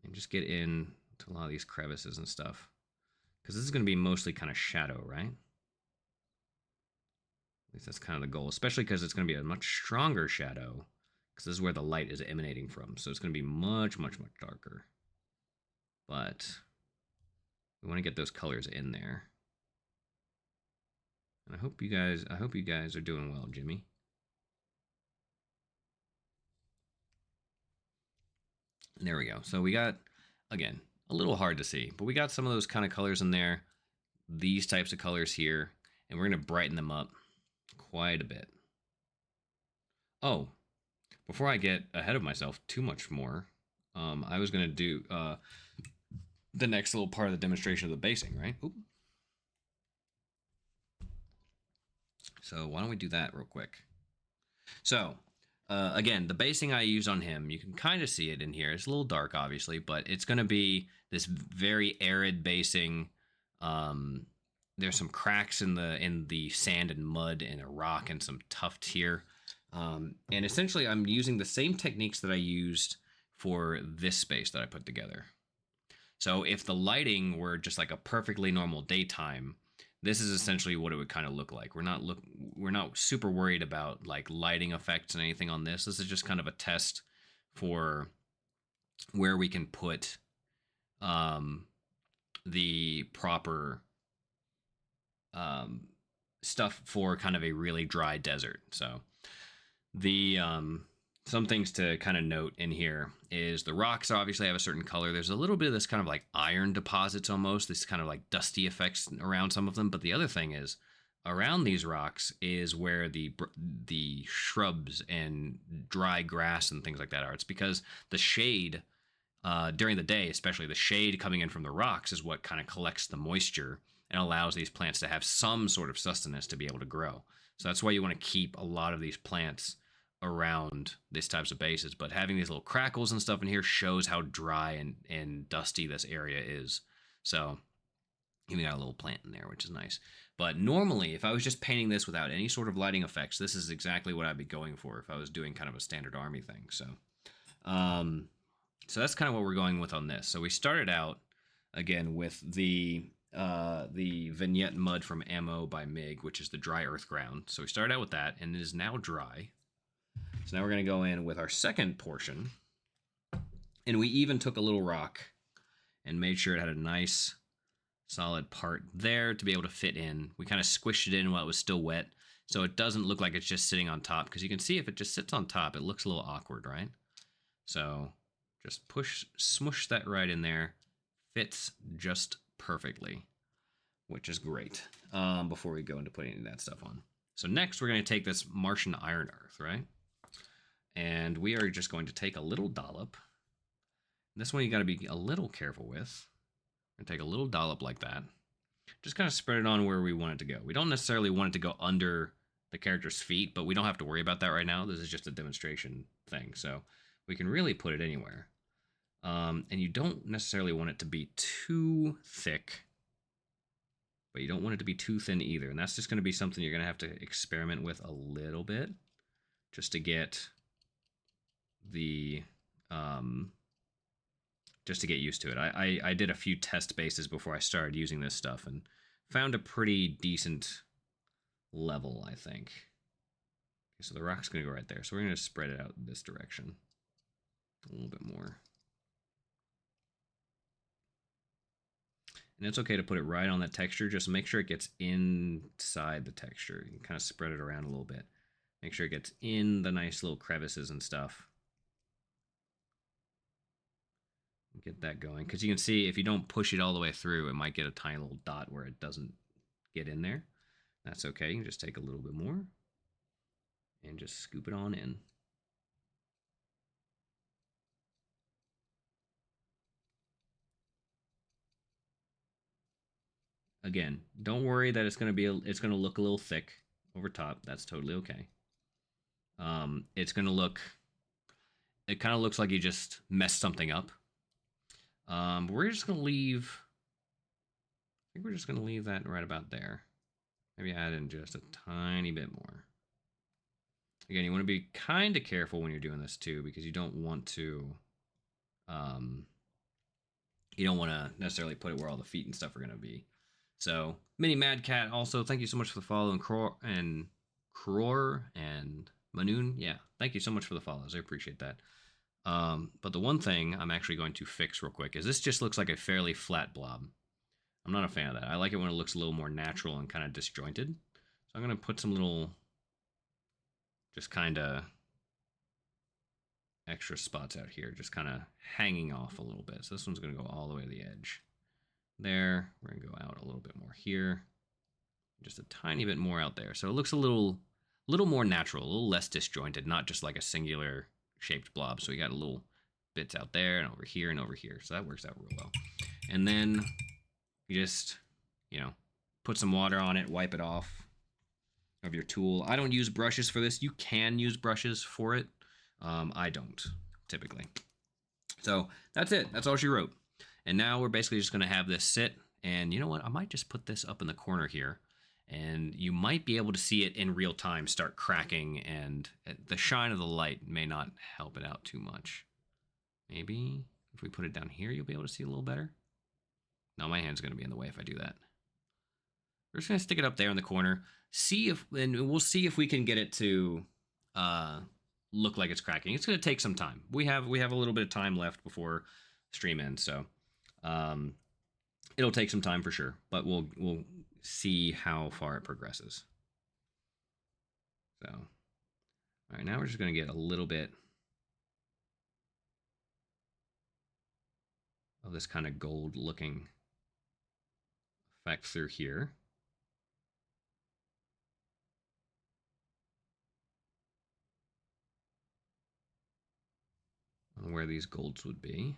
and just get in to a lot of these crevices and stuff, because this is going to be mostly kind of shadow, right? At least that's kind of the goal, especially because it's going to be a much stronger shadow, because this is where the light is emanating from. So it's going to be much, much, much darker. But we want to get those colors in there. And I hope you guys are doing well, Jimmy. And there we go. So we got, again, a little hard to see, but we got some of those kind of colors in there, these types of colors here, and we're going to brighten them up quite a bit. Oh, before I get ahead of myself too much more, I was going to do the next little part of the demonstration of the basing, right? Oop. So why don't we do that real quick? So again, the basing I use on him, you can kind of see it in here. It's a little dark, obviously, but it's going to be this very arid basing. There's some cracks in the sand and mud and a rock and some tuft here. And essentially, I'm using the same techniques that I used for this space that I put together. So if the lighting were just like a perfectly normal daytime, this is essentially what it would kind of look like. We're not super worried about like lighting effects and anything on this. This is just kind of a test for where we can put the proper stuff for kind of a really dry desert. So the some things to kind of note in here is the rocks obviously have a certain color. There's a little bit of this kind of like iron deposits almost, this kind of like dusty effects around some of them. But the other thing is around these rocks is where the shrubs and dry grass and things like that are. It's because the shade during the day, especially the shade coming in from the rocks, is what kind of collects the moisture and allows these plants to have some sort of sustenance to be able to grow. So that's why you want to keep a lot of these plants around these types of bases. But having these little crackles and stuff in here shows how dry and dusty this area is. So even got a little plant in there, which is nice. But normally, if I was just painting this without any sort of lighting effects, this is exactly what I'd be going for if I was doing kind of a standard army thing. So that's kind of what we're going with on this. So we started out again with the vignette mud from Ammo by MIG, which is the dry earth ground. So we started out with that, and it is now dry. So now we're going to go in with our second portion, and we even took a little rock and made sure it had a nice solid part there to be able to fit in. We kind of squished it in while it was still wet, so it doesn't look like it's just sitting on top, because you can see if it just sits on top, it looks a little awkward, right? So just smush that right in there. Fits just perfectly, which is great. Before we go into putting that stuff on. So next we're going to take this Martian iron earth, right? And we are just going to take a little dollop. This one you got to be a little careful with. And take a little dollop like that. just kind of spread it on where we want it to go. We don't necessarily want it to go under the character's feet, but we don't have to worry about that right now. This is just a demonstration thing, so we can really put it anywhere. And you don't necessarily want it to be too thick, but you don't want it to be too thin either. And that's just going to be something you're going to have to experiment with a little bit just to get the just to get used to it. I did a few test bases before I started using this stuff and found a pretty decent level, I think. Okay, so the rock's going to go right there. So we're going to spread it out in this direction a little bit more. And it's okay to put it right on that texture. Just make sure it gets inside the texture. You can kind of spread it around a little bit. Make sure it gets in the nice little crevices and stuff. Get that going. Because you can see if you don't push it all the way through, it might get a tiny little dot where it doesn't get in there. That's okay. You can just take a little bit more and just scoop it on in. Again, don't worry that it's going to look a little thick over top. That's totally okay. It's going to look, it kind of looks like you just messed something up. We're just going to leave, I think we're just going to leave that right about there. Maybe add in just a tiny bit more. Again, you want to be kind of careful when you're doing this too, because you don't want to, necessarily put it where all the feet and stuff are going to be. So, Mini Mad Cat also, thank you so much for the follow, and Cror and Manoon, yeah, thank you so much for the follows. I appreciate that. But the one thing I'm actually going to fix real quick is this just looks like a fairly flat blob. I'm not a fan of that. I like it when it looks a little more natural and kind of disjointed. So I'm going to put some little, just kind of extra spots out here, just kind of hanging off a little bit. So this one's going to go all the way to the edge. There, we're going to go out a little bit more here. Just a tiny bit more out there. So it looks a little more natural, a little less disjointed, not just like a singular shaped blob. So we got a little bits out there and over here and over here. So that works out real well. And then you just, put some water on it, wipe it off of your tool. I don't use brushes for this. You can use brushes for it. I don't, typically. So that's it. That's all she wrote. And now we're basically just going to have this sit. And you know what? I might just put this up in the corner here. And you might be able to see it in real time start cracking. And the shine of the light may not help it out too much. Maybe if we put it down here, you'll be able to see a little better. No, my hand's going to be in the way if I do that. We're just going to stick it up there in the corner. And we'll see if we can get it to look like it's cracking. It's going to take some time. We have a little bit of time left before stream ends, so it'll take some time for sure. But we'll see how far it progresses. So, all right, now we're just going to get a little bit of this kind of gold-looking effect through here. On where these golds would be.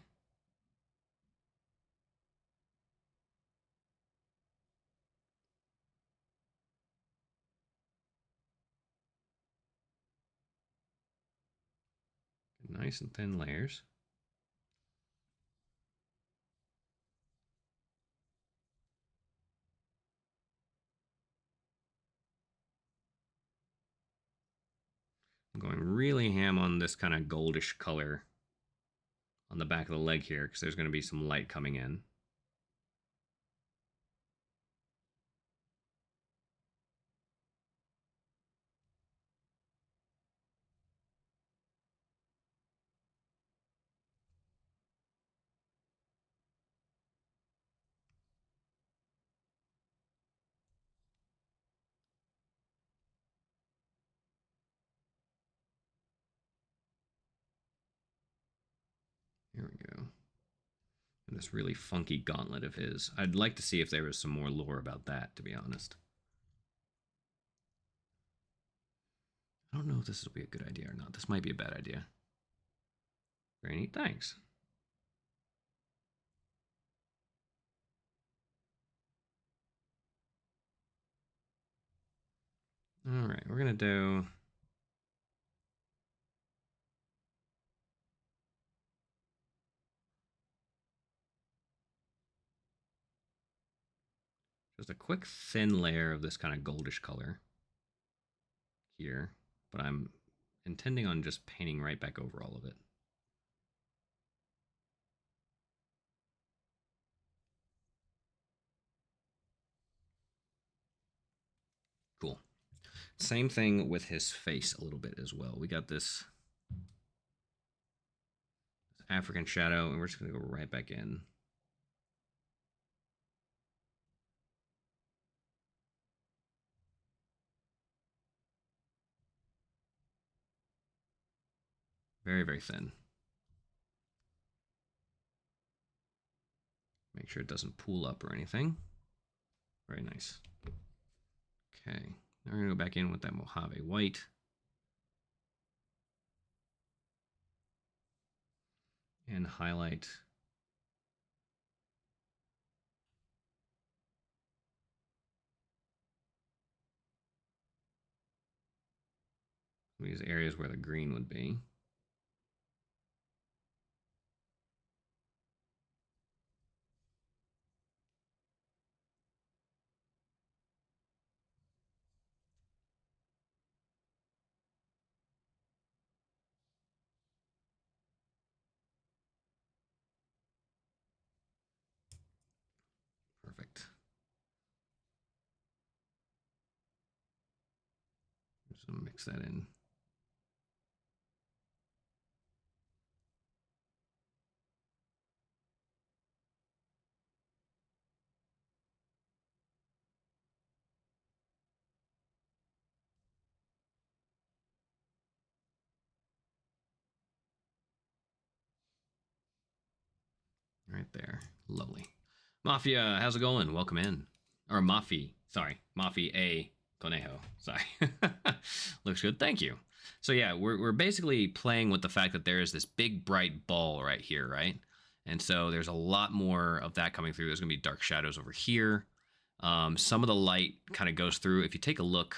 Nice and thin layers. I'm going really ham on this kind of goldish color on the back of the leg here because there's going to be some light coming in. Here we go. And this really funky gauntlet of his. I'd like to see if there was some more lore about that, to be honest. I don't know if this will be a good idea or not. This might be a bad idea. Very neat, thanks. All right, we're gonna do. Just a quick thin layer of this kind of goldish color here, but I'm intending on just painting right back over all of it. Cool. Same thing with his face a little bit as well. We got this African shadow, and we're just going to go right back in. Very, very thin. Make sure it doesn't pool up or anything. Very nice. Okay, now we're going to go back in with that Mojave white. And highlight these areas where the green would be. Perfect. Just gonna mix that in. Right there. Lovely. Mafia, how's it going? Welcome in. Or Mafi. Sorry. Mafi A. Conejo. Sorry. Looks good. Thank you. So yeah, we're basically playing with the fact that there is this big bright ball right here, right? And so there's a lot more of that coming through. There's going to be dark shadows over here. Some of the light kind of goes through. If you take a look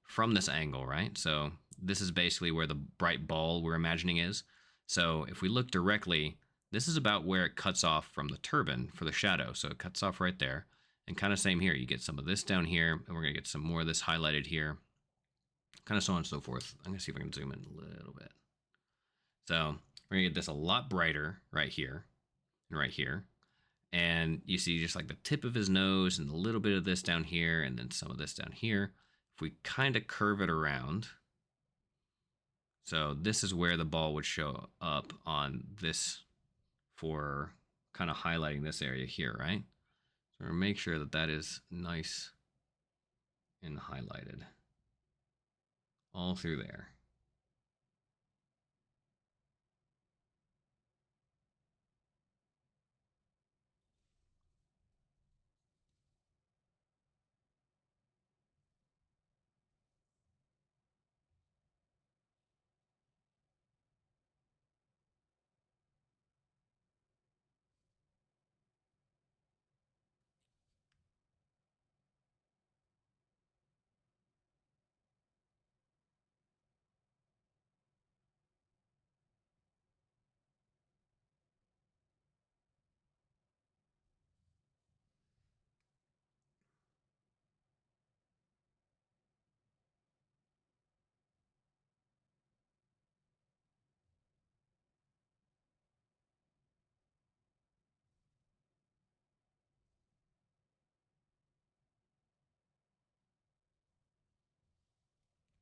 from this angle, right? So this is basically where the bright ball we're imagining is. So if we look directly, this is about where it cuts off from the turban for the shadow. So it cuts off right there. And kind of same here. You get some of this down here, and we're going to get some more of this highlighted here. Kind of so on and so forth. I'm going to see if I can zoom in a little bit. So we're going to get this a lot brighter right here and right here. And you see just like the tip of his nose and a little bit of this down here and then some of this down here. If we kind of curve it around, so this is where the ball would show up on this for kind of highlighting this area here, right? So make sure that that is nice and highlighted all through there.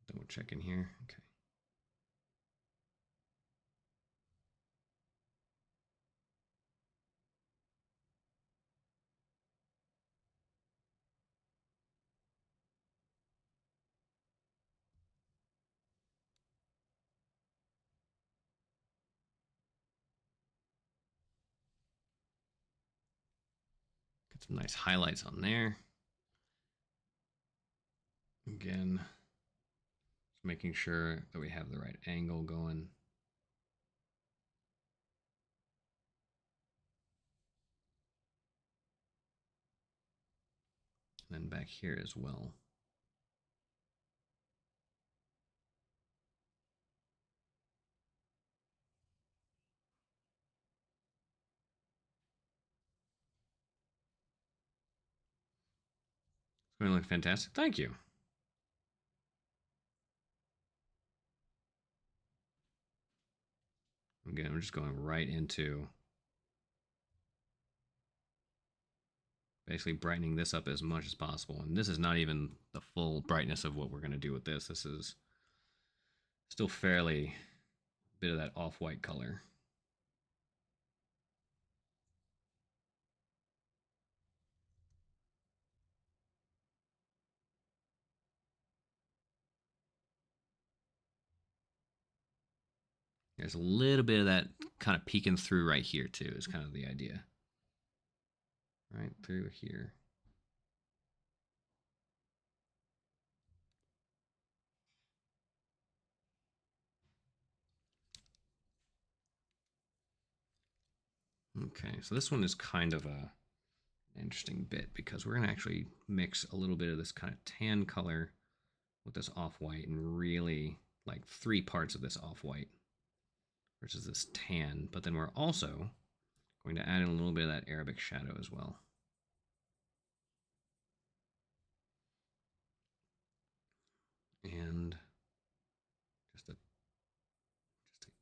Double check in here. Okay. Get some nice highlights on there. Again, just making sure that we have the right angle going. And then back here as well. going to look fantastic. Thank you. Again, we're just going right into basically brightening this up as much as possible. And this is not even the full brightness of what we're going to do with this. This is still fairly a bit of that off-white color. There's a little bit of that kind of peeking through right here too, is kind of the idea. Right through here. Okay, so this one is kind of a interesting bit because we're going to actually mix a little bit of this kind of tan color with this off-white and really like 3 parts of this off-white versus this tan. But then we're also going to add in a little bit of that Arabic shadow as well. And just a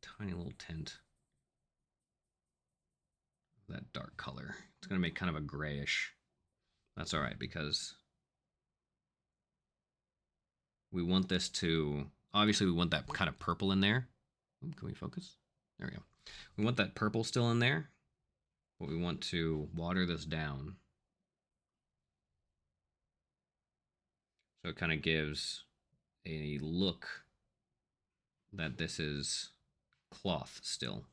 tiny little tint of that dark color. It's going to make kind of a grayish. That's all right because we want this to, obviously we want that kind of purple in there. Can we focus? There we go. We want that purple still in there, but we want to water this down. So it kind of gives a look that this is cloth still.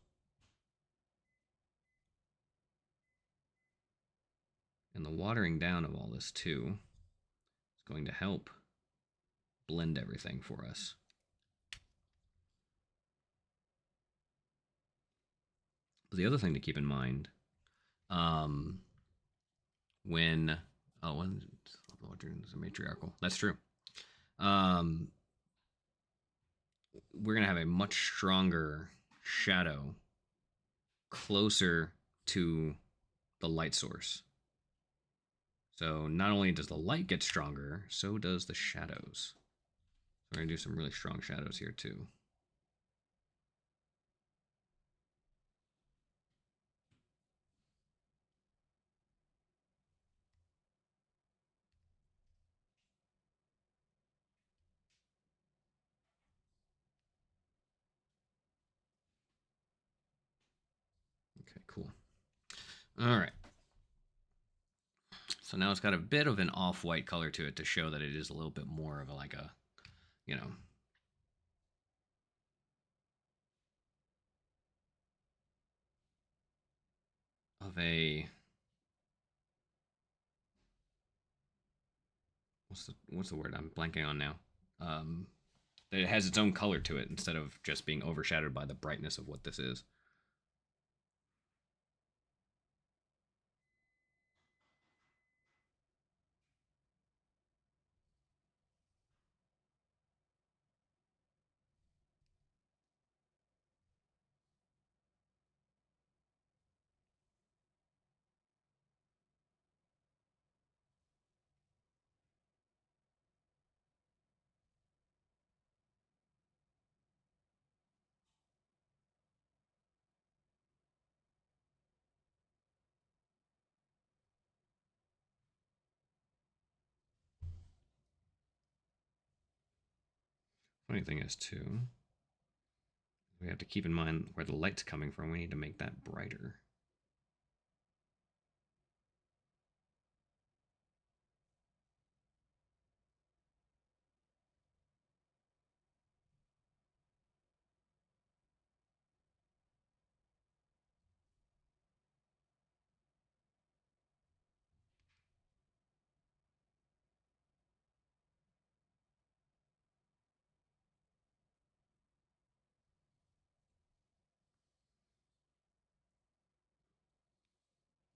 And the watering down of all this too is going to help blend everything for us. But the other thing to keep in mind, when is a matriarchal. That's true. We're gonna have a much stronger shadow closer to the light source. So not only does the light get stronger, so does the shadows. So we're gonna do some really strong shadows here too. Okay, cool. All right. So now it's got a bit of an off-white color to it to show that it is a little bit more of a, like a, you know, of a, what's the word I'm blanking on now? That it has its own color to it instead of just being overshadowed by the brightness of what this is. Funny thing is too, we have to keep in mind where the light's coming from. We need to make that brighter.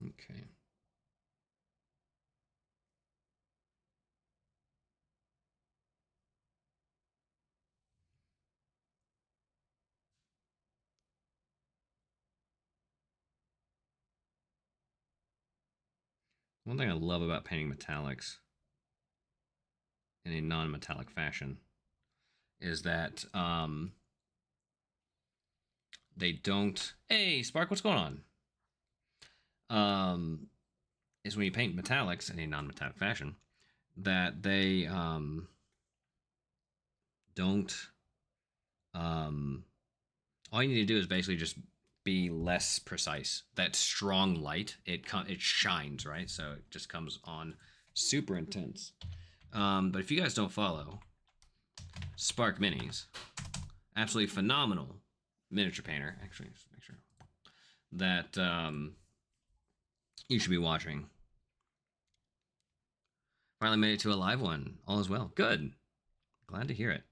Okay. One thing I love about painting metallics in a non-metallic fashion is that they don't. Hey, Spark, what's going on? Is when you paint metallics in a non-metallic fashion that they don't. All you need to do is basically just be less precise. That strong light, it shines, right? So it just comes on super intense. But if you guys don't follow Spark Minis, absolutely phenomenal miniature painter. Actually, just make sure that you should be watching. Finally made it to a live one. All is well. Good. Glad to hear it.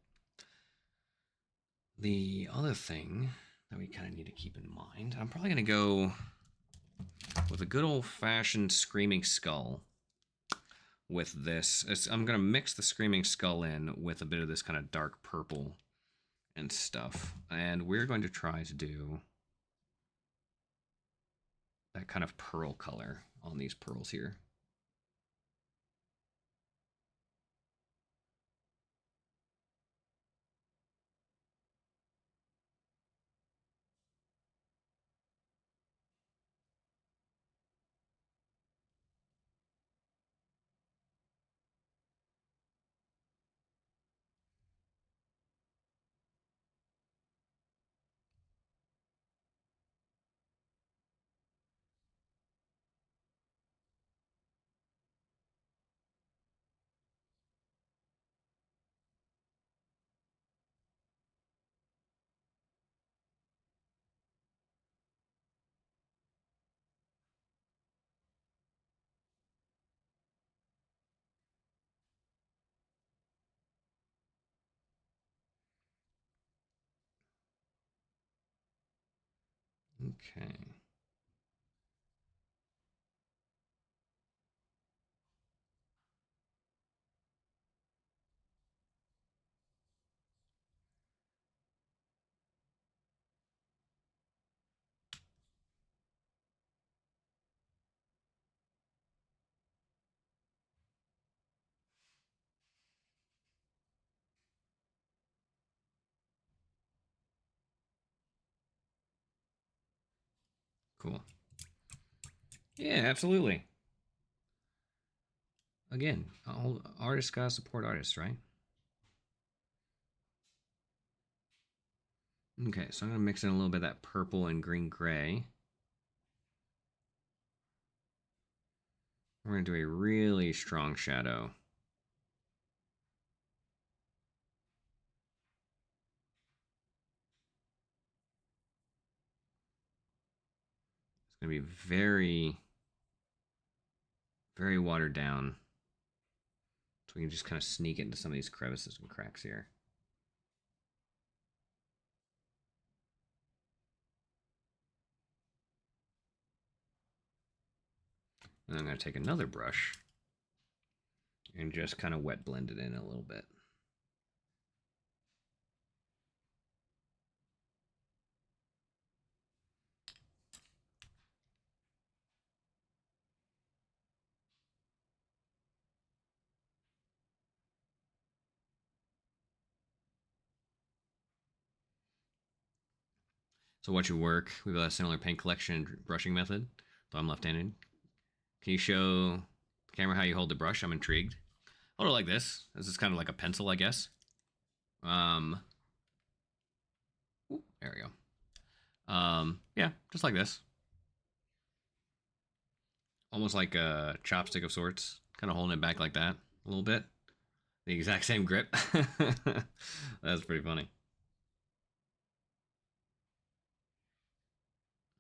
The other thing that we kind of need to keep in mind, I'm probably going to go with a good old-fashioned Screaming Skull with this. I'm going to mix the Screaming Skull in with a bit of this kind of dark purple and stuff. And we're going to try to do that kind of pearl color on these pearls here. Okay. Cool. Yeah, absolutely. Again, all artists gotta support artists, right? Okay, so I'm gonna mix in a little bit of that purple and green gray. We're gonna do a really strong shadow. It's gonna be very, very watered down. So we can just kind of sneak into some of these crevices and cracks here. And I'm gonna take another brush and just kind of wet blend it in a little bit. So watch your work. We have a similar paint collection and brushing method, though I'm left-handed. Can you show the camera how you hold the brush? I'm intrigued. Hold it like this. This is kind of like a pencil, I guess. There we go. Yeah, just like this. Almost like a chopstick of sorts. Kind of holding it back like that a little bit. The exact same grip. That's pretty funny.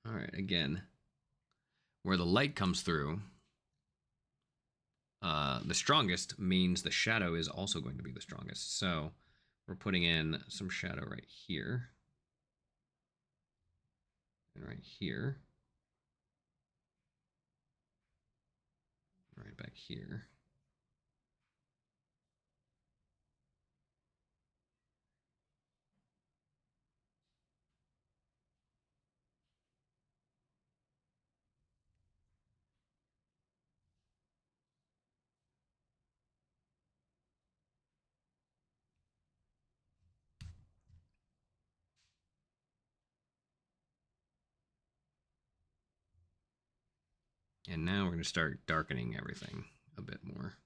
All right, again, where the light comes through, the strongest means the shadow is also going to be the strongest. So we're putting in some shadow right here and right here, right back here. And now we're going to start darkening everything a bit more.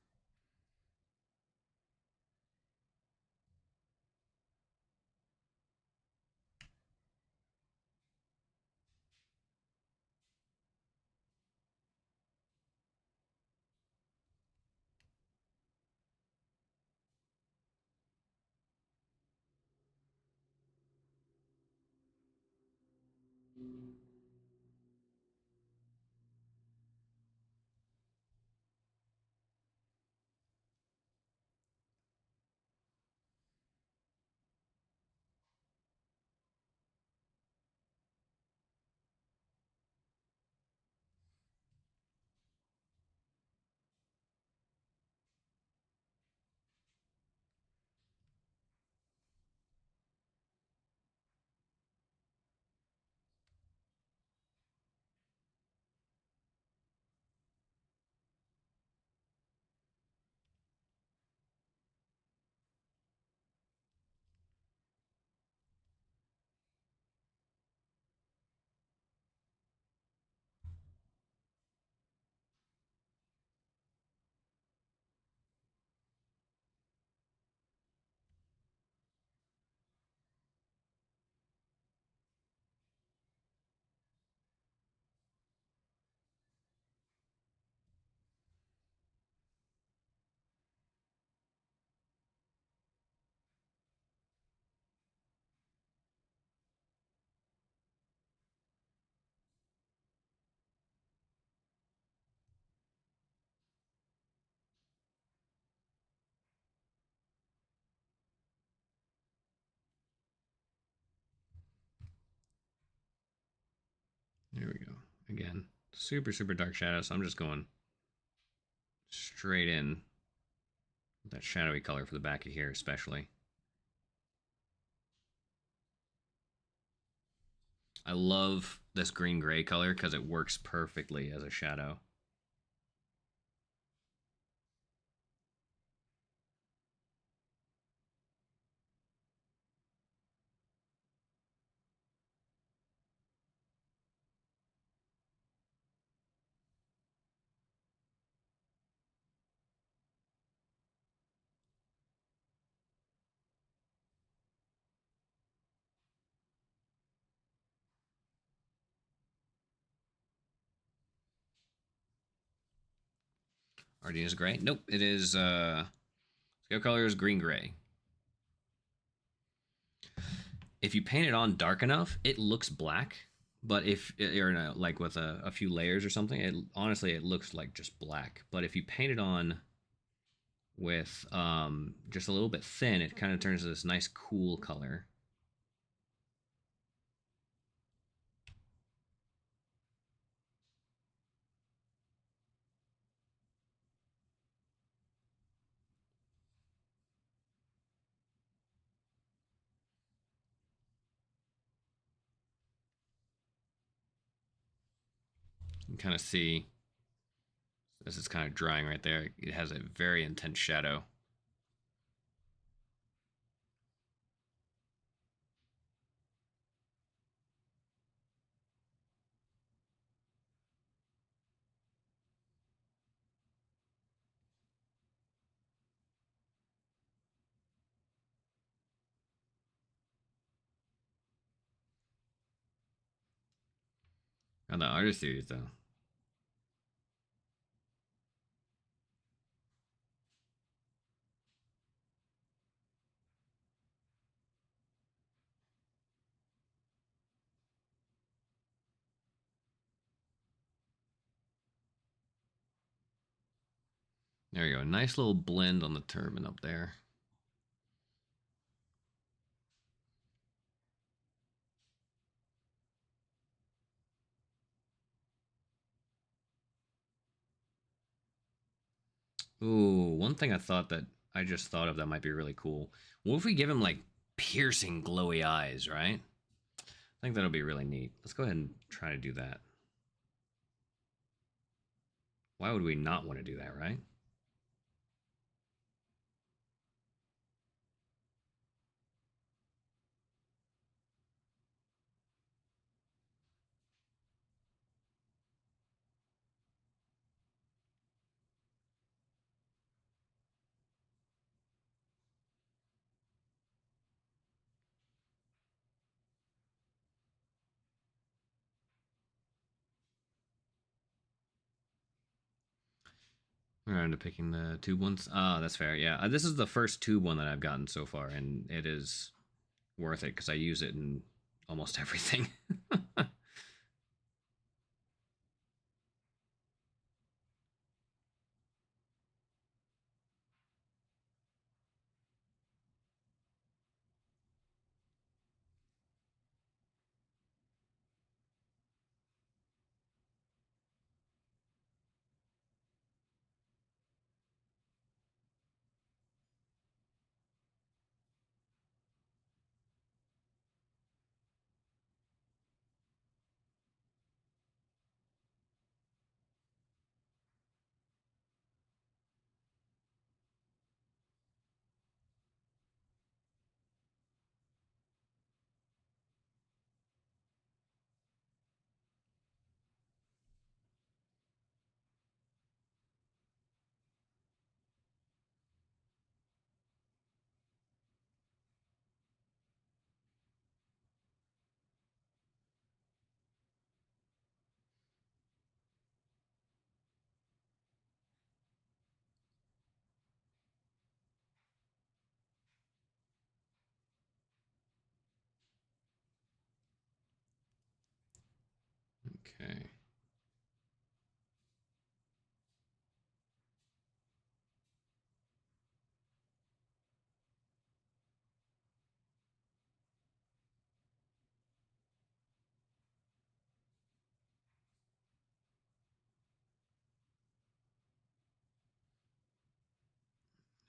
There we go. Again, super, super dark shadow. So I'm just going straight in with that shadowy color for the back of here, especially. I love this green gray color because it works perfectly as a shadow. Ardina's gray? Nope, it is scale color is green gray. If you paint it on dark enough, it looks black. But if or no, like with a few layers or something, it honestly it looks like just black. But if you paint it on with just a little bit thin, it kind of turns to this nice cool color. You can kind of see as it's kind of drying right there, it has a very intense shadow. On the artist series, though. There you go. Nice little blend on the turban up there. Ooh, one thing I just thought of that might be really cool. What if we give him like piercing glowy eyes, right? I think that'll be really neat. Let's go ahead and try to do that. Why would we not want to do that, right? We're on to picking the tube ones. Oh, that's fair. Yeah, this is the first tube one that I've gotten so far, and it is worth it because I use it in almost everything. Okay.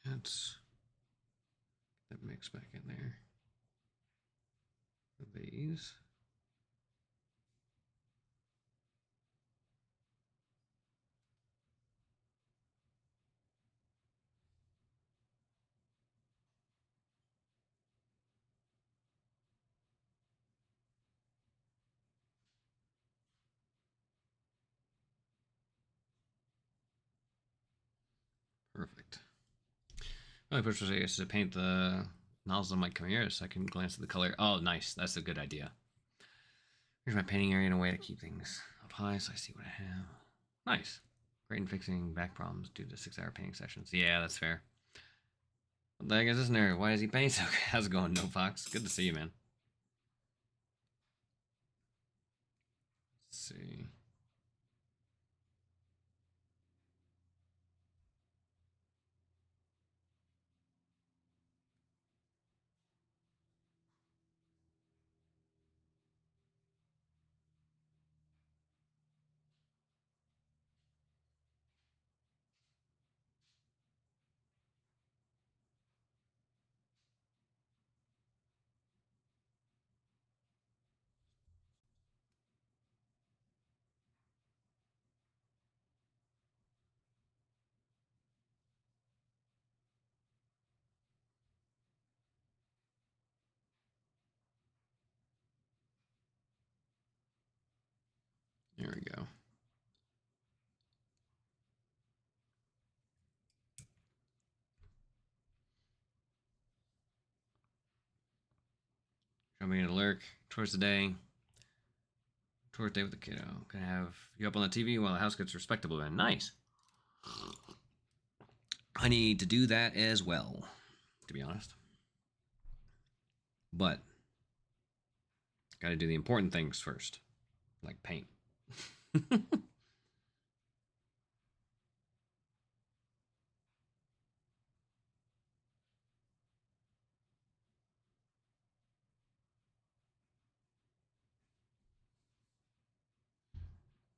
Let's get that mix back in there. These. Perfect. My first was, I guess, to paint the nozzle of my Chimera so I can glance at the color. Oh, nice. That's a good idea. Here's my painting area in a way to keep things up high so I see what I have. Nice. Great in fixing back problems due to 6-hour painting sessions. Yeah, that's fair. What the heck is this nerd? Why is he painting so good? How's it going, No Fox? Good to see you, man. Let's see. There we go. Jumping into lurk towards the day. Towards the day with the kiddo. Gonna have you up on the TV while the house gets respectable and nice. I need to do that as well, to be honest. But gotta do the important things first, like paint.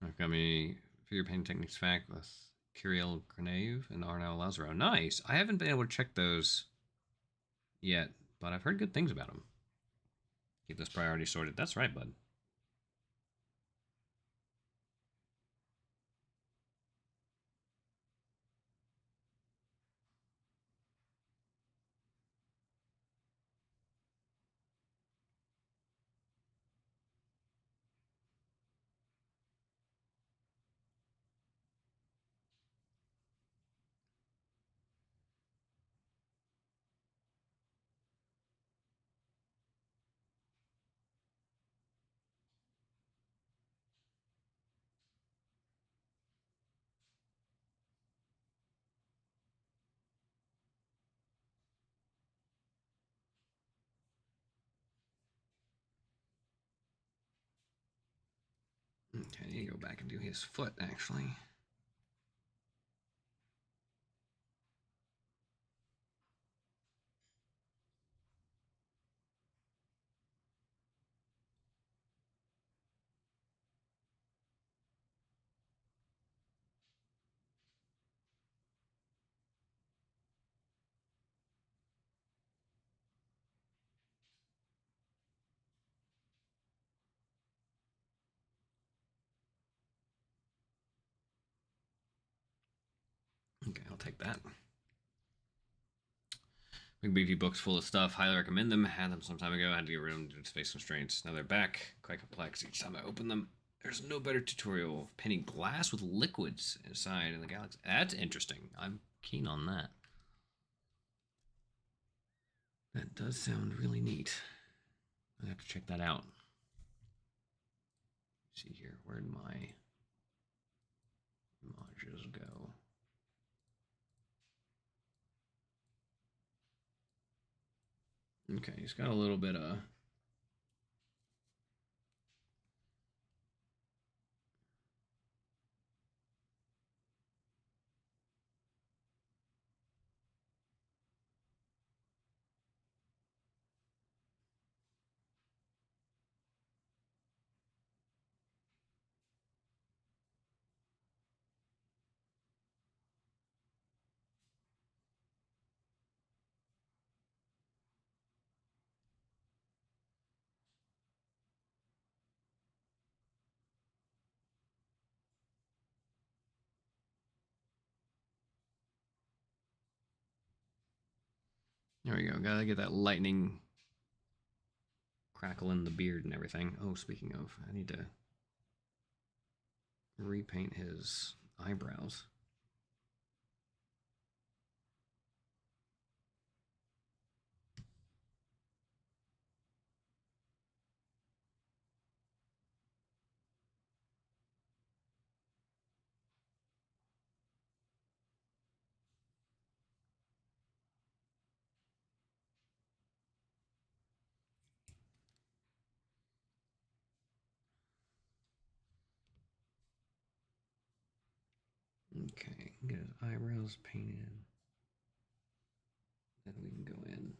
I've got me figure painting techniques fact with Kirill Grenave and Arnel Lazaro. Nice. I haven't been able to check those yet, but I've heard good things about them. Keep this priority sorted. That's right, bud. Okay, I need to go back and do his foot, actually. Okay, I'll take that. Big beefy books full of stuff. Highly recommend them. Had them some time ago. I had to get rid of them due to space constraints. Now they're back. Quite complex each time I open them. There's no better tutorial of painting glass with liquids inside in the galaxy. That's interesting. I'm keen on that. That does sound really neat. I have to check that out. Let's see here, where'd my images go? Okay, he's got a little bit of there we go. Gotta get that lightning crackle in the beard and everything. Oh, speaking of, I need to repaint his eyebrows. Okay, get his eyebrows painted. Then we can go in.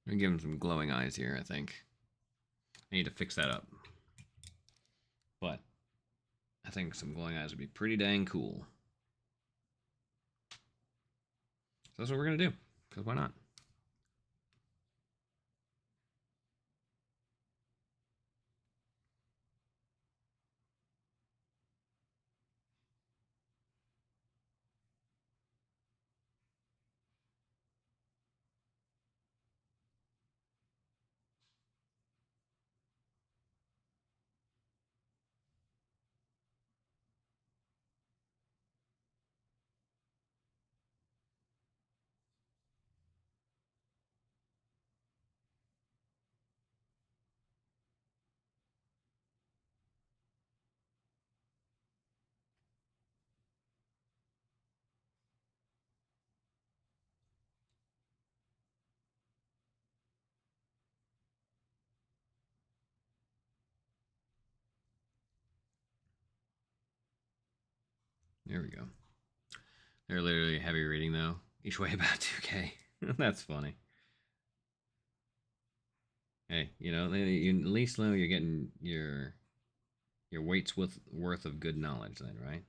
I'm gonna give him some glowing eyes here, I think. I need to fix that up. But I think some glowing eyes would be pretty dang cool. So that's what we're gonna do, because why not? There we go. They're literally heavy reading though. Each way about 2K. That's funny. Hey, you know, you at least know you're getting your weight's worth of good knowledge then, right?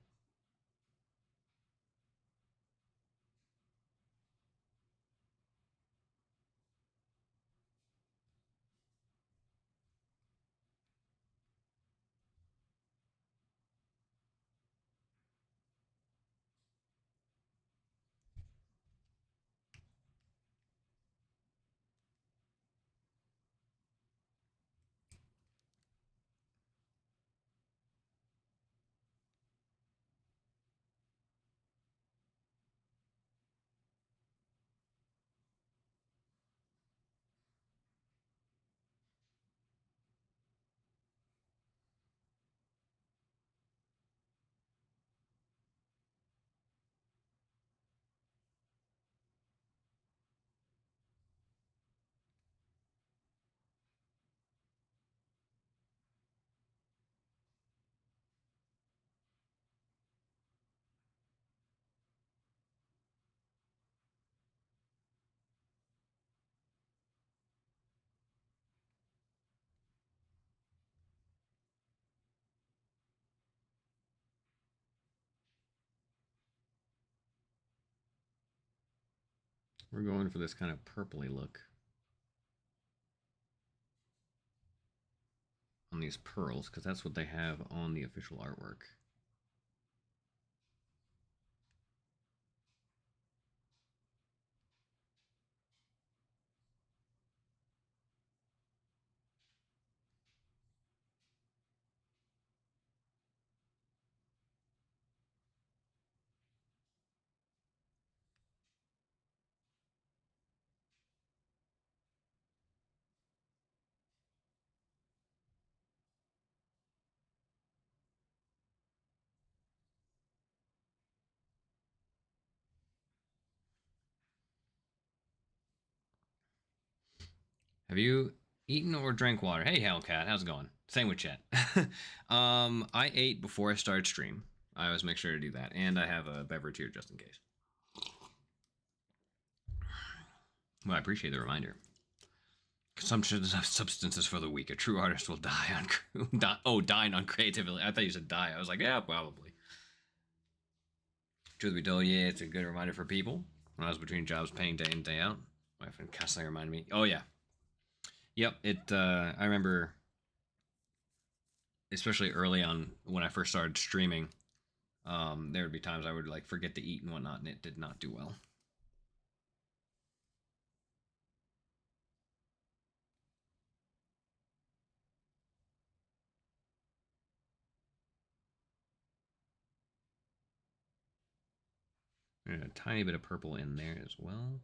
We're going for this kind of purpley look on these pearls because that's what they have on the official artwork. Have you eaten or drank water? Hey, Hellcat, how's it going? Same with chat. I ate before I started stream. I always make sure to do that, and I have a beverage here just in case. Well, I appreciate the reminder. Consumption of substances for the weak. A true artist will die on dying on creativity. I thought you said die. I was like, yeah, probably. Truth be told, yeah, it's a good reminder for people. When I was between jobs, paying day in day out, my friend constantly reminded me. Oh yeah, yep. It. I remember, especially early on when I first started streaming. There would be times I would like forget to eat and whatnot, and it did not do well. And a tiny bit of purple in there as well.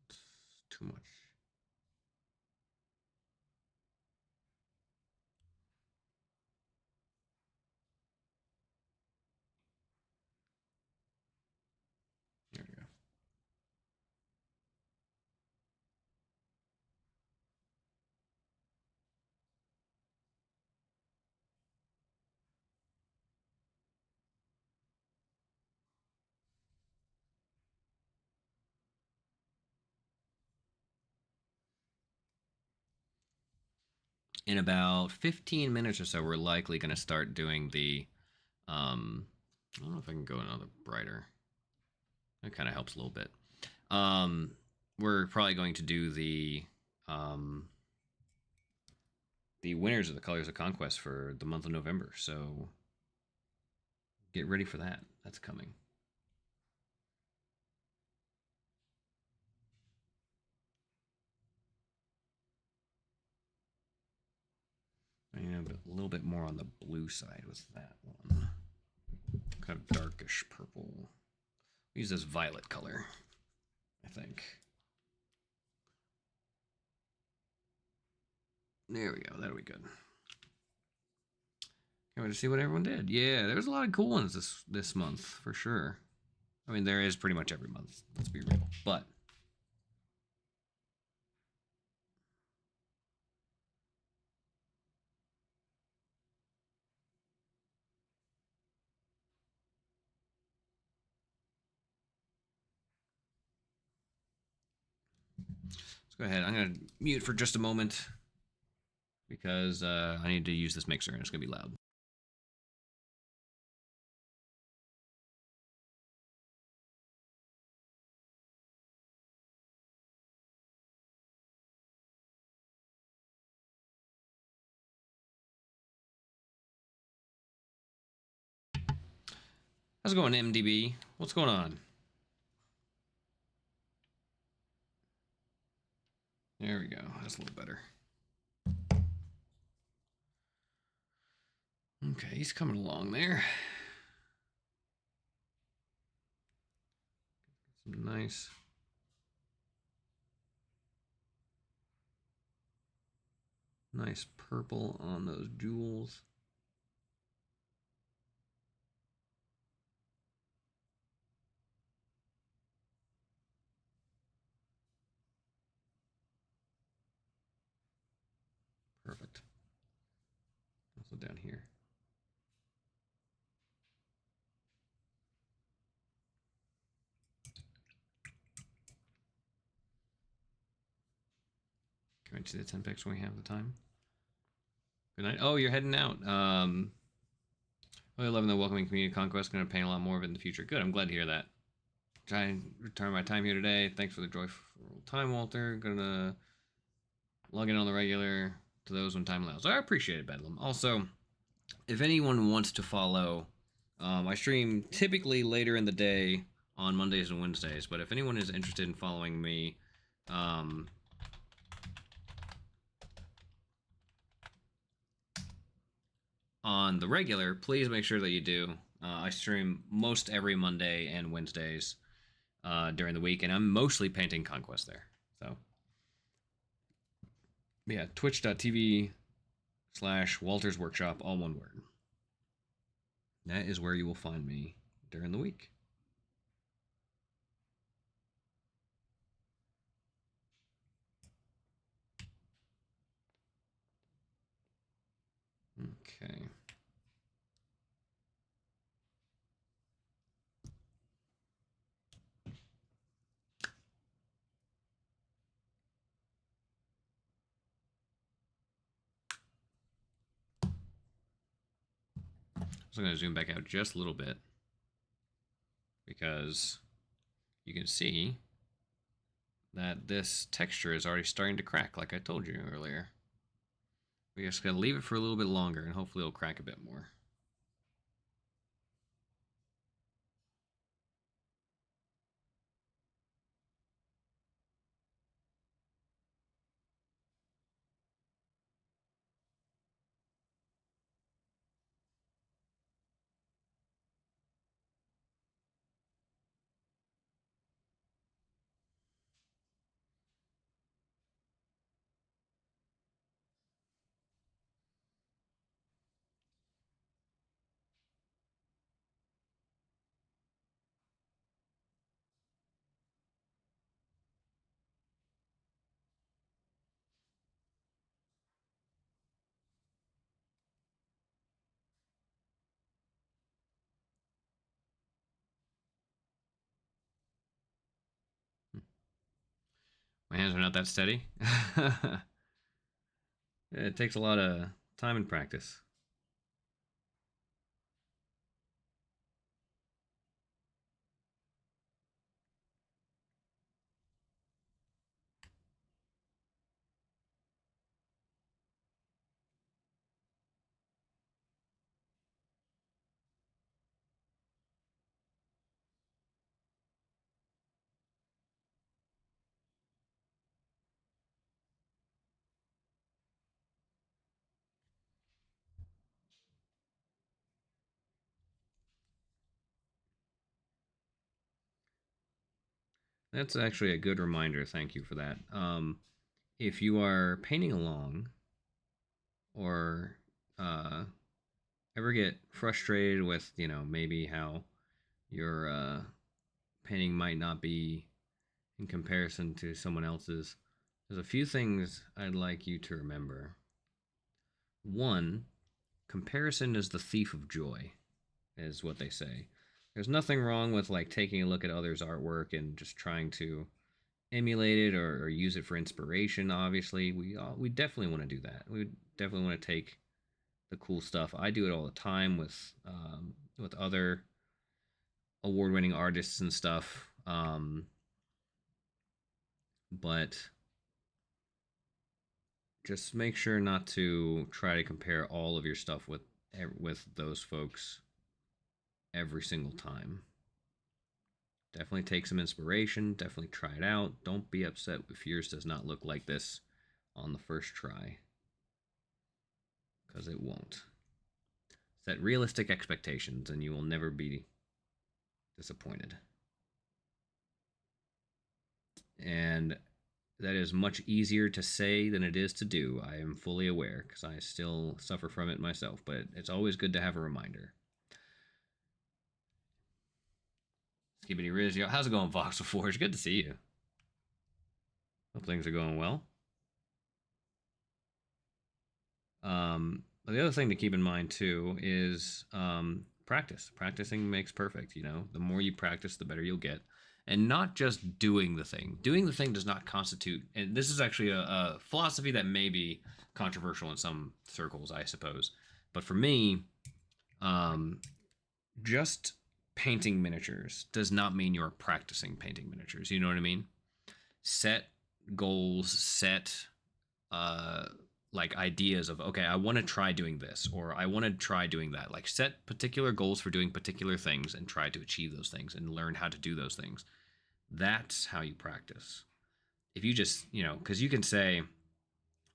It's too much. There we go. In about 15 minutes or so, we're likely going to start doing the. I don't know if I can go another brighter. That kind of helps a little bit. We're probably going to do the winners of the Colors of Conquest for the month of November. So get ready for that. That's coming. And a little bit more on the blue side with that one. Kind of darkish purple. Use this violet color, I think. There we go. That'll be good. Can't wait to see what everyone did. Yeah, there was a lot of cool ones this month for sure. I mean, there is pretty much every month. Let's be real. But let's go ahead. I'm gonna mute for just a moment because I need to use this mixer and it's gonna be loud. How's it going, MDB? What's going on? There we go. That's a little better. Okay, he's coming along there. Some nice purple on those jewels. Perfect. Also down here. Can we see the 10 picks when we have the time? Good night. Oh, you're heading out. Really loving the welcoming community Conquest. Going to paint a lot more of it in the future. Good. I'm glad to hear that. Try and return my time here today. Thanks for the joyful time, Walter. Gonna log in on the regular to those when time allows. I appreciate it, Bedlam. Also, if anyone wants to follow, I stream typically later in the day on Mondays and Wednesdays, but if anyone is interested in following me, on the regular, please make sure that you do. I stream most every Monday and Wednesdays during the week, and I'm mostly painting Conquest there. So, yeah, twitch.tv/Walter's Workshop, all one word. That is where you will find me during the week. Okay. So I'm going to zoom back out just a little bit because you can see that this texture is already starting to crack, like I told you earlier. We're just going to leave it for a little bit longer, and hopefully it'll crack a bit more. My hands are not that steady. It takes a lot of time and practice. That's actually a good reminder. Thank you for that. If you are painting along or ever get frustrated with, maybe how your painting might not be in comparison to someone else's, there's a few things I'd like you to remember. One, comparison is the thief of joy, is what they say. There's nothing wrong with like taking a look at others' artwork and just trying to emulate it or use it for inspiration. Obviously, we definitely want to do that. We definitely want to take the cool stuff. I do it all the time with other award-winning artists and stuff. But just make sure not to try to compare all of your stuff with those folks every single time. Definitely take some inspiration. Definitely try it out. Don't be upset if yours does not look like this on the first try, because it won't. Set realistic expectations and you will never be disappointed. And that is much easier to say than it is to do. I am fully aware because I still suffer from it myself, but it's always good to have a reminder. Skibbity Riz, yo, how's it going, Voxel Forge? Good to see you. Hope things are going well. The other thing to keep in mind too is practice. Practicing makes perfect. The more you practice, the better you'll get. And not just doing the thing. Doing the thing does not constitute, and this is actually a philosophy that may be controversial in some circles, I suppose. But for me, Um, just painting miniatures does not mean you're practicing painting miniatures. You know what I mean? Set goals, set uh like ideas of, okay, I want to try doing this, or I want to try doing that. Like, set particular goals for doing particular things and try to achieve those things and learn how to do those things. That's how you practice. If you just, because you can say,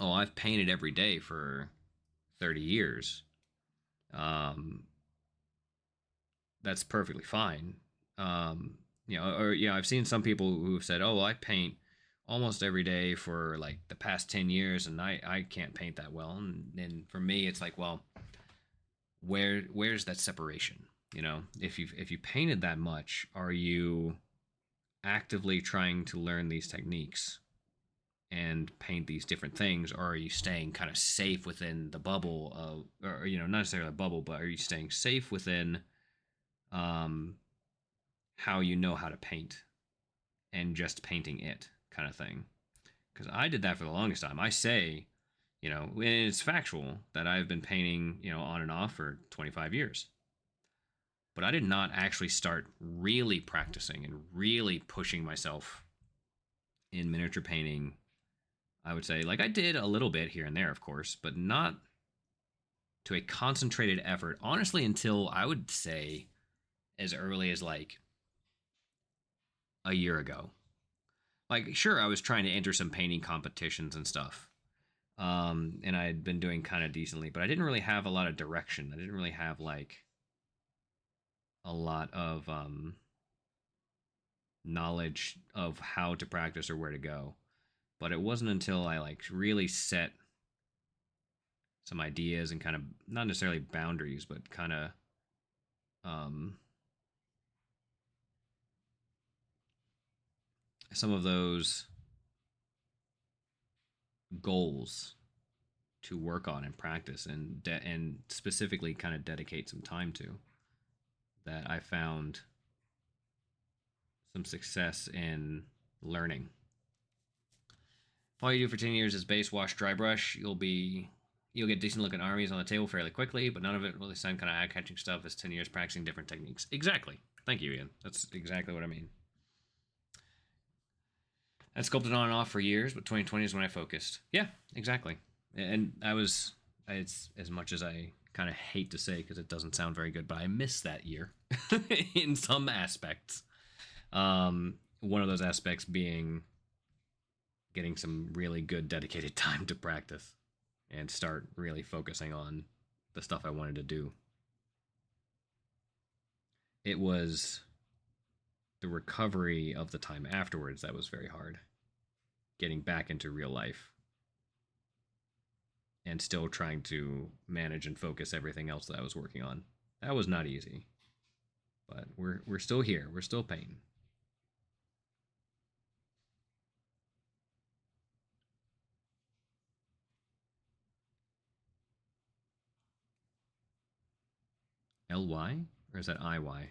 oh, I've painted every day for 30 years. um that's perfectly fine. um I've seen some people who've said, oh, well, I paint almost every day for like the past 10 years and I can't paint that well. And for me, it's like, well, where's that separation? If you painted that much, are you actively trying to learn these techniques and paint these different things, or are you staying kind of safe within the bubble of, or not necessarily a bubble, but are you staying safe within um how you know how to paint and just painting it, kind of thing? Because I did that for the longest time. I say, and it's factual, that I've been painting, on and off for 25 years. But I did not actually start really practicing and really pushing myself in miniature painting. I would say, like, I did a little bit here and there, of course, but not to a concentrated effort, honestly, until I would say as early as like a year ago. Like, sure, I was trying to enter some painting competitions and stuff. And I had been doing kind of decently, but I didn't really have a lot of direction. I didn't really have like a lot of knowledge of how to practice or where to go. But it wasn't until I like really set some ideas and kind of, not necessarily boundaries, but kind of um, some of those goals to work on and practice and specifically kind of dedicate some time to, that I found some success in learning. If all you do for 10 years is base, wash, dry brush, you'll get decent looking armies on the table fairly quickly, but none of it really sound kind of eye catching stuff as 10 years practicing different techniques. Exactly. Thank you, Ian. That's exactly what I mean. I sculpted on and off for years, but 2020 is when I focused. Yeah, exactly. And it's as much as I kind of hate to say, because it doesn't sound very good, but I missed that year in some aspects. One of those aspects being getting some really good dedicated time to practice and start really focusing on the stuff I wanted to do. It was the recovery of the time afterwards that was very hard. Getting back into real life and still trying to manage and focus everything else that I was working on. That was not easy. But we're still here. We're still painting. LY? Or is that IY?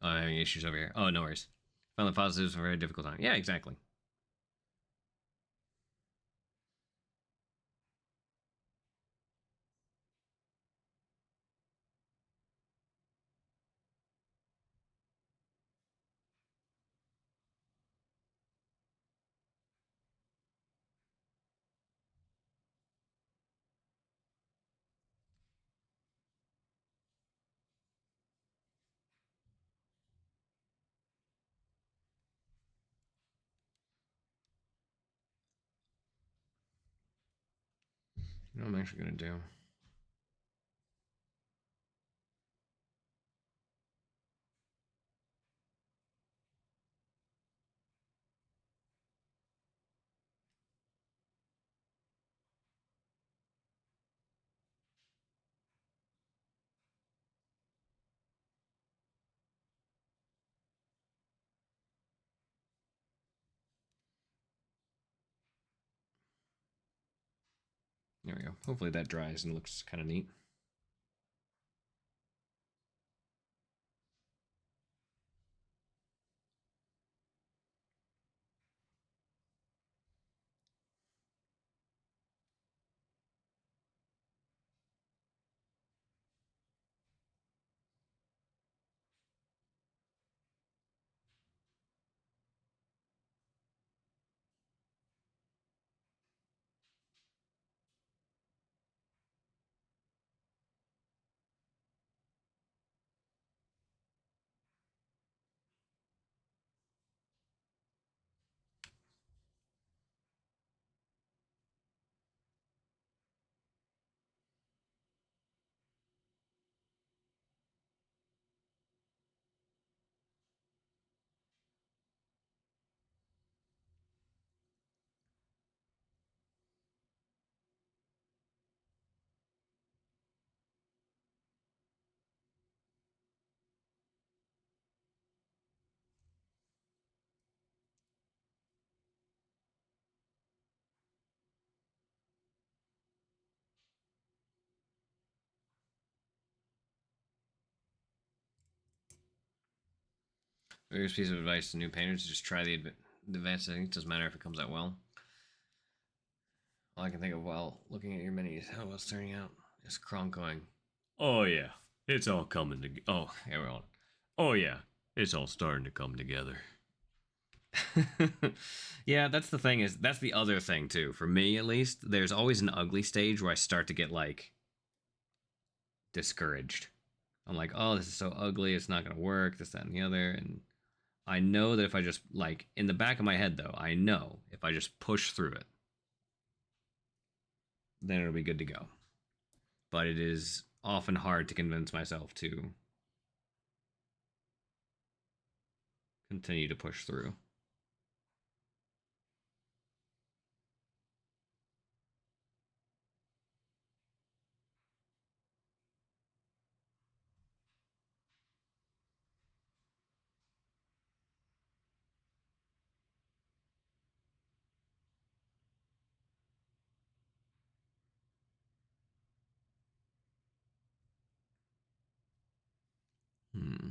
Oh, I'm having issues over here. Oh, no worries. Found the positives for a very difficult time. Yeah, exactly. You know what I'm actually going to do? There we go. Hopefully that dries and looks kind of neat. Biggest piece of advice to new painters: just try the advanced settings. Doesn't matter if it comes out well. All I can think of while looking at your minis, how it's turning out, is Kronk going, "Oh yeah, it's all coming together. Oh, everyone. Oh yeah, it's all starting to come together." Yeah, that's the thing. That's the other thing too. For me, at least, there's always an ugly stage where I start to get like discouraged. I'm like, oh, this is so ugly. It's not gonna work. This, that, and the other. And I know that if I just like in the back of my head, though, I know if I just push through it, then it'll be good to go. But it is often hard to convince myself to continue to push through. Hmm.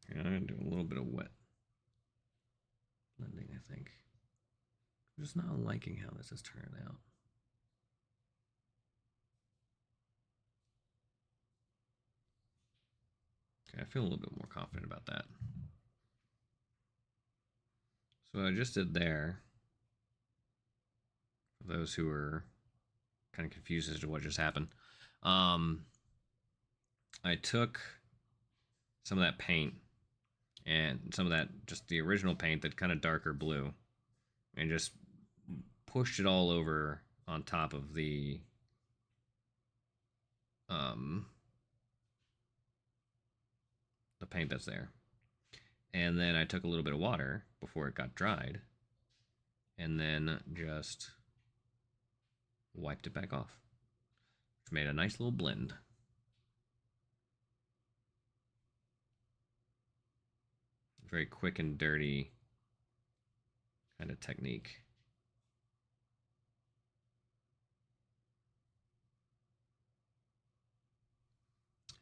Yeah, I'm gonna do a little bit of wet blending, I think. I'm just not liking how this is turning out. Okay, I feel a little bit more confident about that. So what I just did there, for those who are kind of confused as to what just happened, I took some of that paint and some of that, just the original paint, that kind of darker blue, and just pushed it all over on top of um, the paint that's there. And then I took a little bit of water before it got dried, and then just wiped it back off, which made a nice little blend. very quick and dirty kind of technique.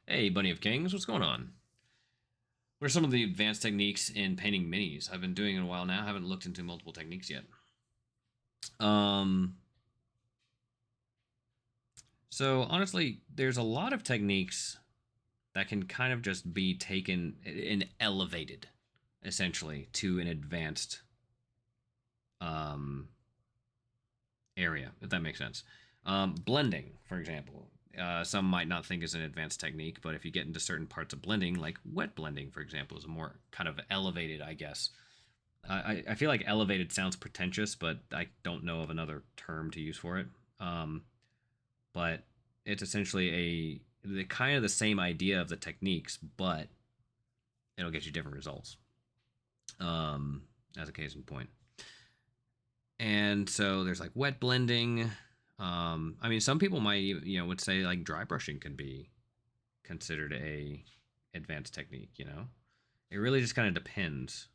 Hey, Bunny of Kings, what's going on? What are some of the advanced techniques in painting minis? I've been doing it a while now. I haven't looked into multiple techniques yet. So honestly, there's a lot of techniques that can kind of just be taken and elevated, essentially, to an advanced area, if that makes sense. Blending, for example. Some might not think is an advanced technique, but if you get into certain parts of blending, like wet blending, for example, is a more kind of elevated, I guess. I feel like elevated sounds pretentious, but I don't know of another term to use for it. But it's essentially the kind of the same idea of the techniques, but it'll get you different results. As a case in point. And so there's like wet blending. I mean, some people might would say like dry brushing can be considered a advanced technique. It really just kind of depends.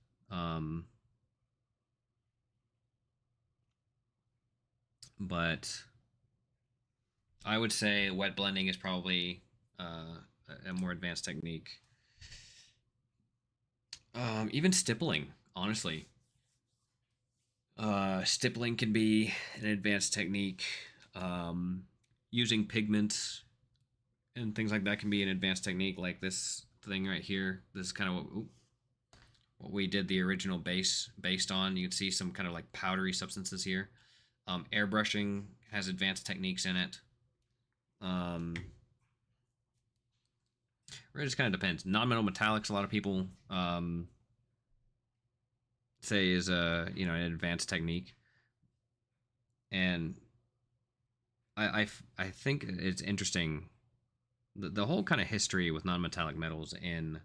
But I would say wet blending is probably a more advanced technique. Even stippling, honestly. Stippling can be an advanced technique. Using pigments and things like that can be an advanced technique, like this thing right here. This is kind of what we did the original base based on. You can see some kind of like powdery substances here. Airbrushing has advanced techniques in it. It just kind of depends. Non-metal metallics, a lot of people say is an advanced technique, and I think it's interesting the whole kind of history with non-metallic metals in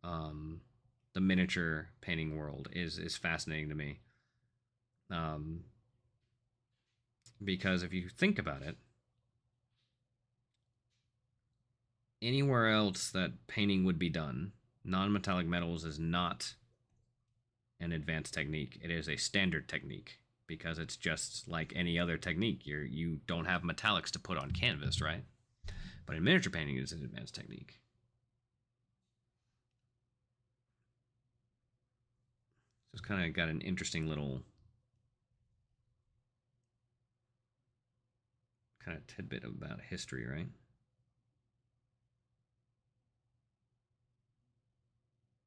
the miniature painting world is fascinating to me. Because if you think about it, anywhere else that painting would be done, non-metallic metals is not an advanced technique. It is a standard technique because it's just like any other technique. You don't have metallics to put on canvas, right? But in miniature painting, it's an advanced technique. So it's kind of got an interesting little kind of tidbit about history, right?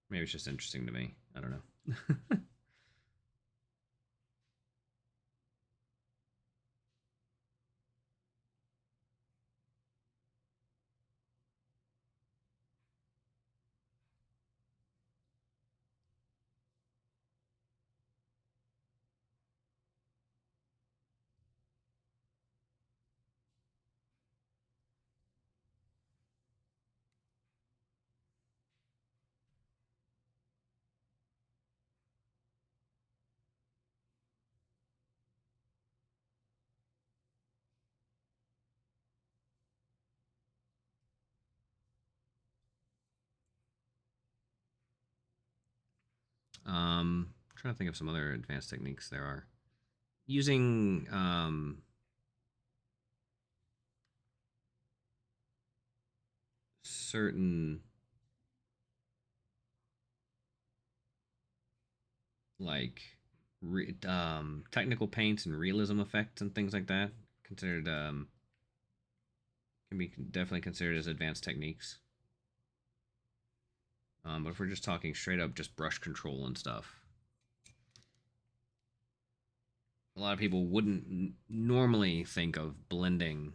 Maybe it's just interesting to me. I don't know. Trying to think of some other advanced techniques there are. Using certain like technical paints and realism effects and things like that considered can be definitely considered as advanced techniques. But if we're just talking straight up just brush control and stuff, a lot of people wouldn't normally think of blending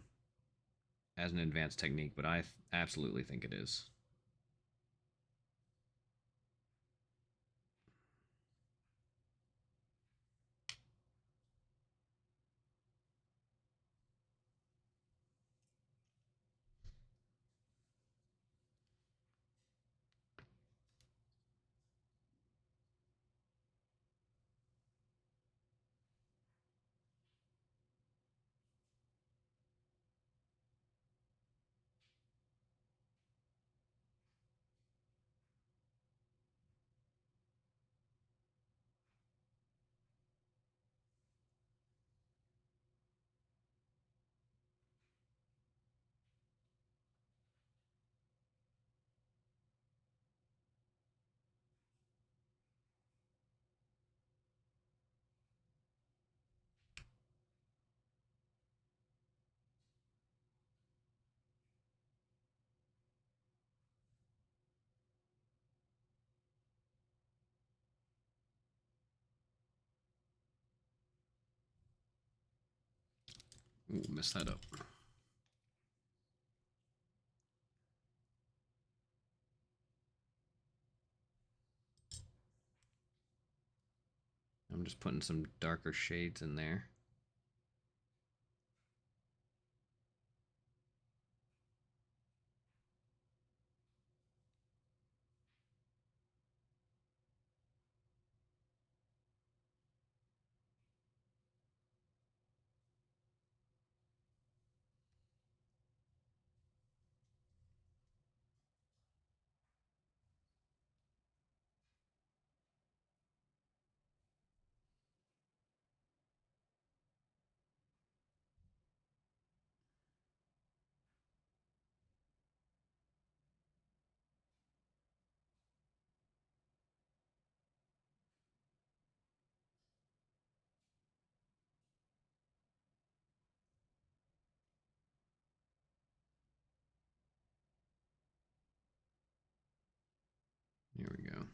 as an advanced technique, but I absolutely think it is. Ooh, messed that up. I'm just putting some darker shades in there. Here we go.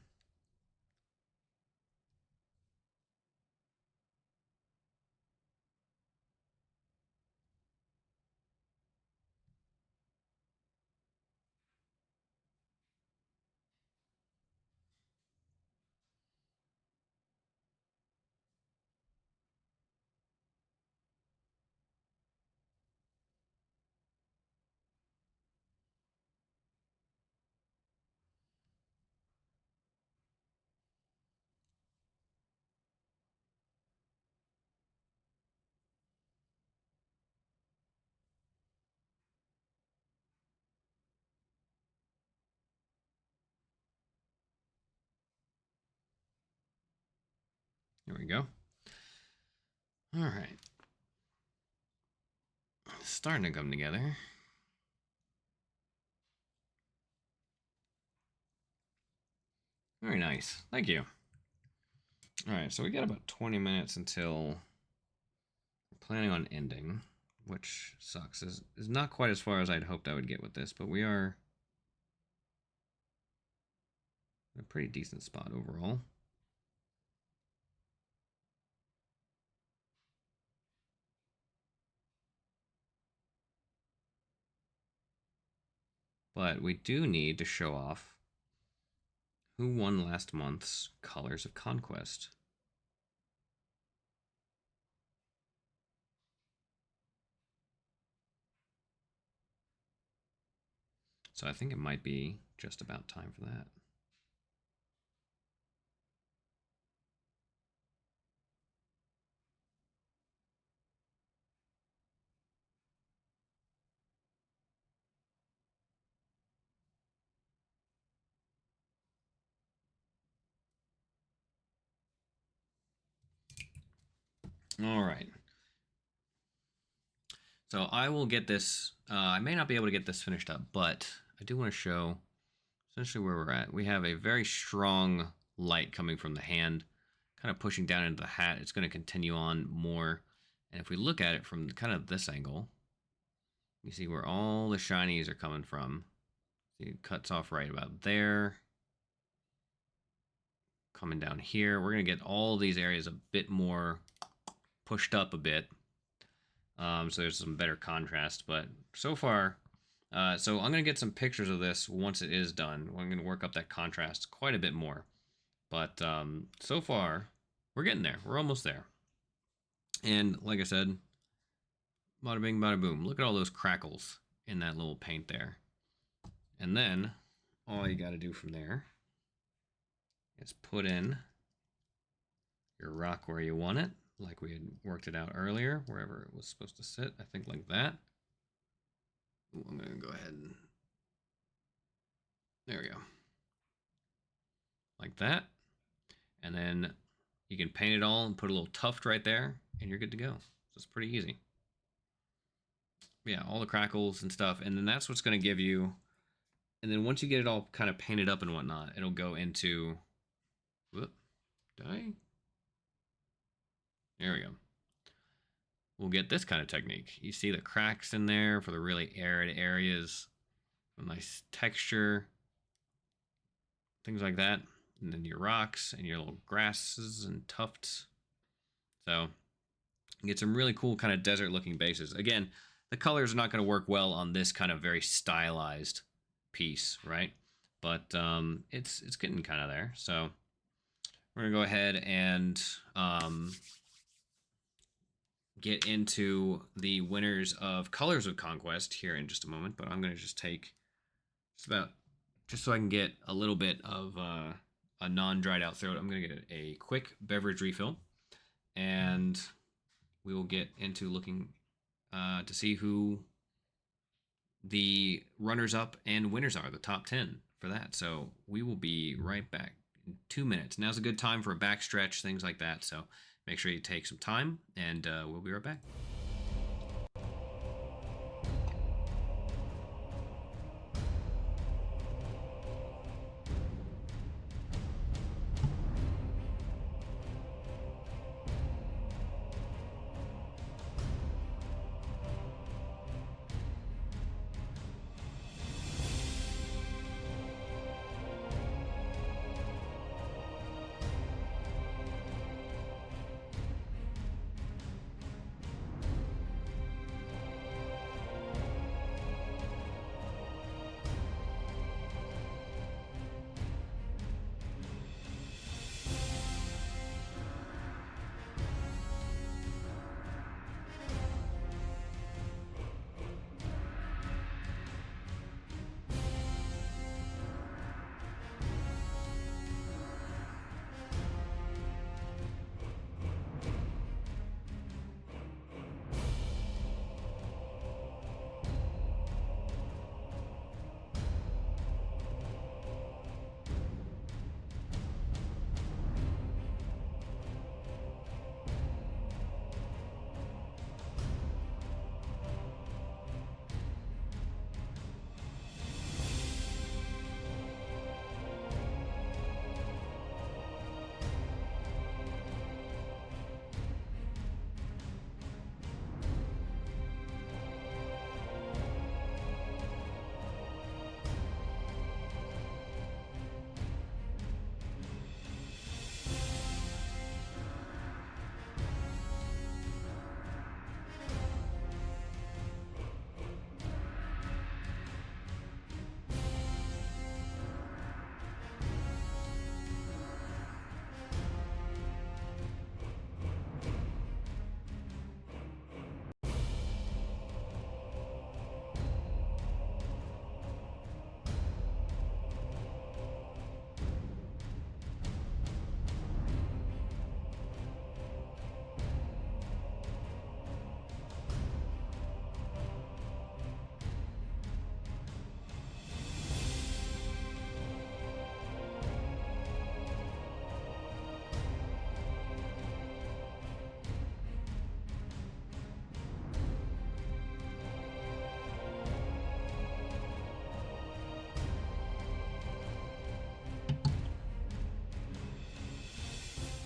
Here we go. All right. It's starting to come together. Very nice. Thank you. All right, so we got about 20 minutes until we're planning on ending, which sucks. Is not quite as far as I'd hoped I would get with this, but we are in a pretty decent spot overall. But we do need to show off who won last month's Colors of Conquest. So I think it might be just about time for that. All right. So I will get this. I may not be able to get this finished up, but I do want to show essentially where we're at. We have a very strong light coming from the hand, kind of pushing down into the hat. It's going to continue on more. And if we look at it from kind of this angle, you see where all the shinies are coming from. See, it cuts off right about there. Coming down here, we're going to get all these areas a bit more pushed up a bit. So there's some better contrast, but so far, so I'm going to get some pictures of this once it is done. I'm going to work up that contrast quite a bit more. But so far, we're getting there. We're almost there. And like I said, bada bing, bada boom. Look at all those crackles in that little paint there. And then all you got to do from there is put in your rock where you want it, like we had worked it out earlier, wherever it was supposed to sit. I think like that. Ooh, I'm going to go ahead and... There we go. Like that. And then you can paint it all and put a little tuft right there, and you're good to go. So it's pretty easy. Yeah, all the crackles and stuff. And then that's what's going to give you... And then once you get it all kind of painted up and whatnot, it'll go into... Whoop. Did I? There we go. We'll get this kind of technique. You see the cracks in there for the really arid areas. A nice texture. Things like that. And then your rocks and your little grasses and tufts. So Get some really cool kind of desert looking bases. Again, the colors are not going to work well on this kind of very stylized piece, right? But it's getting kind of there. So we're going to go ahead and get into the winners of Colors of Conquest here in just a moment. But I'm going to just take just so I can get a little bit of a non-dried out throat. I'm going to get a quick beverage refill, and we will get into looking to see who the runners-up and winners are, the top 10 for that. So we will be right back in 2 minutes. Now's a good time for a back stretch, things like that. So make sure you take some time, and we'll be right back.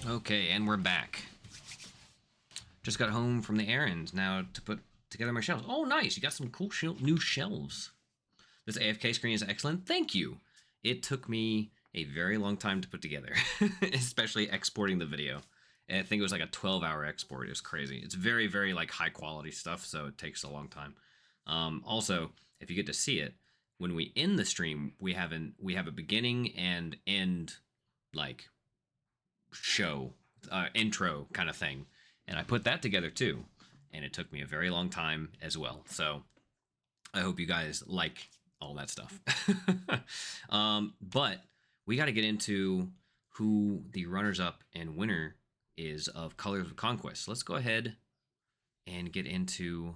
Okay, and we're back. Just got home from the errands now to put together my shelves. Oh, nice. You got some cool new shelves. This AFK screen is excellent. Thank you. It took me a very long time to put together, especially exporting the video. And I think it was like a 12-hour export. It was crazy. It's very, very like high quality stuff, so it takes a long time. Also, if you get to see it, when we end the stream, we have a beginning and end like show intro kind of thing, and I put that together too, and it took me a very long time as well. So I hope you guys like all that stuff. But we got to get into who the runners-up and winner is of Colors of Conquest. Let's go ahead and get into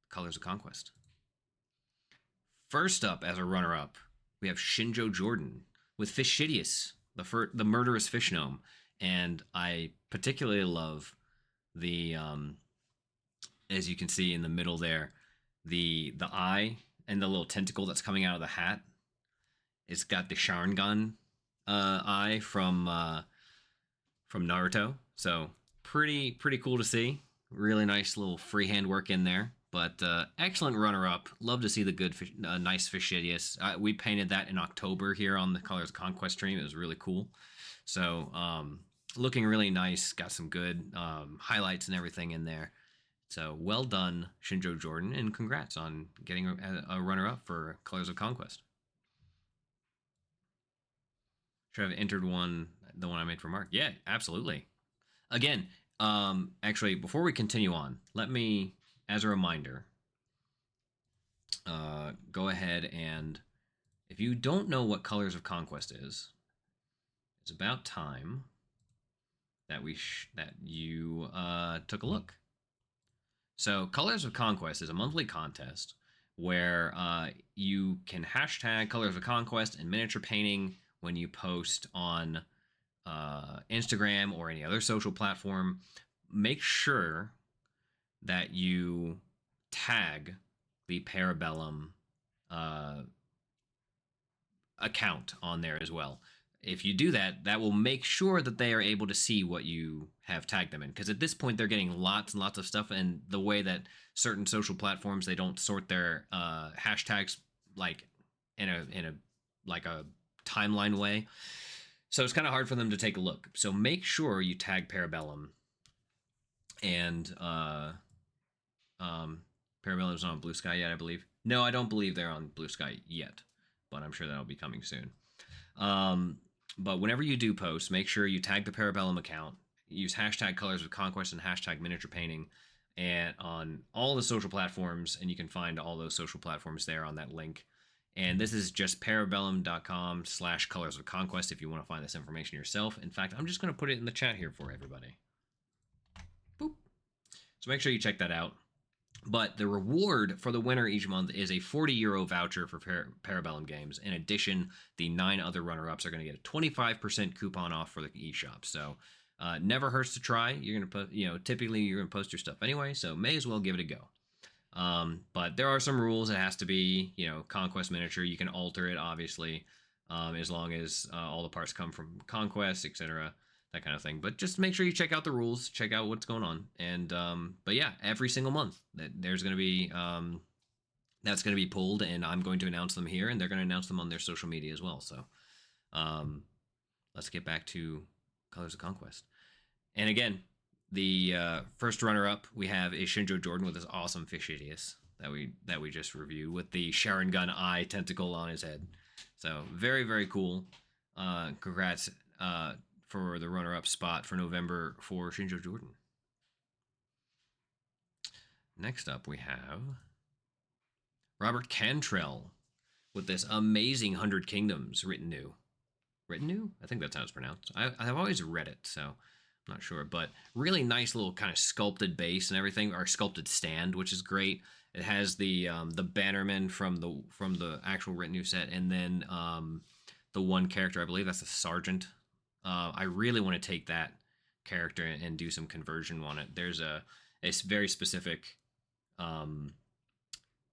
Colors of Conquest. First up as a runner-up, we have Shinjo Jordan with Fishidius, the murderous fish gnome, and I particularly love the as you can see in the middle there, the eye and the little tentacle that's coming out of the hat. It's got the Sharingan eye from Naruto, so pretty cool to see. Really nice little freehand work in there. But excellent runner-up. Love to see the good, nice Fishidius. We painted that in October here on the Colors of Conquest stream. It was really cool. So looking really nice. Got some good highlights and everything in there. So well done, Shinjo Jordan, and congrats on getting a runner-up for Colors of Conquest. Should have entered the one I made for Mark. Yeah, absolutely. Again, actually, before we continue on, let me, as a reminder, go ahead and, if you don't know what Colors of Conquest is, it's about time that you took a look. So, Colors of Conquest is a monthly contest where you can hashtag Colors of Conquest and miniature painting when you post on Instagram or any other social platform. Make sure that you tag the Parabellum account on there as well. If you do that, that will make sure that they are able to see what you have tagged them in. Because at this point, they're getting lots and lots of stuff, and the way that certain social platforms, they don't sort their hashtags like in a like a timeline way. So it's kind of hard for them to take a look. So make sure you tag Parabellum. And Parabellum's not on Blue Sky yet, I believe. No, I don't believe they're on Blue Sky yet, but I'm sure that'll be coming soon. But whenever you do post, make sure you tag the Parabellum account. Use hashtag Colors of Conquest and hashtag miniature painting, and on all the social platforms, and you can find all those social platforms there on that link. And this is just parabellum.com/Colors of Conquest if you want to find this information yourself. In fact, I'm just going to put it in the chat here for everybody. Boop. So make sure you check that out. But the reward for the winner each month is a €40 voucher for Parabellum games. In addition, the 9 other runner-ups are going to get a 25% coupon off for the eShop. So never hurts to try. You're going to put, typically you're going to post your stuff anyway, so may as well give it a go. But there are some rules. It has to be, Conquest miniature. You can alter it, obviously, as long as all the parts come from Conquest, etc., that kind of thing. But just make sure you check out the rules, check out what's going on. And but yeah, every single month there's going to be that's going to be pulled, and I'm going to announce them here, and they're going to announce them on their social media as well. So let's get back to Colors of Conquest. And again, the first runner-up we have is Shinjo Jordan with his awesome Fishidius that we just reviewed with the Sharon Gun eye tentacle on his head. So very, very cool. Congrats for the runner-up spot for November for Shinjo Jordan. Next up, we have Robert Cantrell with this amazing 100 Kingdoms written new. Written new? I think that's how it's pronounced. I've always read it, so I'm not sure. But really nice little kind of sculpted base and everything, or sculpted stand, which is great. It has the bannerman from the actual written new set, and then the one character, I believe that's a sergeant. I really want to take that character and do some conversion on it. There's a very specific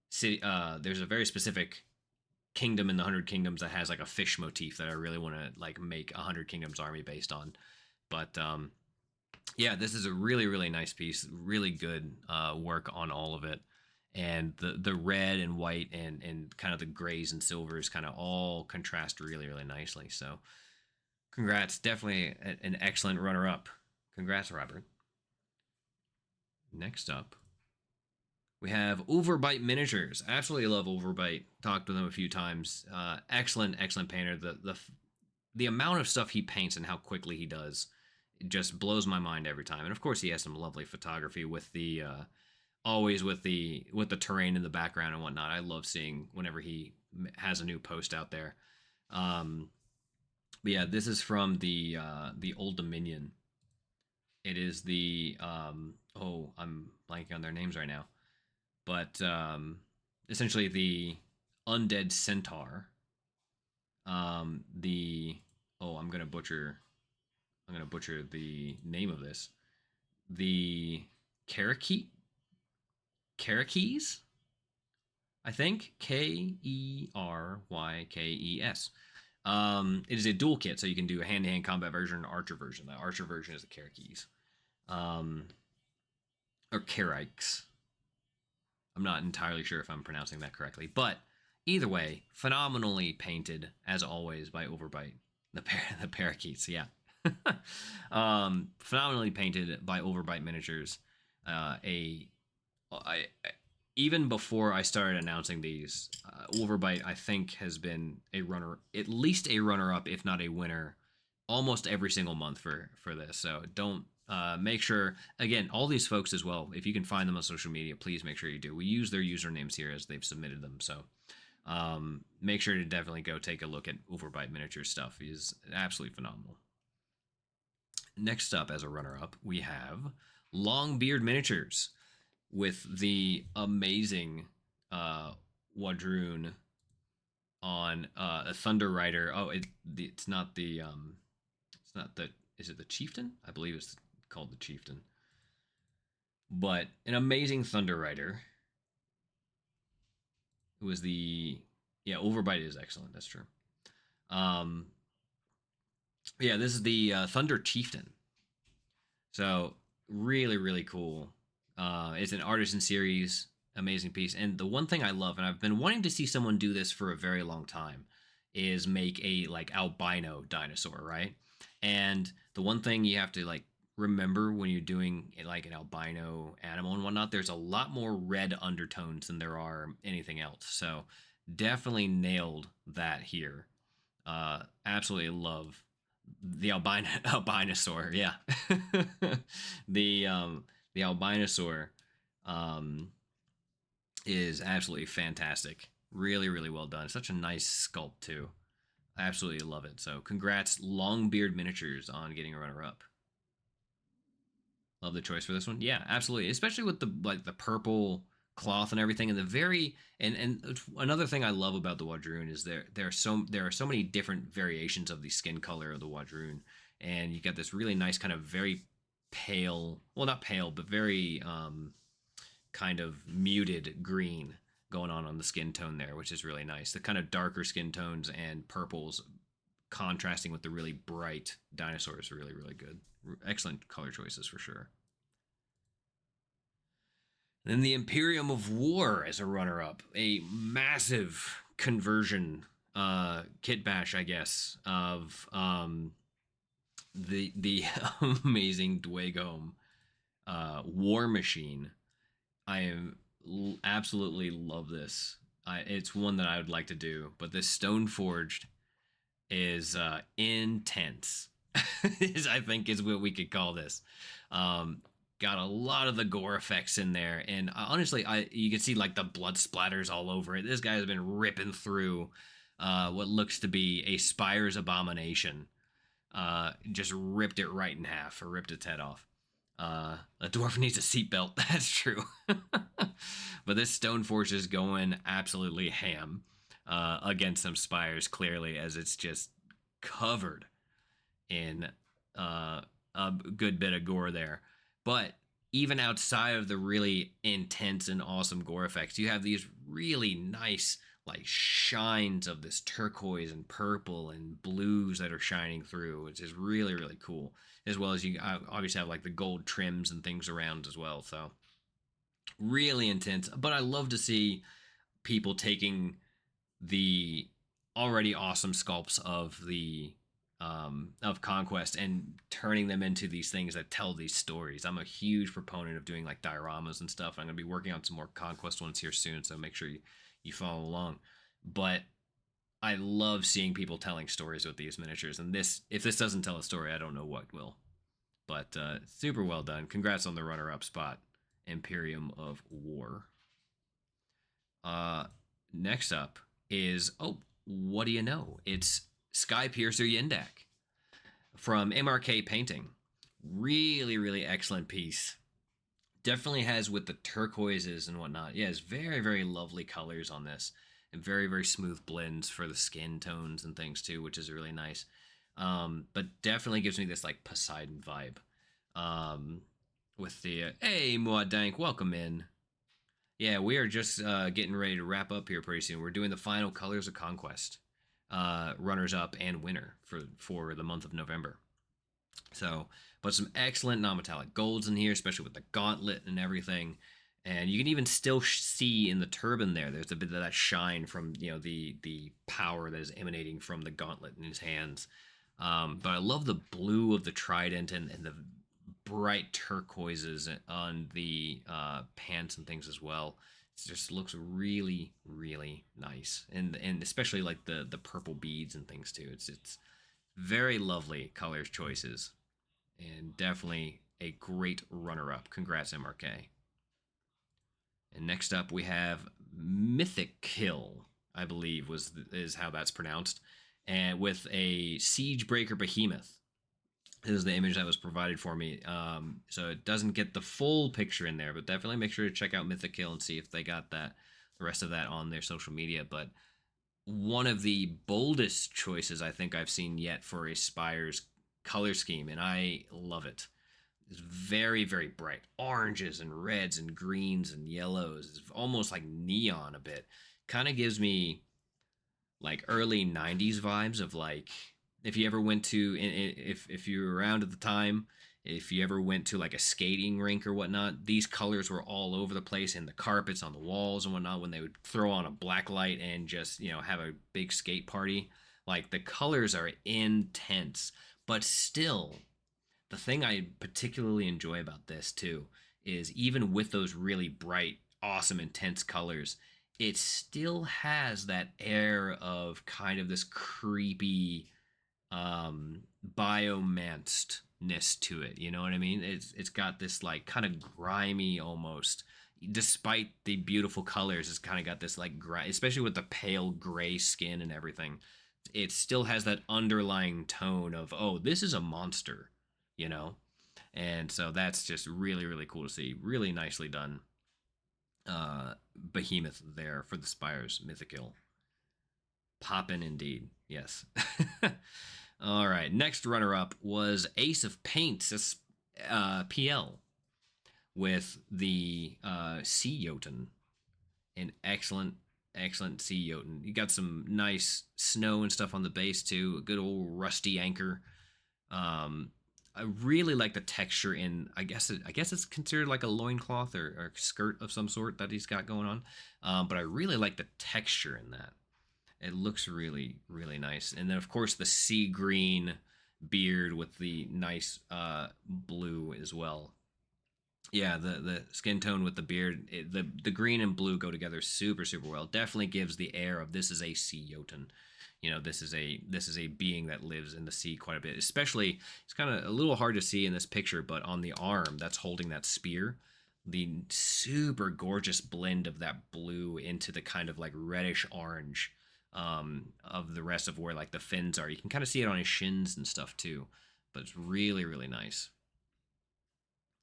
city. There's a very specific kingdom in the 100 Kingdoms that has like a fish motif that I really want to like make a 100 Kingdoms army based on. But yeah, this is a really, really nice piece. Really good work on all of it. And the red and white and kind of the grays and silvers kind of all contrast really, really nicely. So congrats. Definitely an excellent runner-up. Congrats, Robert. Next up, we have Overbite Miniatures. Absolutely love Overbite. Talked to them a few times. Excellent painter. The amount of stuff he paints and how quickly he does, it just blows my mind every time. And of course, he has some lovely photography with the always with the terrain in the background and whatnot. I love seeing whenever he has a new post out there. But yeah, this is from the Old Dominion. It is the I'm blanking on their names right now, but essentially the undead centaur. I'm gonna butcher the name of this. The Karakees, I think, Kerykees. It is a dual kit, so you can do a hand-to-hand combat version and archer version. The archer version is the Karakees. Or Karikes. I'm not entirely sure if I'm pronouncing that correctly, but either way, phenomenally painted, as always, by Overbite. The parakeets, yeah. Phenomenally painted by Overbite Miniatures. A I even before I started announcing these, Overbite I think has been a runner, at least a runner up, if not a winner, almost every single month for this. So don't make sure again all these folks as well. If you can find them on social media, please make sure you do. We use their usernames here as they've submitted them. So make sure to definitely go take a look at Overbite Miniature stuff. He's absolutely phenomenal. Next up, as a runner-up, we have Longbeard Miniatures with the amazing Wadroon on a Thunder Rider. Oh, it's not the it's not the, is it the Chieftain? I believe it's called the Chieftain. But an amazing Thunder Rider. Who was the, yeah, Overbite is excellent. That's true. Um, yeah, this is the Thunder Chieftain. So really, really cool. It's an artisan series, amazing piece. And the one thing I love, and I've been wanting to see someone do this for a very long time, is make a like albino dinosaur, right? And the one thing you have to like remember when you're doing like an albino animal and whatnot, there's a lot more red undertones than there are anything else. So definitely nailed that here. Absolutely love the albinosaur, yeah. The albinosaur um is absolutely fantastic. Really, really well done. Such a nice sculpt too. I absolutely love it. So congrats, Longbeard Miniatures, on getting a runner up. Love the choice for this one. Yeah, absolutely. Especially with the like the purple cloth and everything, and the very and another thing I love about the Wadroon is there are so many different variations of the skin color of the Wadroon, and you got this really nice kind of very pale, well not pale, but very kind of muted green going on the skin tone there, which is really nice. The kind of darker skin tones and purples contrasting with the really bright dinosaurs are really, really good. Excellent color choices for sure. Then the Imperium of War as a runner-up, a massive conversion kit bash, I guess, of the amazing Dwagome War Machine. I am absolutely love this. It's one that I would like to do, but this Stone Forged is intense. Is I think is what we could call this. Got a lot of the gore effects in there, and honestly, you can see like the blood splatters all over it. This guy has been ripping through what looks to be a Spire's abomination. Just ripped it right in half, or ripped its head off. A dwarf needs a seatbelt. That's true. But this Stoneforge is going absolutely ham against some spires, clearly, as it's just covered in a good bit of gore there. But even outside of the really intense and awesome gore effects, you have these really nice like shines of this turquoise and purple and blues that are shining through, which is really, really cool. As well as you obviously have like the gold trims and things around as well. So really intense. But I love to see people taking the already awesome sculpts of Conquest and turning them into these things that tell these stories. I'm a huge proponent of doing like dioramas and stuff. I'm going to be working on some more Conquest ones here soon, so make sure you follow along. But I love seeing people telling stories with these miniatures, and if this doesn't tell a story, I don't know what will. But super well done. Congrats on the runner-up spot, Imperium of War. Next up is, oh, what do you know? It's Skypiercer Yendak from MRK Painting. Really, really excellent piece. Definitely has with the turquoises and whatnot. Yeah, it's very, very lovely colors on this. And very, very smooth blends for the skin tones and things too, which is really nice. But definitely gives me this like Poseidon vibe. With the, hey, Muadank, welcome in. Yeah, we are just getting ready to wrap up here pretty soon. We're doing the final Colors of Conquest. Runners up and winner for the month of November. So, but some excellent non-metallic golds in here, especially with the gauntlet and everything. And you can even still see in the turban there's a bit of that shine from the power that is emanating from the gauntlet in his hands. But I love the blue of the trident and the bright turquoises on the pants and things as well. It just looks really, really nice, and especially like the purple beads and things too. It's very lovely colors choices, and definitely a great runner up. Congrats, MRK. And next up we have Mythic Kill, I believe is how that's pronounced, and with a Siegebreaker Behemoth. This is the image that was provided for me. So it doesn't get the full picture in there, but definitely make sure to check out Mythic Kill and see if they got the rest of that on their social media. But one of the boldest choices I think I've seen yet for a Spire's color scheme, and I love it. It's very, very bright. Oranges and reds and greens and yellows. It's almost like neon a bit. Kind of gives me like early 90s vibes of like if you ever went to if you were around at the time, if you ever went to like a skating rink or whatnot, these colors were all over the place in the carpets, on the walls and whatnot when they would throw on a black light and just, have a big skate party. Like the colors are intense, but still the thing I particularly enjoy about this too is even with those really bright, awesome, intense colors, it still has that air of kind of this creepy biomancedness to it. You know what I mean? It's got this like kind of grimy almost. Despite the beautiful colors, it's kind of got this like especially with the pale gray skin and everything. It still has that underlying tone of, oh, this is a monster, you know? And so that's just really, really cool to see. Really nicely done. Behemoth there for the Spires Mythical. Poppin' indeed. Yes. All right. Next runner up was Ace of Paints PL with the Sea Jotun. An excellent, excellent Sea Jotun. You got some nice snow and stuff on the base too. A good old rusty anchor. I really like the texture in. I guess it's considered like a loincloth or skirt of some sort that he's got going on. But I really like the texture in that. It looks really, really nice. And then of course the sea green beard with the nice blue as well. Yeah, the skin tone with the beard, the green and blue go together super, super well. Definitely gives the air of this is a sea Jotun. This is a being that lives in the sea quite a bit. Especially, it's kind of a little hard to see in this picture, but on the arm that's holding that spear, the super gorgeous blend of that blue into the kind of like reddish orange of the rest of where like the fins are. You can kind of see it on his shins and stuff too, but it's really, really nice.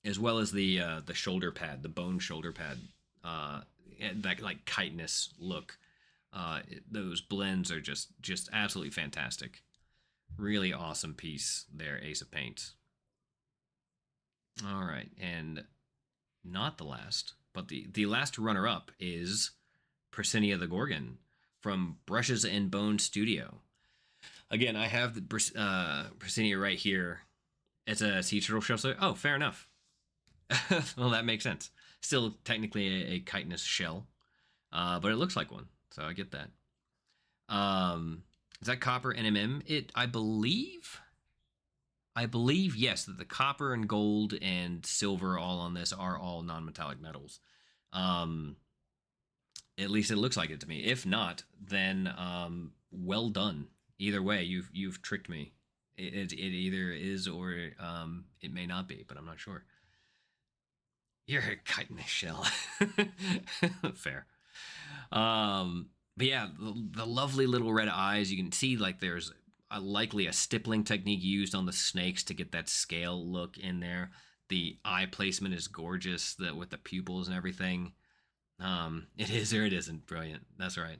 As well as the shoulder pad, the bone shoulder pad, that like chitinous look. Those blends are just absolutely fantastic. Really awesome piece there, Ace of Paints. All right, and not the last, but the last runner up is Persinia the Gorgon from Brushes and Bone Studio. Again, I have the Persinia right here. It's a sea turtle shell. So, oh, fair enough. Well, that makes sense. Still technically a chitinous shell, but it looks like one, so I get that. Is that copper NMM? I believe, yes, that the copper and gold and silver all on this are all non-metallic metals. At least it looks like it to me. If not, then well done. Either way, you've tricked me. It either is or it may not be, but I'm not sure. You're a chitinous shell. Fair. But yeah, the lovely little red eyes. You can see like there's likely a stippling technique used on the snakes to get that scale look in there. The eye placement is gorgeous, with the pupils and everything. It is or it isn't. Brilliant. That's right.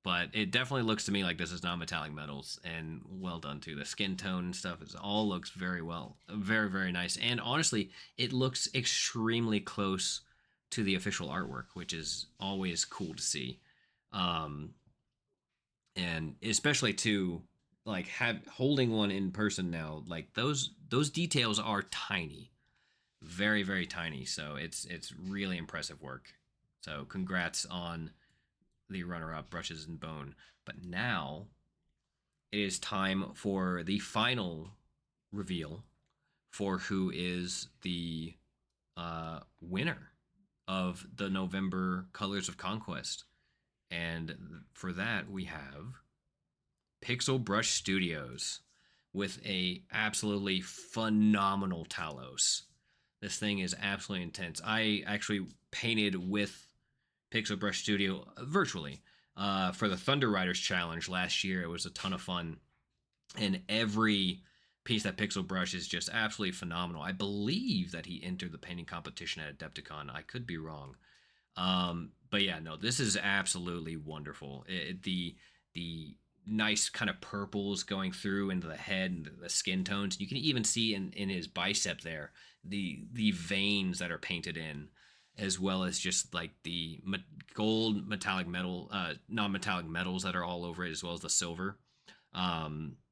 But it definitely looks to me like this is non-metallic metals, and well done too. The skin tone and stuff all looks very well, very, very nice. And honestly, it looks extremely close to the official artwork, which is always cool to see. And especially too, like holding one in person now, like those details are tiny, very, very tiny. So it's really impressive work. So congrats on the runner-up, Brushes and Bone. But now it is time for the final reveal for who is the winner of the November Colors of Conquest. And for that, we have Pixel Brush Studios with a absolutely phenomenal Talos. This thing is absolutely intense. I actually painted with Pixel Brush Studio virtually for the Thunder Riders Challenge last year. It was a ton of fun, and every piece that Pixel Brush is just absolutely phenomenal. I believe that he entered the painting competition at Adepticon. I could be wrong. But yeah, no, this is absolutely wonderful. The nice kind of purples going through into the head and the skin tones. You can even see in his bicep there the veins that are painted in, as well as just like the gold metallic metal, non-metallic metals that are all over it, as well as the silver.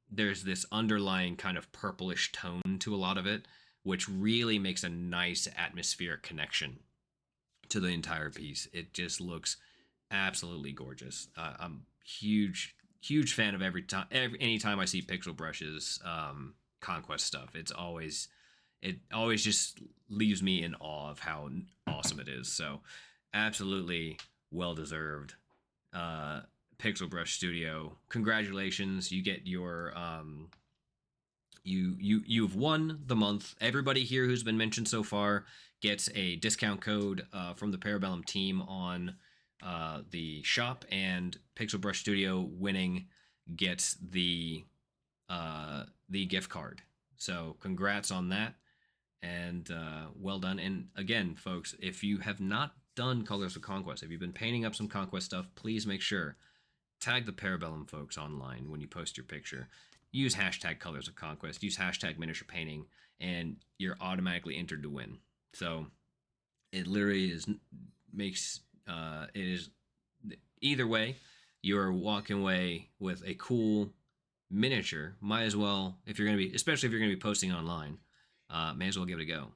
There's this underlying kind of purplish tone to a lot of it, which really makes a nice atmospheric connection to the entire piece. It just looks absolutely gorgeous. I'm huge fan of anytime I see Pixel Brush's Conquest stuff. It always just leaves me in awe of how awesome it is. So absolutely well deserved. Pixel Brush Studio, congratulations! You get your you've won the month. Everybody here who's been mentioned so far gets a discount code from the Parabellum team on the shop, and Pixel Brush Studio winning gets the gift card. So congrats on that, and well done. And again, folks, if you have not done Colors of Conquest, if you've been painting up some Conquest stuff, please make sure tag the Parabellum folks online when you post your picture. Use hashtag Colors of Conquest, use hashtag miniature painting, and you're automatically entered to win. So it literally makes it is either way, you're walking away with a cool miniature. Might as well, if you're gonna be, especially if you're gonna be posting online, may as well give it a go.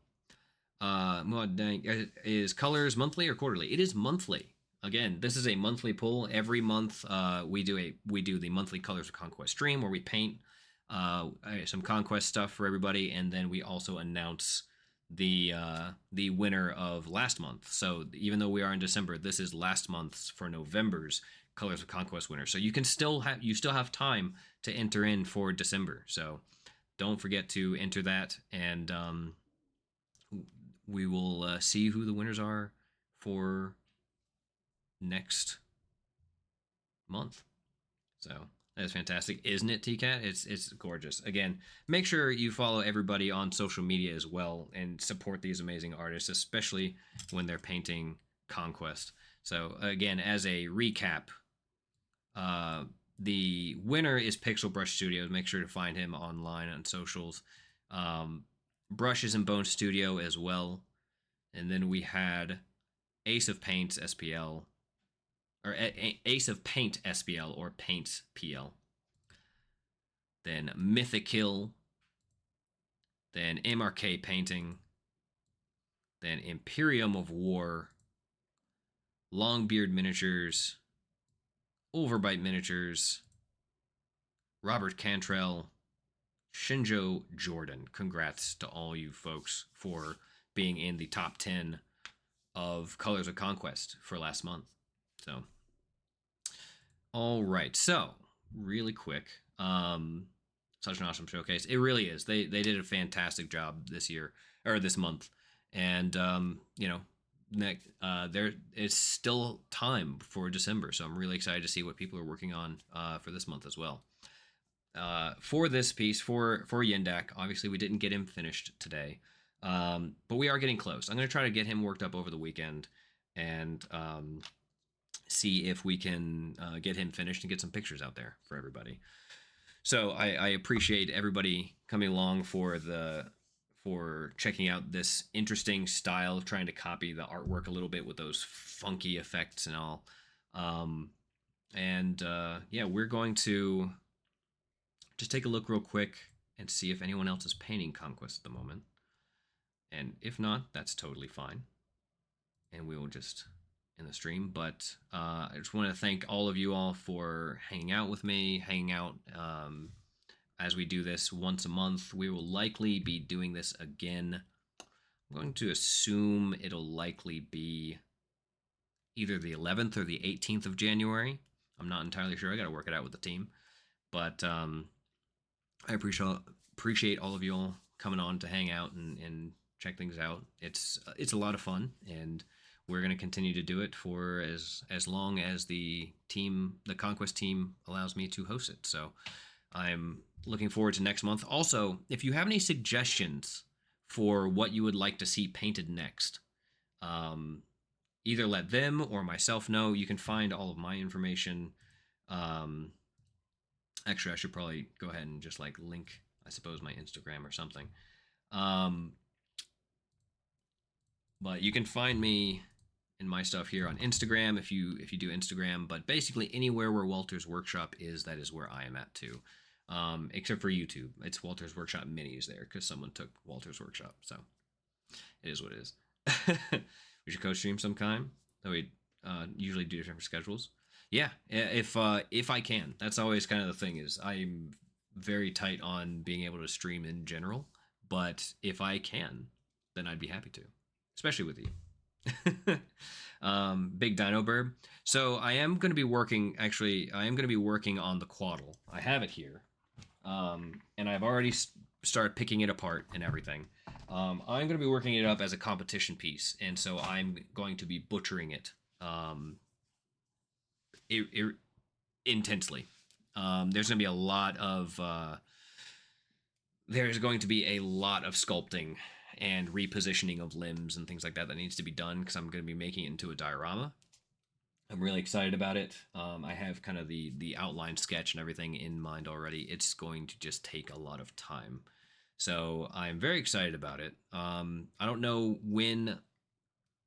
Is Colors monthly or quarterly? It is monthly. Again, this is a monthly pull. Every month, we do the monthly Colors of Conquest stream where we paint some Conquest stuff for everybody, and then we also announce the winner of last month. So even though we are in December, this is last month's for November's Colors of Conquest winner. So you still have time to enter in for December. So don't forget to enter that, and we will see who the winners are for next month. So that is fantastic, isn't it, TCAT? It's gorgeous. Again, make sure you follow everybody on social media as well and support these amazing artists, especially when they're painting Conquest. So again, as a recap, the winner is Pixel Brush Studios. Make sure to find him online on socials. Brushes and Bone Studio as well. And then we had Ace of Paints SPL, or Ace of Paint SPL, or Paints PL. Then Mythikill. Then MRK Painting. Then Imperium of War. Longbeard Miniatures. Overbite Miniatures. Robert Cantrell. Shinjo Jordan. Congrats to all you folks for being in the top 10 of Colors of Conquest for last month. So, all right. So, really quick, such an awesome showcase. It really is. They did a fantastic job this year, or this month, and there is still time for December. So I'm really excited to see what people are working on for this month as well. For this piece, for Yendak, obviously we didn't get him finished today, but we are getting close. I'm going to try to get him worked up over the weekend and see if we can get him finished and get some pictures out there for everybody. So I appreciate everybody coming along for checking out this interesting style of trying to copy the artwork a little bit with those funky effects and all. Yeah, we're going to just take a look real quick and see if anyone else is painting Conquest at the moment. And if not, that's totally fine. And we will just in the stream. But I just want to thank all of you all for hanging out with me, hanging out as we do this once a month. We will likely be doing this again. I'm going to assume it'll likely be either the 11th or the 18th of January. I'm not entirely sure. I got to work it out with the team. But I appreciate all of you all coming on to hang out and check things out. It's a lot of fun, and we're going to continue to do it for as long as the Conquest team allows me to host it. So I'm looking forward to next month. Also, if you have any suggestions for what you would like to see painted next, either let them or myself know. You can find all of my information. Actually, I should probably go ahead and just like link, I suppose, my Instagram or something. But you can find me in my stuff here on Instagram if you do Instagram. But basically anywhere where Walter's Workshop is, that is where I am at too. Except for YouTube, it's Walter's Workshop Minis there because someone took Walter's Workshop, so it is what it is. We should co-stream sometime. Though we usually do different schedules. Yeah, if I can. That's always kind of the thing. Is I'm very tight on being able to stream in general, but if I can, then I'd be happy to, especially with you. Big Dino Burb. So I am going to be working. Actually, I am going to be working on the Quaddle. I have it here, and I've already started picking it apart and everything. I'm going to be working it up as a competition piece, and so I'm going to be butchering it intensely. There's going to be a lot of sculpting and repositioning of limbs and things like that needs to be done because I'm going to be making it into a diorama. I'm really excited about it. I have kind of the outline sketch and everything in mind already. It's going to just take a lot of time. So I'm very excited about it. I don't know when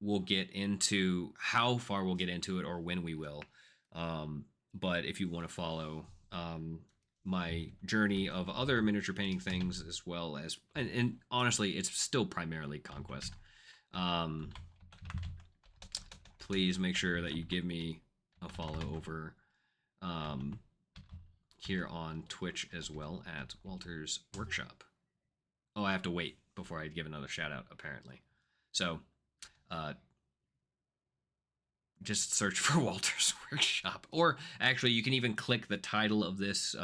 we'll get into how far we'll get into it or when we will. But if you want to follow my journey of other miniature painting things as well as, and honestly, it's still primarily Conquest. Please make sure that you give me a follow over here on Twitch as well at Walter's Workshop. Oh, I have to wait before I give another shout out, apparently. So, just search for Walter's Workshop, or actually, you can even click the title of this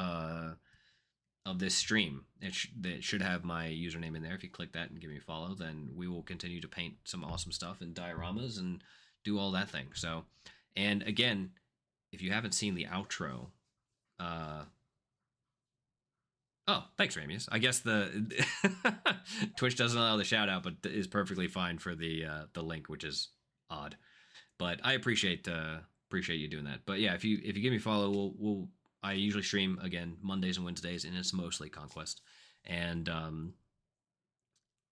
stream. It should have my username in there. If you click that and give me a follow, then we will continue to paint some awesome stuff in dioramas and do all that thing. So, and again, if you haven't seen the outro, oh, thanks, Ramius. I guess the Twitch doesn't allow the shout out, but is perfectly fine for the link, which is odd. But I appreciate you doing that. But yeah, if you give me a follow, I usually stream again Mondays and Wednesdays, and it's mostly Conquest. And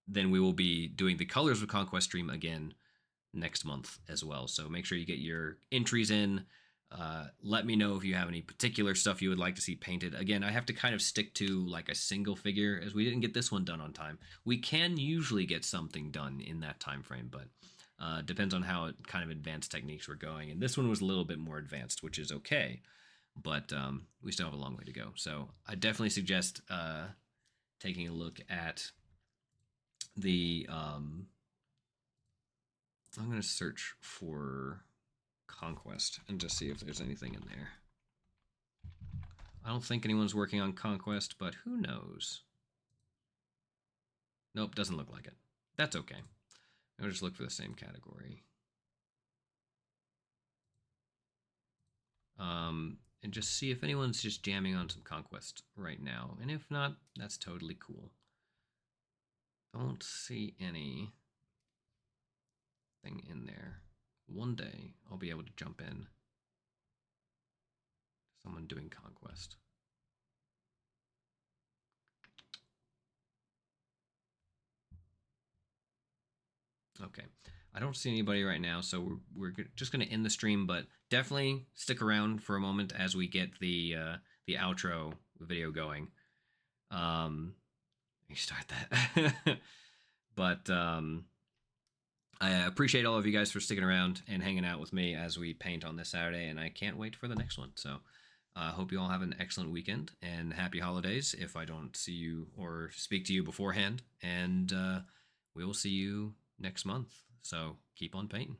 then we will be doing the Colors of Conquest stream again next month as well. So make sure you get your entries in. Let me know if you have any particular stuff you would like to see painted. Again, I have to kind of stick to like a single figure as we didn't get this one done on time. We can usually get something done in that time frame, but depends on how kind of advanced techniques we're going. And this one was a little bit more advanced, which is okay, but we still have a long way to go. So I definitely suggest taking a look at the I'm going to search for Conquest and just see if there's anything in there. I don't think anyone's working on Conquest, but who knows? Nope, doesn't look like it. That's okay. I'll just look for the same category. And just see if anyone's just jamming on some Conquest right now. And if not, that's totally cool. Don't see anything in there. One day I'll be able to jump in. Someone doing Conquest. Okay, I don't see anybody right now, so we're just going to end the stream, but definitely stick around for a moment as we get the outro video going. Let me start that. But I appreciate all of you guys for sticking around and hanging out with me as we paint on this Saturday, and I can't wait for the next one. So I hope you all have an excellent weekend and happy holidays if I don't see you or speak to you beforehand. And we will see you next month. So keep on painting.